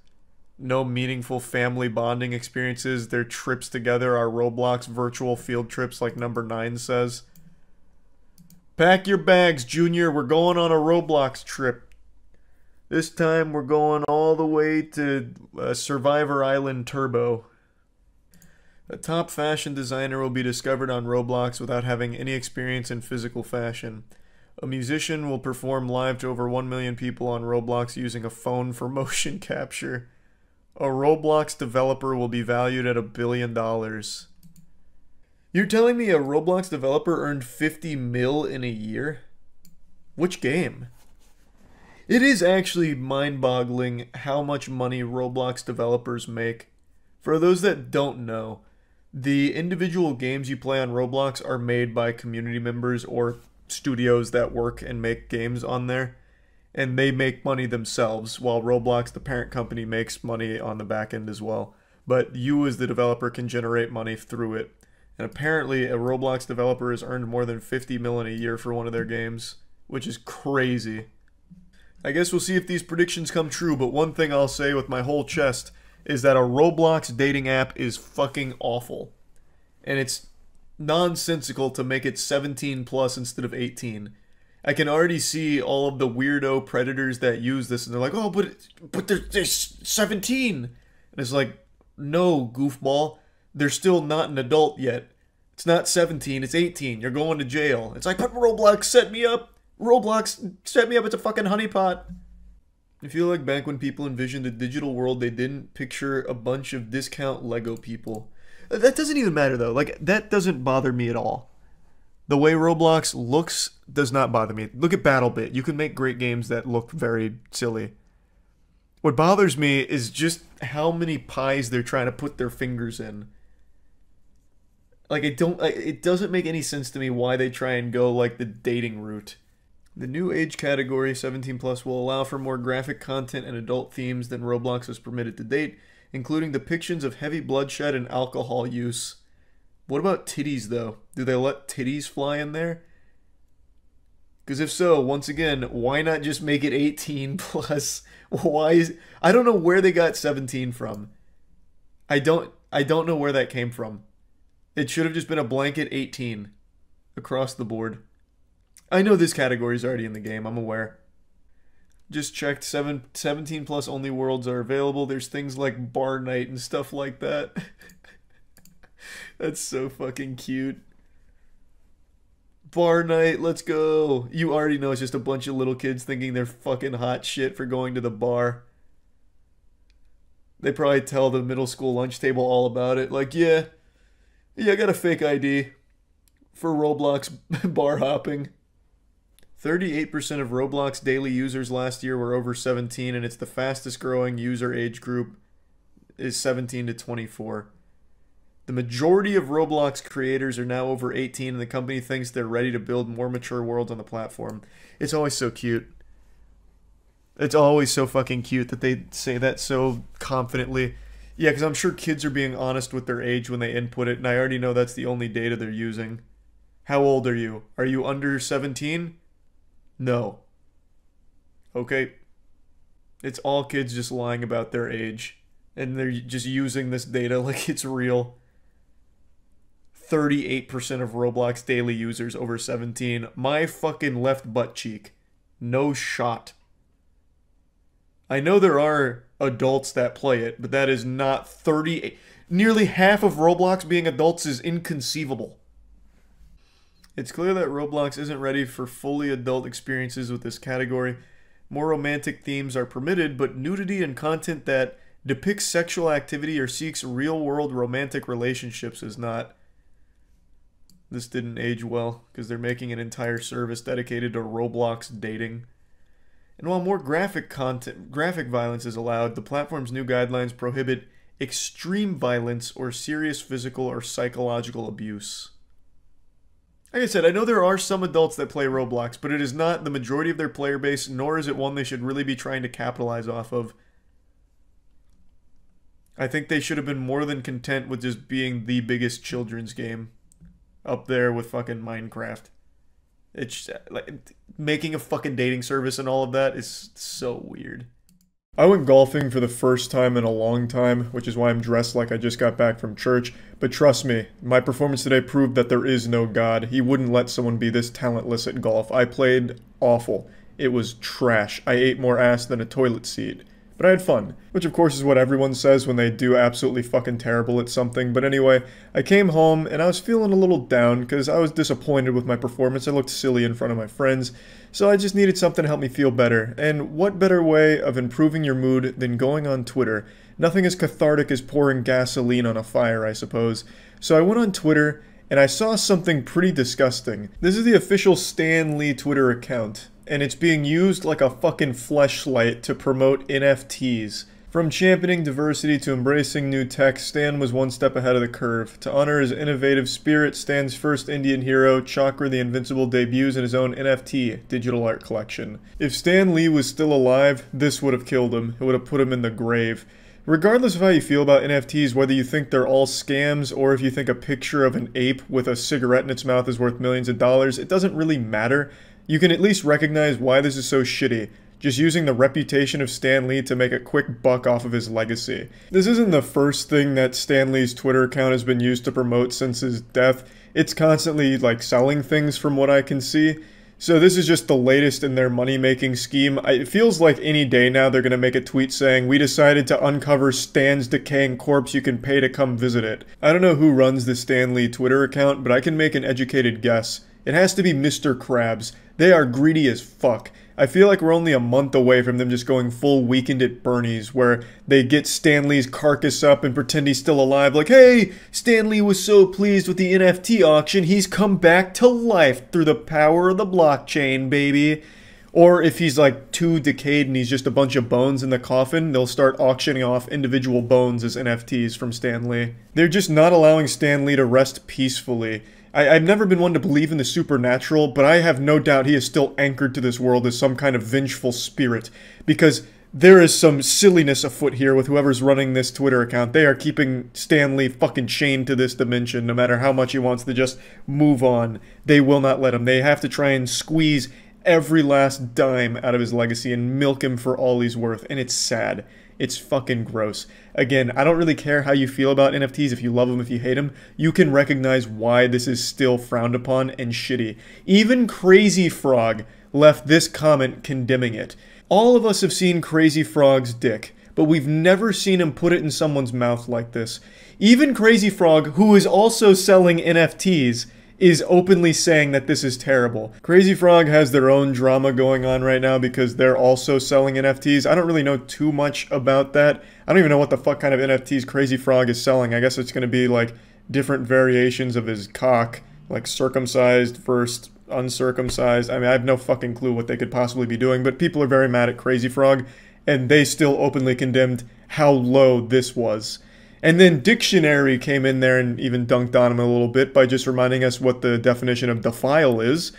No meaningful family bonding experiences. Their trips together are Roblox virtual field trips like number 9 says. Pack your bags, Junior. We're going on a Roblox trip. This time we're going all the way to Survivor Island Turbo. A top fashion designer will be discovered on Roblox without having any experience in physical fashion. A musician will perform live to over 1 million people on Roblox using a phone for motion capture. A Roblox developer will be valued at $1 billion. You're telling me a Roblox developer earned 50 mil in a year? Which game? It is actually mind-boggling how much money Roblox developers make. For those that don't know, the individual games you play on Roblox are made by community members or studios that work and make games on there, and they make money themselves, while Roblox, the parent company, makes money on the back end as well. But you as the developer can generate money through it. And apparently a Roblox developer has earned more than 50 mil in a year for one of their games, which is crazy. I guess we'll see if these predictions come true, but one thing I'll say with my whole chest is that a Roblox dating app is fucking awful. And it's nonsensical to make it 17 plus instead of 18. I can already see all of the weirdo predators that use this, and they're like, oh, but there's 17. And it's like, no, goofball. They're still not an adult yet. It's not 17, it's 18. You're going to jail. It's like, but Roblox set me up. Roblox set me up. It's a fucking honeypot. I feel like back when people envisioned a digital world, they didn't picture a bunch of discount Lego people. That doesn't even matter, though. Like, that doesn't bother me at all. The way Roblox looks does not bother me. Look at BattleBit. You can make great games that look very silly. What bothers me is just how many pies they're trying to put their fingers in. Like, it doesn't make any sense to me why they try and go, like, the dating route. The new age category, 17 plus, will allow for more graphic content and adult themes than Roblox has permitted to date, including depictions of heavy bloodshed and alcohol use. What about titties, though? Do they let titties fly in there? Because if so, once again, why not just make it 18 plus? I don't know where they got 17 from. I don't know where that came from. It should have just been a blanket 18 across the board. I know this category is already in the game, I'm aware. Just checked, 17 plus only worlds are available. There's things like bar night and stuff like that. That's so fucking cute. Bar night, let's go. You already know it's just a bunch of little kids thinking they're fucking hot shit for going to the bar. They probably tell the middle school lunch table all about it. Like, yeah, I got a fake ID for Roblox bar hopping. 38% of Roblox daily users last year were over 17, and it's the fastest growing user age group is 17 to 24. The majority of Roblox creators are now over 18, and the company thinks they're ready to build more mature worlds on the platform. It's always so cute. It's always so fucking cute that they say that so confidently. Yeah, because I'm sure kids are being honest with their age when they input it, and I already know that's the only data they're using. How old are you? Are you under 17? No. Okay. It's all kids just lying about their age, and they're just using this data like it's real. 38% of Roblox daily users over 17. My fucking left butt cheek. No shot. I know there are adults that play it, but that is not 38. Nearly half of Roblox being adults is inconceivable. It's clear that Roblox isn't ready for fully adult experiences with this category. More romantic themes are permitted, but nudity and content that depicts sexual activity or seeks real-world romantic relationships is not. This didn't age well, because they're making an entire service dedicated to Roblox dating. And while more graphic violence is allowed, the platform's new guidelines prohibit extreme violence or serious physical or psychological abuse. Like I said, I know there are some adults that play Roblox, but it is not the majority of their player base, nor is it one they should really be trying to capitalize off of. I think they should have been more than content with just being the biggest children's game. Up there with fucking Minecraft. It's like making a fucking dating service and all of that is so weird. I went golfing for the first time in a long time, which is why I'm dressed like I just got back from church. But trust me, my performance today proved that there is no God. He wouldn't let someone be this talentless at golf. I played awful. It was trash. I ate more ass than a toilet seat. But I had fun, which of course is what everyone says when they do absolutely fucking terrible at something. But anyway, I came home and I was feeling a little down because I was disappointed with my performance. I looked silly in front of my friends, so I just needed something to help me feel better. And what better way of improving your mood than going on Twitter? Nothing as cathartic as pouring gasoline on a fire, I suppose. So I went on Twitter and I saw something pretty disgusting. This is the official Stan Lee Twitter account, and it's being used like a fucking fleshlight to promote NFTs. From championing diversity to embracing new tech, Stan was one step ahead of the curve. To honor his innovative spirit, Stan's first Indian hero, Chakra the Invincible, debuts in his own NFT, digital art collection. If Stan Lee was still alive, this would have killed him. It would have put him in the grave. Regardless of how you feel about NFTs, whether you think they're all scams or if you think a picture of an ape with a cigarette in its mouth is worth millions of dollars, it doesn't really matter. You can at least recognize why this is so shitty, just using the reputation of Stan Lee to make a quick buck off of his legacy. This isn't the first thing that Stan Lee's Twitter account has been used to promote since his death. It's constantly, like, selling things from what I can see. So this is just the latest in their money-making scheme. It feels like any day now they're gonna make a tweet saying, "We decided to uncover Stan's decaying corpse, you can pay to come visit it." I don't know who runs the Stan Lee Twitter account, but I can make an educated guess. It has to be Mr. Krabs. They are greedy as fuck. I feel like we're only a month away from them just going full Weekend at Bernie's, where they get Stan Lee's carcass up and pretend he's still alive, like, "Hey, Stan Lee was so pleased with the NFT auction, he's come back to life through the power of the blockchain, baby." Or if he's like too decayed and he's just a bunch of bones in the coffin, they'll start auctioning off individual bones as NFTs from Stan Lee. They're just not allowing Stan Lee to rest peacefully. I've never been one to believe in the supernatural, but I have no doubt he is still anchored to this world as some kind of vengeful spirit, because there is some silliness afoot here with whoever's running this Twitter account. They are keeping Stan Lee fucking chained to this dimension, no matter how much he wants to just move on. They will not let him. They have to try and squeeze every last dime out of his legacy and milk him for all he's worth, and it's sad. It's fucking gross. Again, I don't really care how you feel about NFTs, if you love them, if you hate them. You can recognize why this is still frowned upon and shitty. Even Crazy Frog left this comment condemning it. All of us have seen Crazy Frog's dick, but we've never seen him put it in someone's mouth like this. Even Crazy Frog, who is also selling NFTs, is openly saying that this is terrible. Crazy Frog has their own drama going on right now because they're also selling NFTs. I don't really know too much about that. I don't even know what the fuck kind of NFTs Crazy Frog is selling. I guess it's going to be like different variations of his cock, like circumcised versus uncircumcised. I mean, I have no fucking clue what they could possibly be doing, but people are very mad at Crazy Frog, and they still openly condemned how low this was. And then Dictionary came in there and even dunked on him a little bit by just reminding us what the definition of defile is.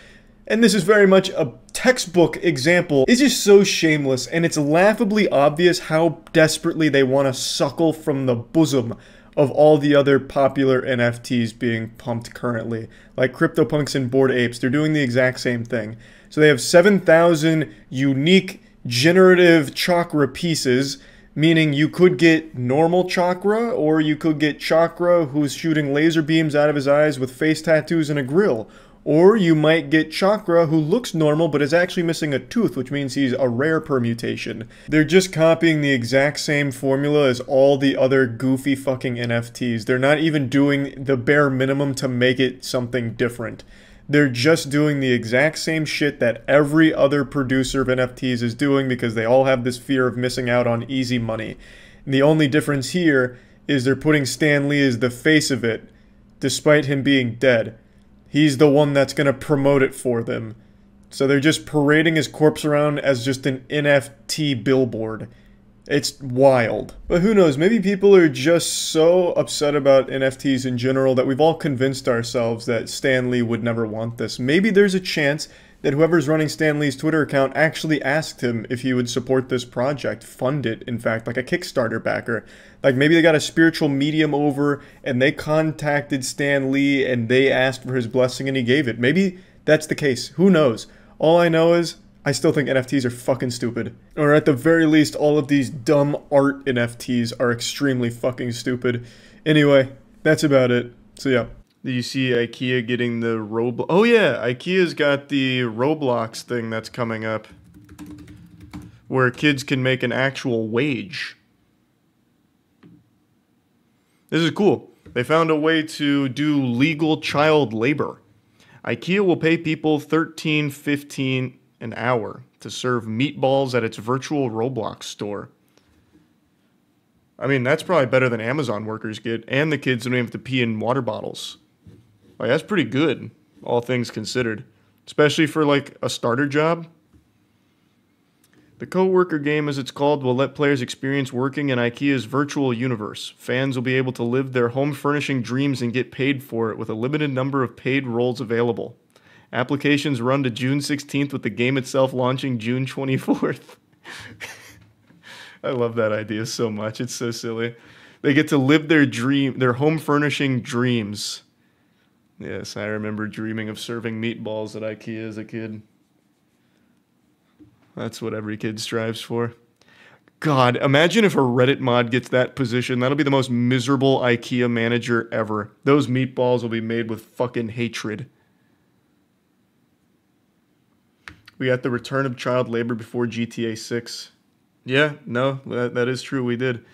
And this is very much a textbook example. It's just so shameless, and it's laughably obvious how desperately they want to suckle from the bosom of all the other popular NFTs being pumped currently. Like CryptoPunks and Bored Apes, they're doing the exact same thing. So they have 7,000 unique generative chakra pieces, meaning you could get normal chakra, or you could get chakra who's shooting laser beams out of his eyes with face tattoos and a grill. Or you might get chakra who looks normal but is actually missing a tooth, which means he's a rare permutation. They're just copying the exact same formula as all the other goofy fucking NFTs. They're not even doing the bare minimum to make it something different. They're just doing the exact same shit that every other producer of NFTs is doing because they all have this fear of missing out on easy money. And the only difference here is they're putting Stan Lee as the face of it, despite him being dead. He's the one that's going to promote it for them. So they're just parading his corpse around as just an NFT billboard. It's wild. But who knows, maybe people are just so upset about NFTs in general that we've all convinced ourselves that Stan Lee would never want this. Maybe there's a chance that whoever's running Stan Lee's Twitter account actually asked him if he would support this project, fund it, in fact, like a Kickstarter backer. Like maybe they got a spiritual medium over and they contacted Stan Lee and they asked for his blessing and he gave it. Maybe that's the case. Who knows? All I know is I still think NFTs are fucking stupid. Or at the very least, all of these dumb art NFTs are extremely fucking stupid. Anyway, that's about it. So yeah. Do you see IKEA getting the Roblox? Oh yeah, IKEA's got the Roblox thing that's coming up, where kids can make an actual wage. This is cool. They found a way to do legal child labor. IKEA will pay people $13.15 an hour to serve meatballs at its virtual Roblox store. I mean, that's probably better than Amazon workers get, and the kids don't even have to pee in water bottles. Like, that's pretty good, all things considered. Especially for, like, a starter job. The co-worker game, as it's called, will let players experience working in IKEA's virtual universe. Fans will be able to live their home furnishing dreams and get paid for it with a limited number of paid roles available. Applications run to June 16th with the game itself launching June 24th. I love that idea so much. It's so silly. They get to live their home furnishing dreams. Yes, I remember dreaming of serving meatballs at IKEA as a kid. That's what every kid strives for. God, imagine if a Reddit mod gets that position. That'll be the most miserable IKEA manager ever. Those meatballs will be made with fucking hatred. We got the return of child labor before GTA 6. Yeah, no, that is true, we did.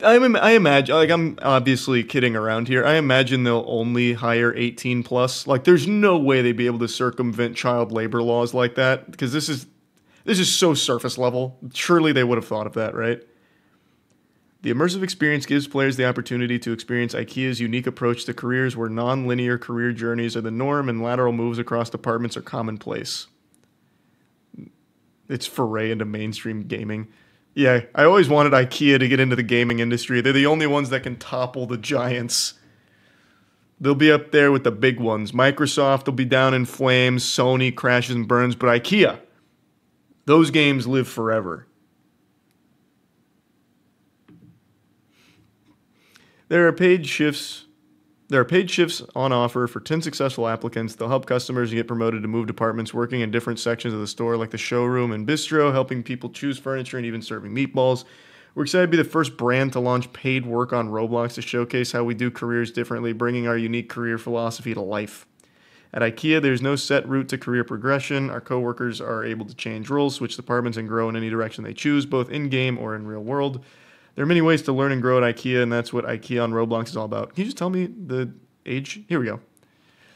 I imagine, like, I'm obviously kidding around here. I imagine they'll only hire 18 plus. Like, there's no way they'd be able to circumvent child labor laws like that, because this is so surface level. Surely they would have thought of that, right? The immersive experience gives players the opportunity to experience IKEA's unique approach to careers where non-linear career journeys are the norm and lateral moves across departments are commonplace. It's foray into mainstream gaming. Yeah, I always wanted IKEA to get into the gaming industry. They're the only ones that can topple the giants. They'll be up there with the big ones. Microsoft will be down in flames. Sony crashes and burns. But IKEA, those games live forever. There are paid shifts on offer for 10 successful applicants. They'll help customers get promoted to move departments, working in different sections of the store like the showroom and bistro, helping people choose furniture and even serving meatballs. We're excited to be the first brand to launch paid work on Roblox to showcase how we do careers differently, bringing our unique career philosophy to life. At IKEA, there's no set route to career progression. Our coworkers are able to change roles, switch departments, and grow in any direction they choose, both in-game or in real world. There are many ways to learn and grow at IKEA, and that's what IKEA on Roblox is all about. Can you just tell me the age? Here we go.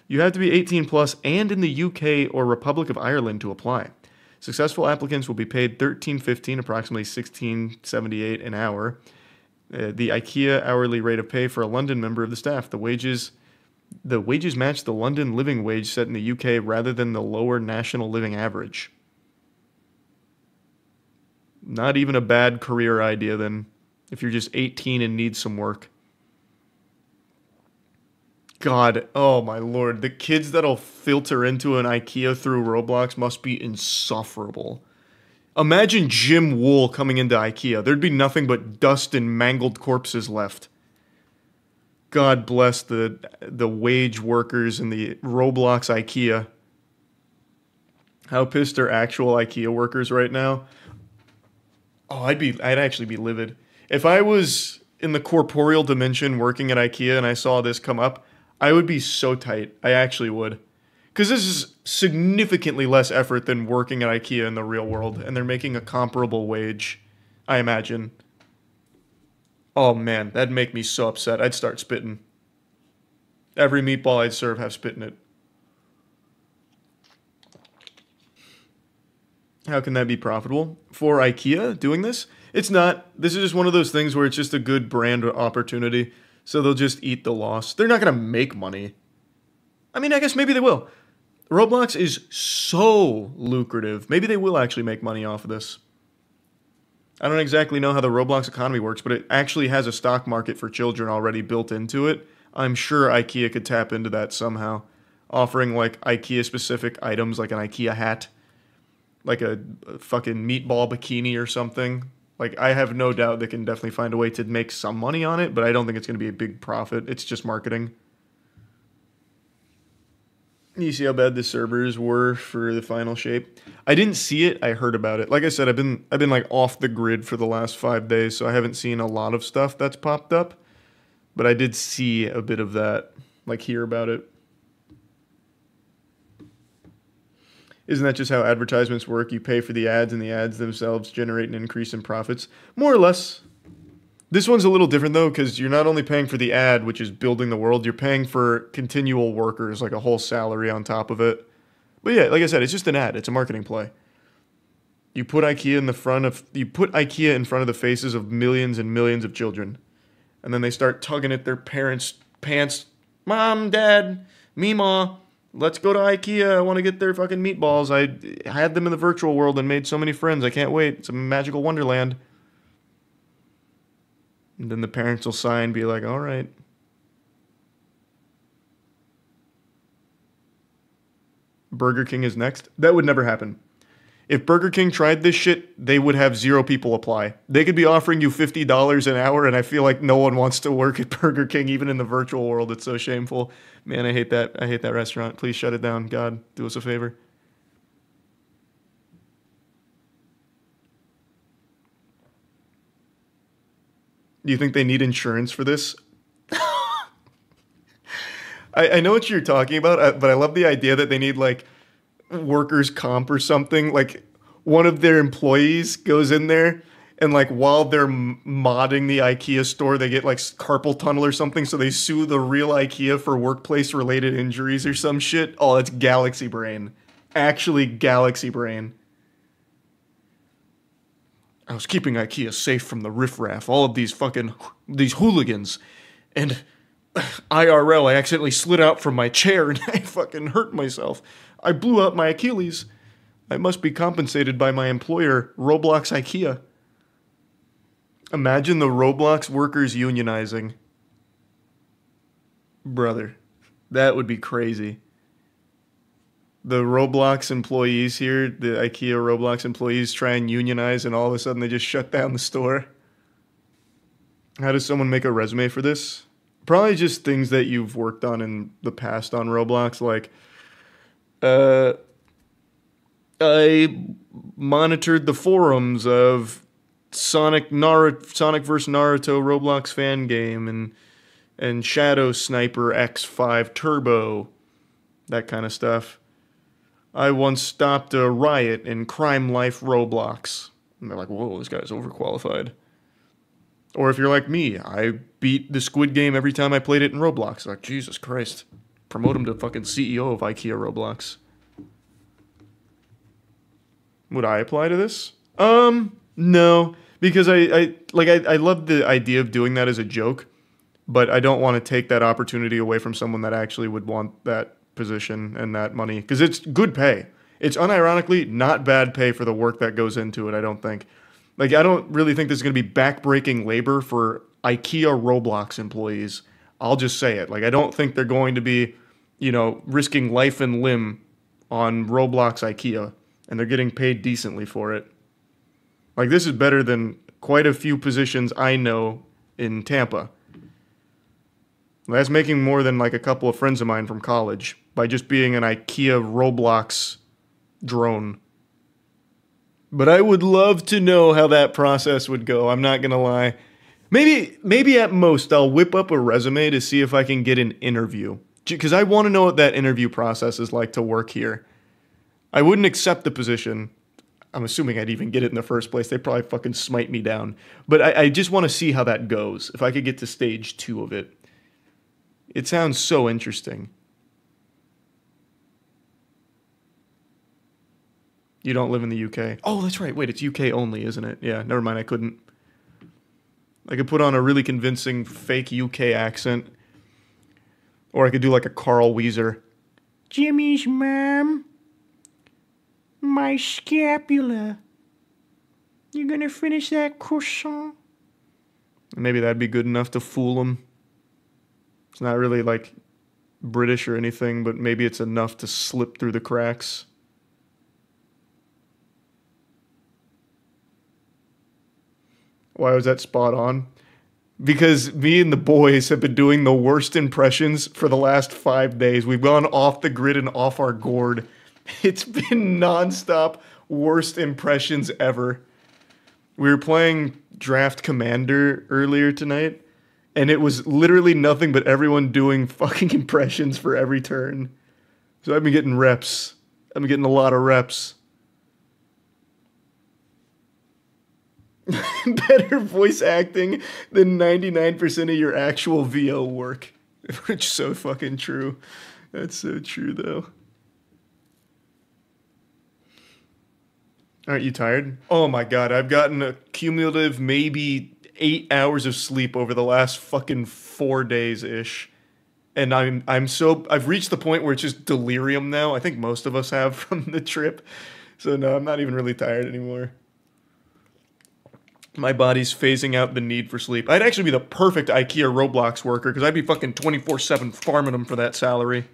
You have to be 18 plus and in the UK or Republic of Ireland to apply. Successful applicants will be paid $13.15, approximately $16.78 an hour. The IKEA hourly rate of pay for a London member of the staff. The wages match the London living wage set in the UK rather than the lower national living average. Not even a bad career idea then, if you're just 18 and need some work. God, oh my lord, the kids that'll filter into an IKEA through Roblox must be insufferable. Imagine Jim Wool coming into IKEA. There'd be nothing but dust and mangled corpses left. God bless the wage workers in the Roblox IKEA. How pissed are actual IKEA workers right now? Oh, I'd actually be livid. If I was in the corporeal dimension working at IKEA and I saw this come up, I would be so tight. I actually would. Because this is significantly less effort than working at IKEA in the real world, and they're making a comparable wage, I imagine. Oh man, that'd make me so upset. I'd start spitting. Every meatball I'd serve have spit in it. How can that be profitable? For IKEA doing this? It's not. This is just one of those things where it's just a good brand opportunity. So they'll just eat the loss. They're not going to make money. I mean, I guess maybe they will. Roblox is so lucrative. Maybe they will actually make money off of this. I don't exactly know how the Roblox economy works, but it actually has a stock market for children already built into it. I'm sure IKEA could tap into that somehow. Offering like IKEA-specific items like an IKEA hat. Like a fucking meatball bikini or something. Like, I have no doubt they can definitely find a way to make some money on it, but I don't think it's going to be a big profit. It's just marketing. You see how bad the servers were for the final shape? I didn't see it. I heard about it. Like I said, I've been like off the grid for the last 5 days, so I haven't seen a lot of stuff that's popped up. But I did see a bit of that, like hear about it. Isn't that just how advertisements work? You pay for the ads, and the ads themselves generate an increase in profits? More or less. This one's a little different, though, because you're not only paying for the ad, which is building the world, you're paying for continual workers, like a whole salary on top of it. But yeah, like I said, it's just an ad. It's a marketing play. You put IKEA in front of the faces of millions and millions of children. And then they start tugging at their parents' pants. Mom, Dad, Meemaw. Let's go to IKEA. I want to get their fucking meatballs. I had them in the virtual world and made so many friends. I can't wait. It's a magical wonderland. And then the parents will sign, be like, all right. Burger King is next. That would never happen. If Burger King tried this shit, they would have 0 people apply. They could be offering you $50 an hour, and I feel like no one wants to work at Burger King, even in the virtual world. It's so shameful. Man, I hate that. I hate that restaurant. Please shut it down. God, do us a favor. Do you think they need insurance for this? I know what you're talking about, but I love the idea that they need, like, workers' comp or something. Like, one of their employees goes in there, and, like, while they're modding the IKEA store, they get, like, carpal tunnel or something, so they sue the real IKEA for workplace-related injuries or some shit. Oh, that's Galaxy Brain. Actually, Galaxy Brain. I was keeping IKEA safe from the riffraff, all of these hooligans, and IRL, I accidentally slid out from my chair and I fucking hurt myself. I blew out my Achilles. I must be compensated by my employer, Roblox IKEA. Imagine the Roblox workers unionizing. Brother, that would be crazy. The Roblox employees here, the IKEA Roblox employees try and unionize, and all of a sudden they just shut down the store. How does someone make a resume for this? Probably just things that you've worked on in the past on Roblox, like, I monitored the forums of Sonic vs. Naruto Roblox fan game and Shadow Sniper X5 Turbo, that kind of stuff. I once stopped a riot in Crime Life Roblox. And they're like, whoa, this guy's overqualified. Or if you're like me, I beat the Squid Game every time I played it in Roblox. Like, Jesus Christ. Promote him to fucking CEO of IKEA Roblox. Would I apply to this? No. Because I love the idea of doing that as a joke, but I don't want to take that opportunity away from someone that actually would want that position and that money. Because it's good pay. It's unironically not bad pay for the work that goes into it, I don't think. Like, I don't really think there's going to be backbreaking labor for IKEA Roblox employees. I'll just say it. Like, I don't think they're going to be, you know, risking life and limb on Roblox IKEA, and they're getting paid decently for it. Like, this is better than quite a few positions I know in Tampa. That's making more than like a couple of friends of mine from college by just being an IKEA Roblox drone. But I would love to know how that process would go. I'm not going to lie. Maybe at most I'll whip up a resume to see if I can get an interview. Because I want to know what that interview process is like to work here. I wouldn't accept the position. I'm assuming I'd even get it in the first place. They'd probably fucking smite me down. But I just want to see how that goes. If I could get to stage 2 of it. It sounds so interesting. You don't live in the UK. Oh, that's right. Wait, it's UK only, isn't it? Yeah, never mind. I couldn't. I could put on a really convincing fake UK accent. Or I could do like a Carl Weezer. Jimmy's mom. My scapula. You gonna finish that croissant? Maybe that'd be good enough to fool him. It's not really like British or anything, but maybe it's enough to slip through the cracks. Why was that spot on? Because me and the boys have been doing the worst impressions for the last 5 days. We've gone off the grid and off our gourd. It's been nonstop worst impressions ever. We were playing Draft Commander earlier tonight, and it was literally nothing but everyone doing fucking impressions for every turn. So I've been getting reps. I've been getting a lot of reps. Better voice acting than 99% of your actual VO work. Which is so fucking true. That's so true, though. Aren't you tired? Oh my god, I've gotten a cumulative maybe 8 hours of sleep over the last fucking 4 days-ish. And I've reached the point where it's just delirium now. I think most of us have from the trip. So no, I'm not even really tired anymore. My body's phasing out the need for sleep. I'd actually be the perfect IKEA Roblox worker because I'd be fucking 24/7 farming them for that salary.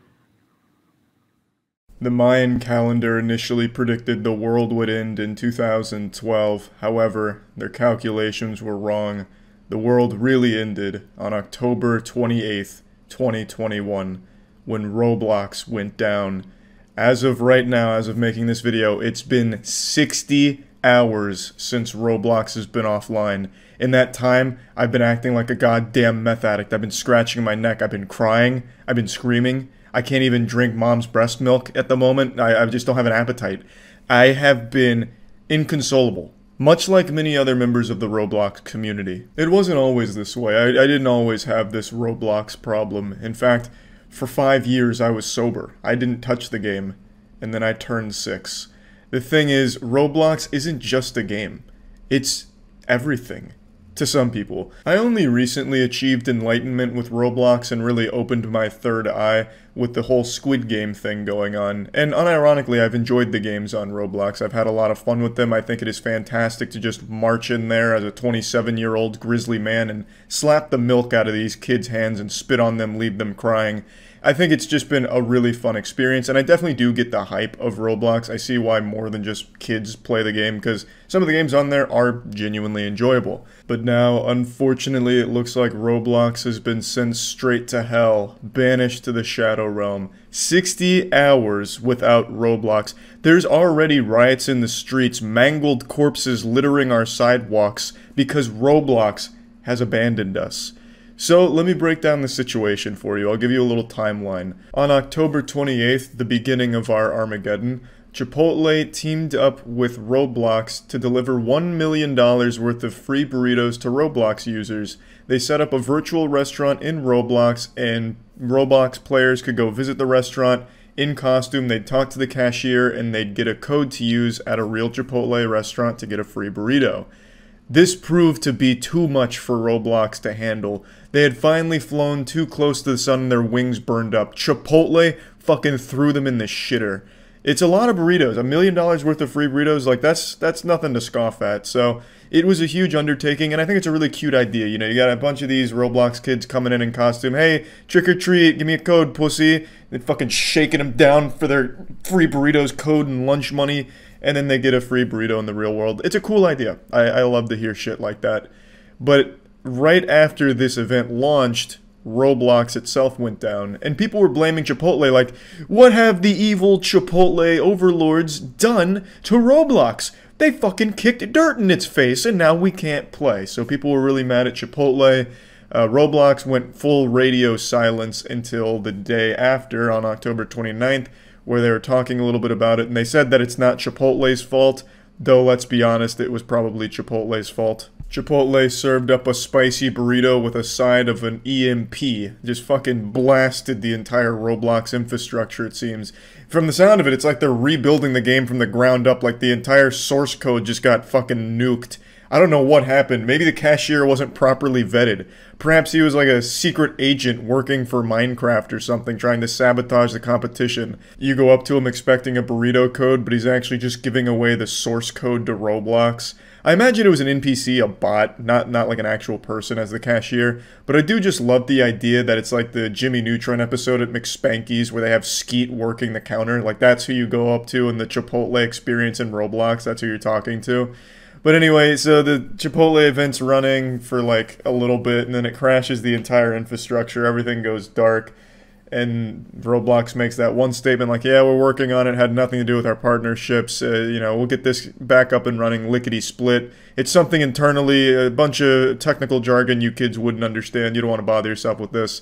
The Mayan calendar initially predicted the world would end in 2012. However, their calculations were wrong. The world really ended on October 28th, 2021, when Roblox went down. As of right now, as of making this video, it's been 60 hours since Roblox has been offline. In that time, I've been acting like a goddamn meth addict. I've been scratching my neck. I've been crying. I've been screaming. I can't even drink mom's breast milk at the moment. I just don't have an appetite. I have been inconsolable, much like many other members of the Roblox community. It wasn't always this way. I didn't always have this Roblox problem. In fact, for 5 years I was sober. I didn't touch the game, and then I turned 6. The thing is, Roblox isn't just a game. It's everything. To some people. I only recently achieved enlightenment with Roblox and really opened my third eye with the whole Squid Game thing going on. And unironically, I've enjoyed the games on Roblox. I've had a lot of fun with them. I think it is fantastic to just march in there as a 27-year-old grizzly man and slap the milk out of these kids' hands and spit on them, leave them crying. I think it's just been a really fun experience, and I definitely do get the hype of Roblox. I see why more than just kids play the game, because some of the games on there are genuinely enjoyable. But now, unfortunately, it looks like Roblox has been sent straight to hell, banished to the Shadow Realm. 60 hours without Roblox. There's already riots in the streets, mangled corpses littering our sidewalks, because Roblox has abandoned us. So, let me break down the situation for you. I'll give you a little timeline. On October 28th, the beginning of our Armageddon, Chipotle teamed up with Roblox to deliver $1 million worth of free burritos to Roblox users. They set up a virtual restaurant in Roblox, and Roblox players could go visit the restaurant in costume. They'd talk to the cashier, and they'd get a code to use at a real Chipotle restaurant to get a free burrito. This proved to be too much for Roblox to handle. They had finally flown too close to the sun and their wings burned up. Chipotle fucking threw them in the shitter. It's a lot of burritos. $1 million worth of free burritos, like that's nothing to scoff at. So it was a huge undertaking, and I think it's a really cute idea. You know, you got a bunch of these Roblox kids coming in costume. Hey, trick or treat, give me a code, pussy. They're fucking shaking them down for their free burritos code and lunch money, and then they get a free burrito in the real world. It's a cool idea. I love to hear shit like that. But right after this event launched, Roblox itself went down, and people were blaming Chipotle, like, what have the evil Chipotle overlords done to Roblox? They fucking kicked dirt in its face, and now we can't play. So people were really mad at Chipotle. Roblox went full radio silence until the day after, on October 29th, where they were talking a little bit about it, and they said that it's not Chipotle's fault, though let's be honest, it was probably Chipotle's fault. Chipotle served up a spicy burrito with a side of an EMP. Just fucking blasted the entire Roblox infrastructure, it seems. From the sound of it, it's like they're rebuilding the game from the ground up, like the entire source code just got fucking nuked. I don't know what happened. Maybe the cashier wasn't properly vetted. Perhaps he was like a secret agent working for Minecraft or something, trying to sabotage the competition. You go up to him expecting a burrito code, but he's actually just giving away the source code to Roblox. I imagine it was an NPC, a bot, not like an actual person as the cashier, but I do just love the idea that it's like the Jimmy Neutron episode at McSpanky's where they have Skeet working the counter. Like, that's who you go up to in the Chipotle experience in Roblox. That's who you're talking to. But anyway, so the Chipotle event's running for like a little bit, and then it crashes the entire infrastructure. Everything goes dark. And Roblox makes that one statement like, yeah, we're working on it, had nothing to do with our partnerships, you know, we'll get this back up and running lickety-split. It's something internally, a bunch of technical jargon you kids wouldn't understand, you don't want to bother yourself with this.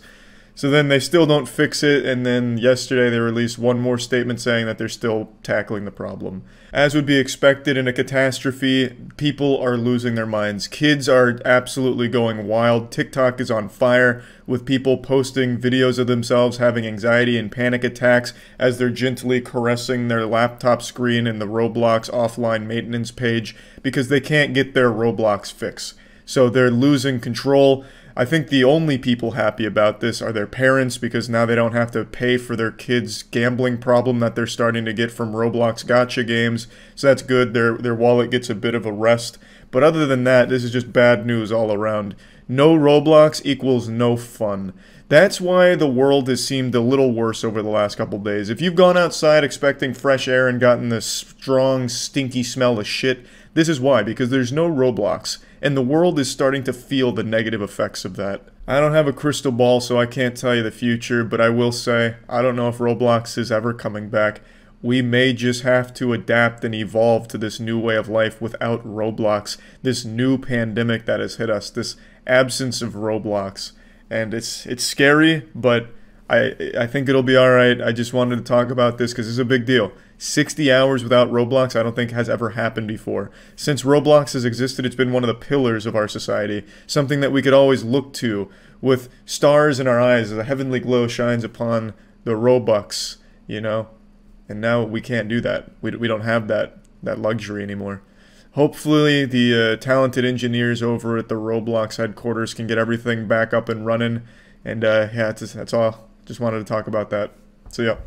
So then they still don't fix it, and then yesterday they released one more statement saying that they're still tackling the problem. As would be expected in a catastrophe, people are losing their minds. Kids are absolutely going wild. TikTok is on fire with people posting videos of themselves having anxiety and panic attacks as they're gently caressing their laptop screen in the Roblox offline maintenance page because they can't get their Roblox fix. So they're losing control. I think the only people happy about this are their parents because now they don't have to pay for their kids' gambling problem that they're starting to get from Roblox Gacha games. So that's good. Their wallet gets a bit of a rest. But other than that, this is just bad news all around. No Roblox equals no fun. That's why the world has seemed a little worse over the last couple days. If you've gone outside expecting fresh air and gotten this strong, stinky smell of shit, this is why, because there's no Roblox. And the world is starting to feel the negative effects of that. I don't have a crystal ball, so I can't tell you the future, but I will say, I don't know if Roblox is ever coming back. We may just have to adapt and evolve to this new way of life without Roblox, this new pandemic that has hit us, this absence of Roblox. And it's scary, but I think it'll be alright. I just wanted to talk about this because it's a big deal. 60 hours without Roblox I don't think has ever happened before. Since Roblox has existed, it's been one of the pillars of our society. Something that we could always look to with stars in our eyes as a heavenly glow shines upon the Robux, you know? And now we can't do that. We don't have that luxury anymore. Hopefully the talented engineers over at the Roblox headquarters can get everything back up and running. And yeah, that's all. Just wanted to talk about that. So yeah.